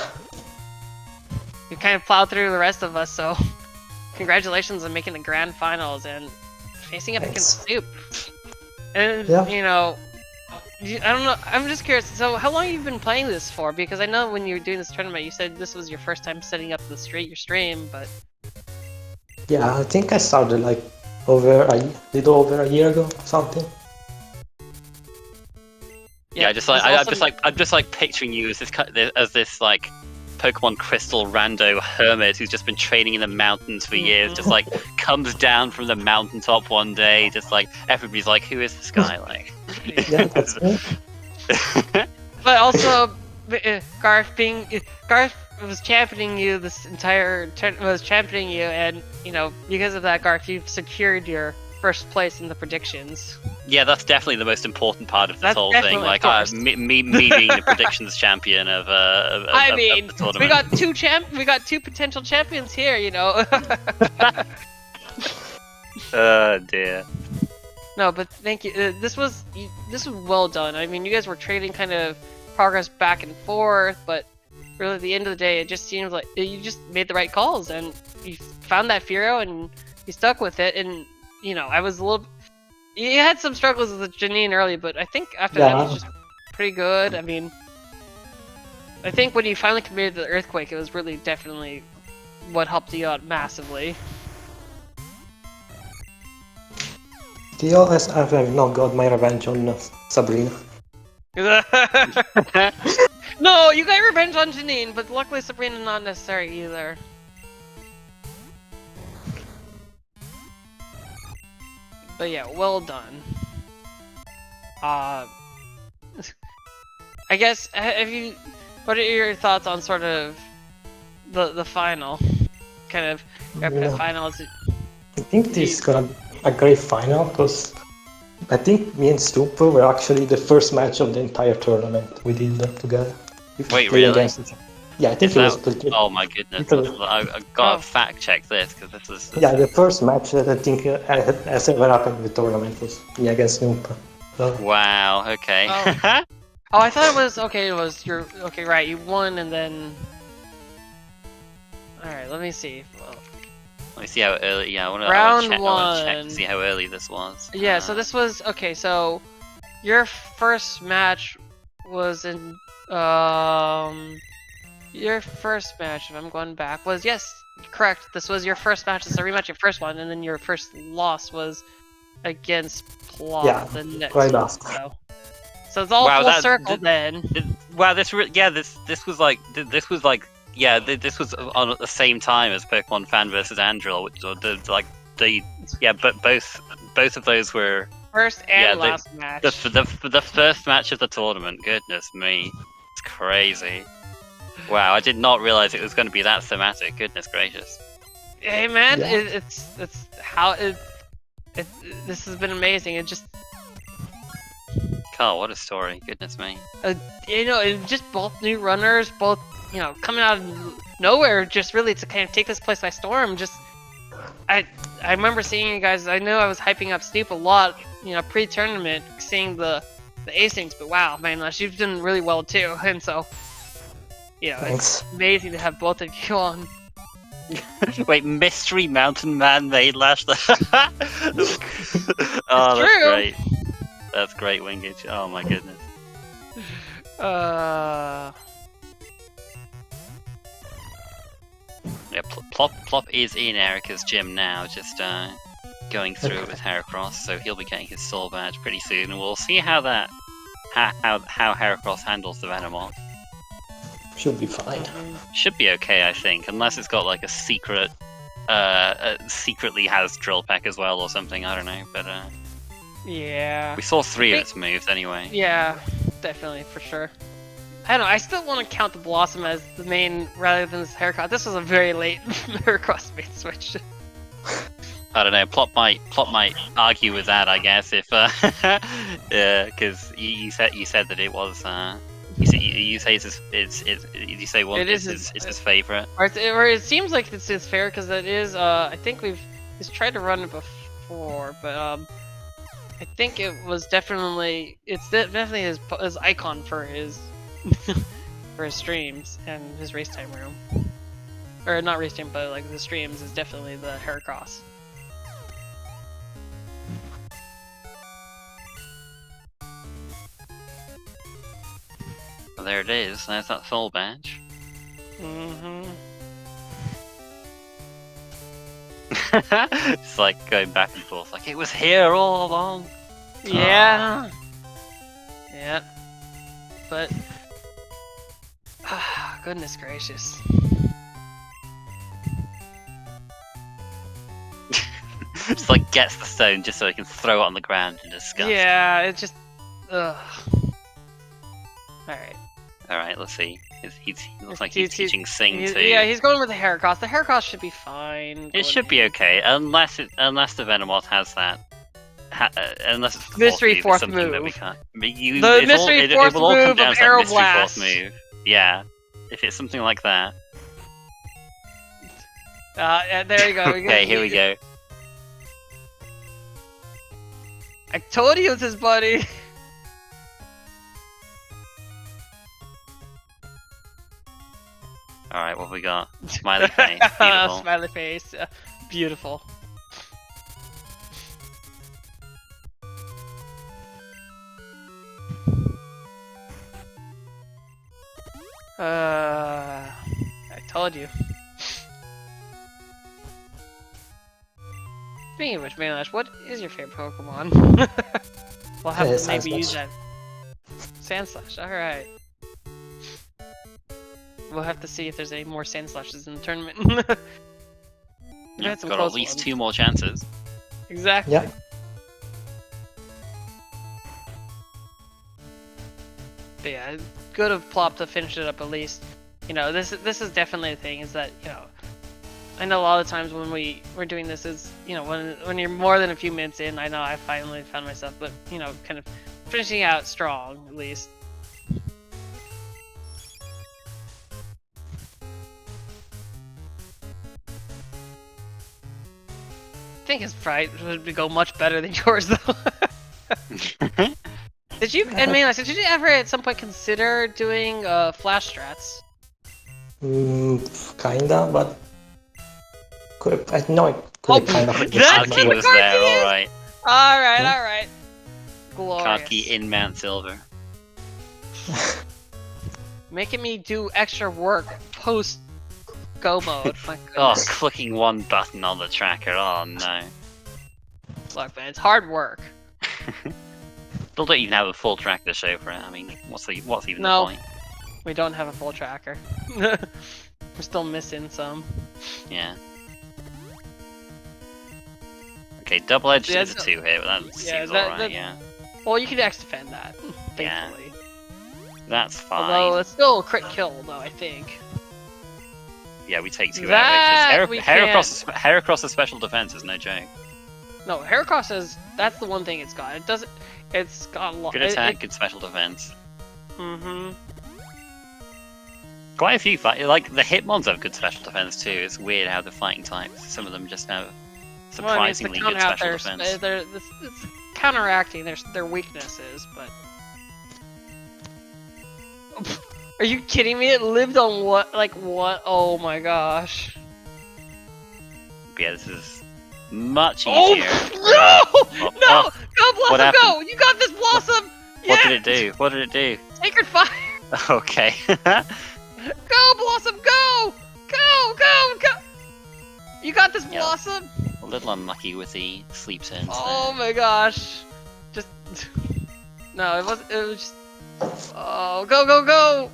You kind of plowed through the rest of us, so congratulations on making the grand finals and facing up against Snoop. And you know, I don't know, I'm just curious, so how long have you been playing this for? Because I know when you were doing this tournament, you said this was your first time setting up your stream, but... Yeah, I think I started like little over a year ago, something. Yeah, I'm just like picturing you as this like Pokemon Crystal rando hermit who's just been training in the mountains for years, just like comes down from the mountaintop one day, just like everybody's like, who is this guy? Like, yeah, that's me. But also, Garth was championing you this entire championing you, and you know, because of that, Garth, you've secured your first place in the predictions. Yeah, that's definitely the most important part of this whole thing. Like, me being the predictions champion of the tournament. we got two potential champions here, you know. Oh dear. No, but thank you. This was well done. I mean, you guys were trading kind of progress back and forth, but really at the end of the day, it just seems like you just made the right calls, and you found that Furo, and you stuck with it. And you know, you had some struggles with Janine early, but I think after that it was just pretty good. I mean, I think when you finally committed to the Earthquake, it was really definitely what helped you out massively. Still, I've not got my revenge on Sabrina. No, you got revenge on Janine, but luckily Sabrina not necessary either. But yeah, well done. I guess, what are your thoughts on sort of the final? Kind of, the finals? I think this is gonna be a great final, because I think me and Stupa were actually the first match of the entire tournament we did together. We Wait, played really? against each other. Yeah, I think Is it was that? pretty. Oh my goodness! Because, I gotta fact check this because this is. yeah, the first match that I think has ever happened in the tournament was me against Stupa. So, Wow. Okay. Oh. Oh, I thought it was okay. It was your okay, right? You won, and then. All right, let me see. Well, Let me see how early. Yeah, I want to Round check. I want to check to one. see how early this was. Yeah, so this was okay. So your first match was in your first match. If I'm going back, was yes, correct. This was your first match. It's a rematch, your first one, and then your first loss was against Plop. yeah, the next right one. after. So it's all full circle then. Wow, this was like this was on at the same time as Pokemon Fan versus Andrill, which but both of those were First and last match. the first match of the tournament. Goodness me, it's crazy. Wow, I did not realize it was going to be that thematic. Goodness gracious. Hey man, Yeah. it's how this has been amazing. It just Carl, what a story. Goodness me. It's just both new runners, both coming out of nowhere, just really to kind of take this place by storm. Just I remember seeing you guys. I know I was hyping up Snoop a lot, pre-tournament, seeing the acings. But wow, Manelash, you've done really well too, and so Thanks. it's amazing to have both of you on. Wait, Mystery Mountain Man Manelash. Oh, that's true. great. That's great, Wingage. Oh my goodness. Yeah, Plop is in Erica's gym now, just going through it with Heracross, so he'll be getting his soul badge pretty soon, and we'll see how Heracross handles the Venomoth. Should be fine. Should be okay, I think, unless it's got like a secret, secretly has Drill Peck as well or something. I don't know, but yeah. We saw 3 of its moves anyway. Yeah, definitely for sure. I don't know. I still want to count the Blossom as the main rather than this Heracross. This was a very late Heracross main switch. I don't know. Plop might argue with that, I guess, if because you said that it was. You say it's his favorite. Or it seems like it's his favorite because it is. I think he's tried to run it before, but I think it was definitely his icon for his for his streams and his race time room, or not race time, but like the streams is definitely the Heracross. Well, there it is. There's that soul badge. It's like going back and forth. Like it was here all along. Yeah. Yeah. But goodness gracious. Just like gets the stone just so he can throw it on the ground in disgust. Yeah, it just. Ugh. All right, let's see. He looks like he's teaching Sing too. Yeah, he's going with the Heracross. The Heracross should be fine. It should be okay, unless the Venomoth has that. Unless it's the mystery fourth move. That we can't. The mystery fourth move of Arrow Blast. Move. Yeah, if it's something like that. There you go. Okay, here we go. I told you it's his buddy. Alright, what have we got? Smiley face. Beautiful. Smiley face. Beautiful. I told you. Speaking of which, Manelash, what is your favorite Pokemon? We'll have to maybe use that. Sandslash, alright. We'll have to see if there's any more Sandslashes in the tournament. Yeah, got at least 2 more chances. Exactly. Yeah. But yeah, good of Plop to finish it up at least. This is definitely the thing, is that, I know a lot of times when we're doing this is, when you're more than a few minutes in, I know I finally found myself, but, kind of finishing out strong, at least. I think his fight would go much better than yours, though. Did you, and Manelash, did you ever at some point consider doing flash strats? Kinda, but I know it could kind of. That's Kaki was there, alright. Alright. Glorious. Kaki in Mount Silver. Making me do extra work post go mode. My Oh, goodness. clicking one button on the tracker. Oh no. Look, man, it's hard work. Don't even have a full tracker to show for it. I mean, what's even the point? We don't have a full tracker. We're still missing some. Yeah. Okay, double edge is a 2-hit, but that seems alright. Yeah. Well, you can X defend that. Yeah. Thankfully. That's fine. Although it's still a crit kill, though, I think. Yeah, we take 2 that out. Heracross' special defense is no joke. No, Heracross is. That's the one thing it's got. It doesn't. It's got a lot. Good attack, good special defense. Mm-hmm. Quite a few like the Hitmons have good special defense too. It's weird how the fighting types, some of them just have surprisingly good special defense. It's counteracting their weaknesses, but. Are you kidding me? It lived on what? Like what? Oh my gosh. Yeah, this is much easier. Oh no! No! Go Blossom, go! You got this, Blossom! What did it do? What did it do? Sacred Fire! Okay. Go, Blossom, go! Go! You got this, Blossom! A little unlucky with the sleep sense. Oh my gosh. Just... No, it was just... Oh, go!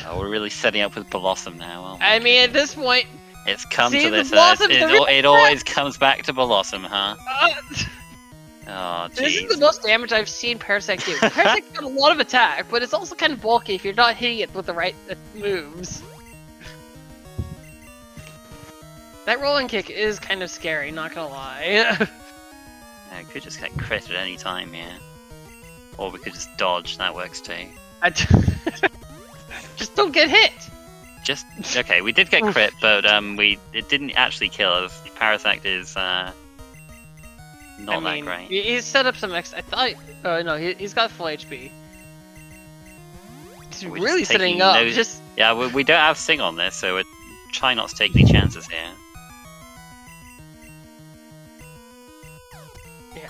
Oh, we're really setting up with Blossom now. Oh I mean, at this point... It's come to this. It always comes back to Blossom, huh? Oh, jeez. This is the most damage I've seen Parasect do. Parasect's got a lot of attack, but it's also kind of bulky if you're not hitting it with the right moves. That rolling kick is kind of scary, not gonna lie. Yeah, it could just get crit at any time, yeah. Or we could just dodge, that works too. Just don't get hit! Okay, we did get crit, but it didn't actually kill us. Parasect is not that great. He's set up some I thought. No, he's got full HP. He's really setting up. Yeah, we don't have Sing on this, so we're trying not to take any chances here. Yeah.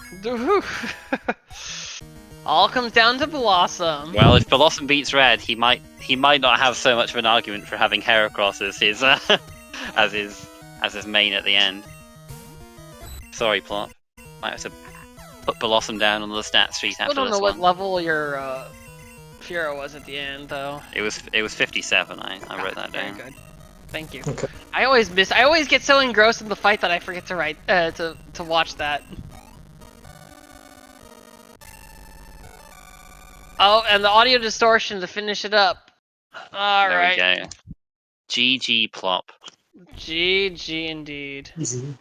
All comes down to Blossom. Well, if Blossom beats Red, he might not have so much of an argument for having Heracross as his as his main at the end. Sorry, Plop. Might have to put Blossom down on the stat sheet after this one. I don't know what level your Furo was at the end, though. It was 57. I wrote that down. Very good. Thank you. Okay. I always get so engrossed in the fight that I forget to write to watch that. Oh, and the audio distortion to finish it up. Alright. There we go. GG Plop. GG indeed. Easy.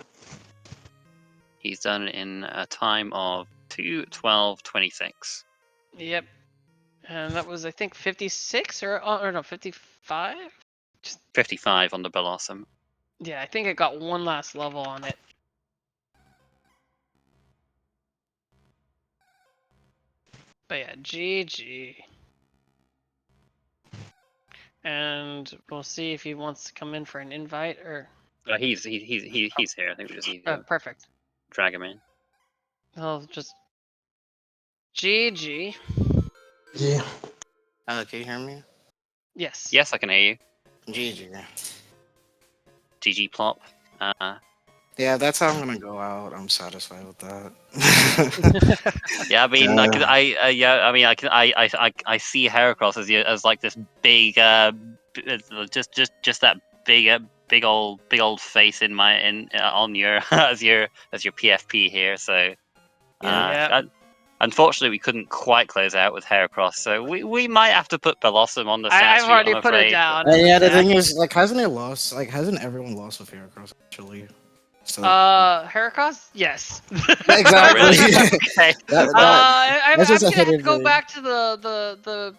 He's done it in a time of 2:12:26. Yep. And that was, I think, 56 or no, 55? 55 on the Blossom. Yeah, I think I got one last level on it. But yeah, GG. And we'll see if he wants to come in for an invite or. He's here. I think we just need to perfect. Drag him in. I'll just. GG. Yeah. Can you hear me? Yes. Yes, I can hear you. GG. GG Plop. Yeah, that's how I'm gonna go out. I'm satisfied with that. Yeah, I mean, I see Heracross as like this big, just that big old face on your as your PFP here. So, yeah. Unfortunately, we couldn't quite close out with Heracross, so we might have to put Blossom on the stat I've sheet, already I'm put it afraid. down. Yeah, the thing is, like, hasn't it lost? Like, hasn't everyone lost with Heracross actually? So Heracross? Yes. exactly. Really? Okay. That's just I'm a gonna have to hidden go thing. back to the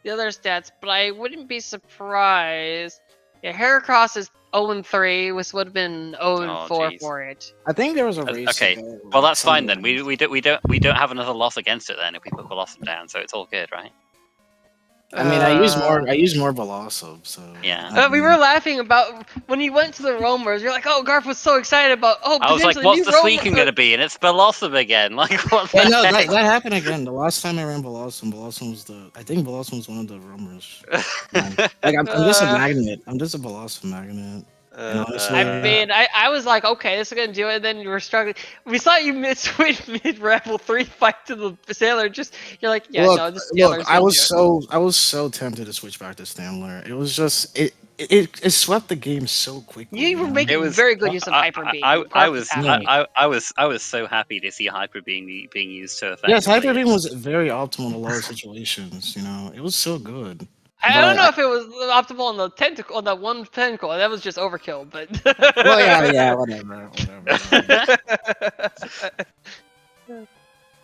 other stats, but I wouldn't be surprised. Yeah, Heracross is 0-3, which would have been 0-4 jeez. for it. I think there was a race. Okay, ago, well like, that's fine then. somewhere. We don't have another loss against it then if we put Blossom down, so it's all good, right? I mean, I use more Blossom, so Yeah. We were laughing about when you went to the roamers. You're like, "Oh, Garth was so excited about I was like, potentially what's new the roamer." sweeping gonna be? And it's Blossom again. Like, what the Yeah, no, heck? that happened again. The last time I ran Blossom was I think Blossom was one of the rumors. Like, I'm just a magnet. I'm just a Blossom magnet. And honestly, I mean, I was like, okay, this is gonna do it. And then you were struggling. We saw you switch mid Rebel 3 fight to the Sailor. You're like, yeah, no, this Sailor's I gonna was do it. I was so tempted to switch back to Standler. It was just it swept the game so quickly. You were know? making It was very good use of Hyper Beam. I was so happy to see Hyper being used so Yes, effectively. Hyper Beam was very optimal in a lot of situations. You know, it was so good. I don't know if it was optimal on the tentacle, on that one tentacle. That was just overkill. But Well, yeah, whatever.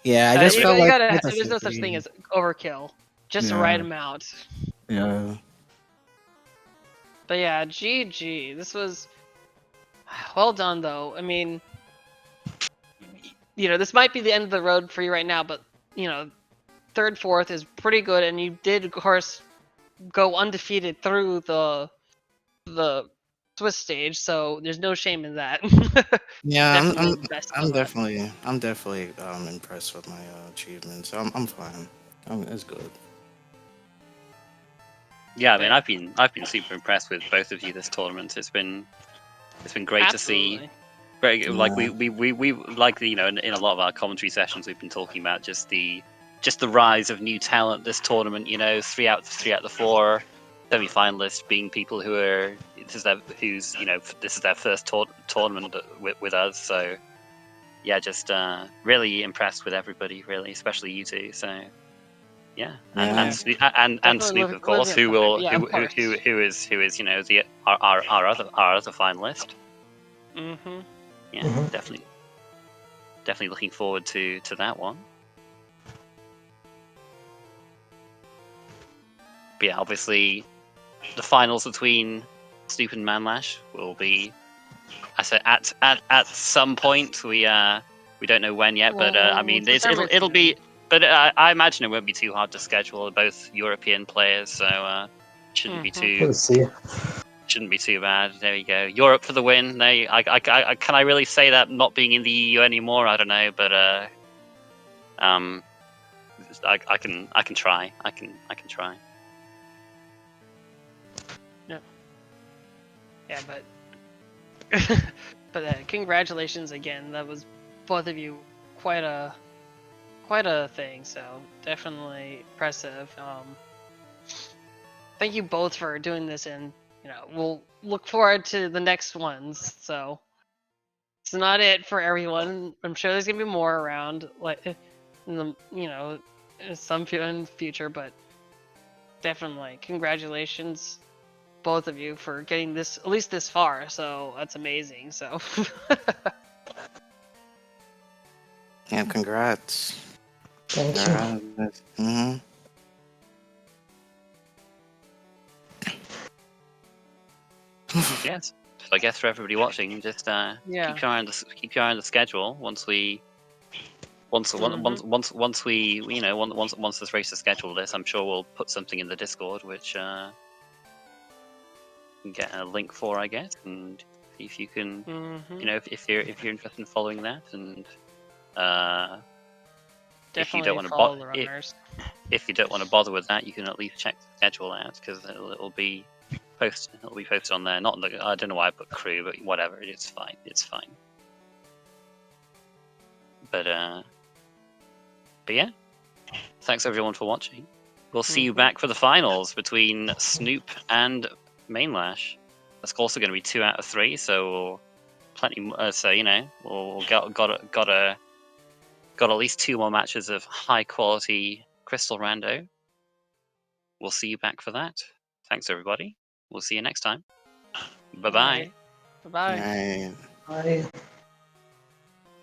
Yeah, I just felt you like gotta. with the There's no such 50. thing as overkill. Just the Yeah. right amount. Yeah. But yeah, GG. This was well done, though. I mean, this might be the end of the road for you right now, but third, fourth is pretty good, and you did, of course, go undefeated through the Swiss stage, so there's no shame in that. Yeah, I'm definitely impressed with my achievements. I'm fine. It's good. Yeah, I mean, I've been super impressed with both of you this tournament. It's been great to see. Great, like we like in a lot of our commentary sessions we've been talking about just the rise of new talent this tournament. You know, three out of the four semi-finalists being people who are this is their first tournament with us. So yeah, just really impressed with everybody, really, especially you two. So. Yeah, and Snoop, of course, who is our other finalist. Mm-hmm. Yeah, definitely looking forward to that one. But yeah, obviously, the finals between Snoop and Manelash will be, I said, at some point. We don't know when yet, but I mean, it'll be. But I imagine it won't be too hard to schedule. Both European players, so shouldn't be too. We'll see. Shouldn't be too bad. There you go. Europe for the win. Can I really say that not being in the EU anymore? I don't know, but I can try. I can try. Yeah, but congratulations again. That was both of you quite a thing. So definitely impressive. Thank you both for doing this, and we'll look forward to the next ones. So it's not it for everyone. I'm sure there's gonna be more around, like in the some in future, but definitely congratulations both of you for getting this at least this far. So that's amazing. So yeah, congrats. Thank you. Mm-hmm. Yes. So I guess for everybody watching, just keep your eye on the schedule. Once this race is scheduled, I'm sure we'll put something in the Discord, which you can get a link for, I guess, and see if you can, if you're interested in following that, and if you don't want to bother with that, you can at least check the schedule out because it'll be posted. It'll be posted on there. Not I don't know why I put crew, but whatever. It's fine. It's fine. But yeah. Thanks everyone for watching. We'll see you back for the finals between Snoop and Manelash. That's also going to be 2 out of 3, so plenty. So we'll got got at least 2 more matches of high quality Crystal Rando. We'll see you back for that. Thanks, everybody. We'll see you next time. Bye-bye. Bye-bye. Right. Bye.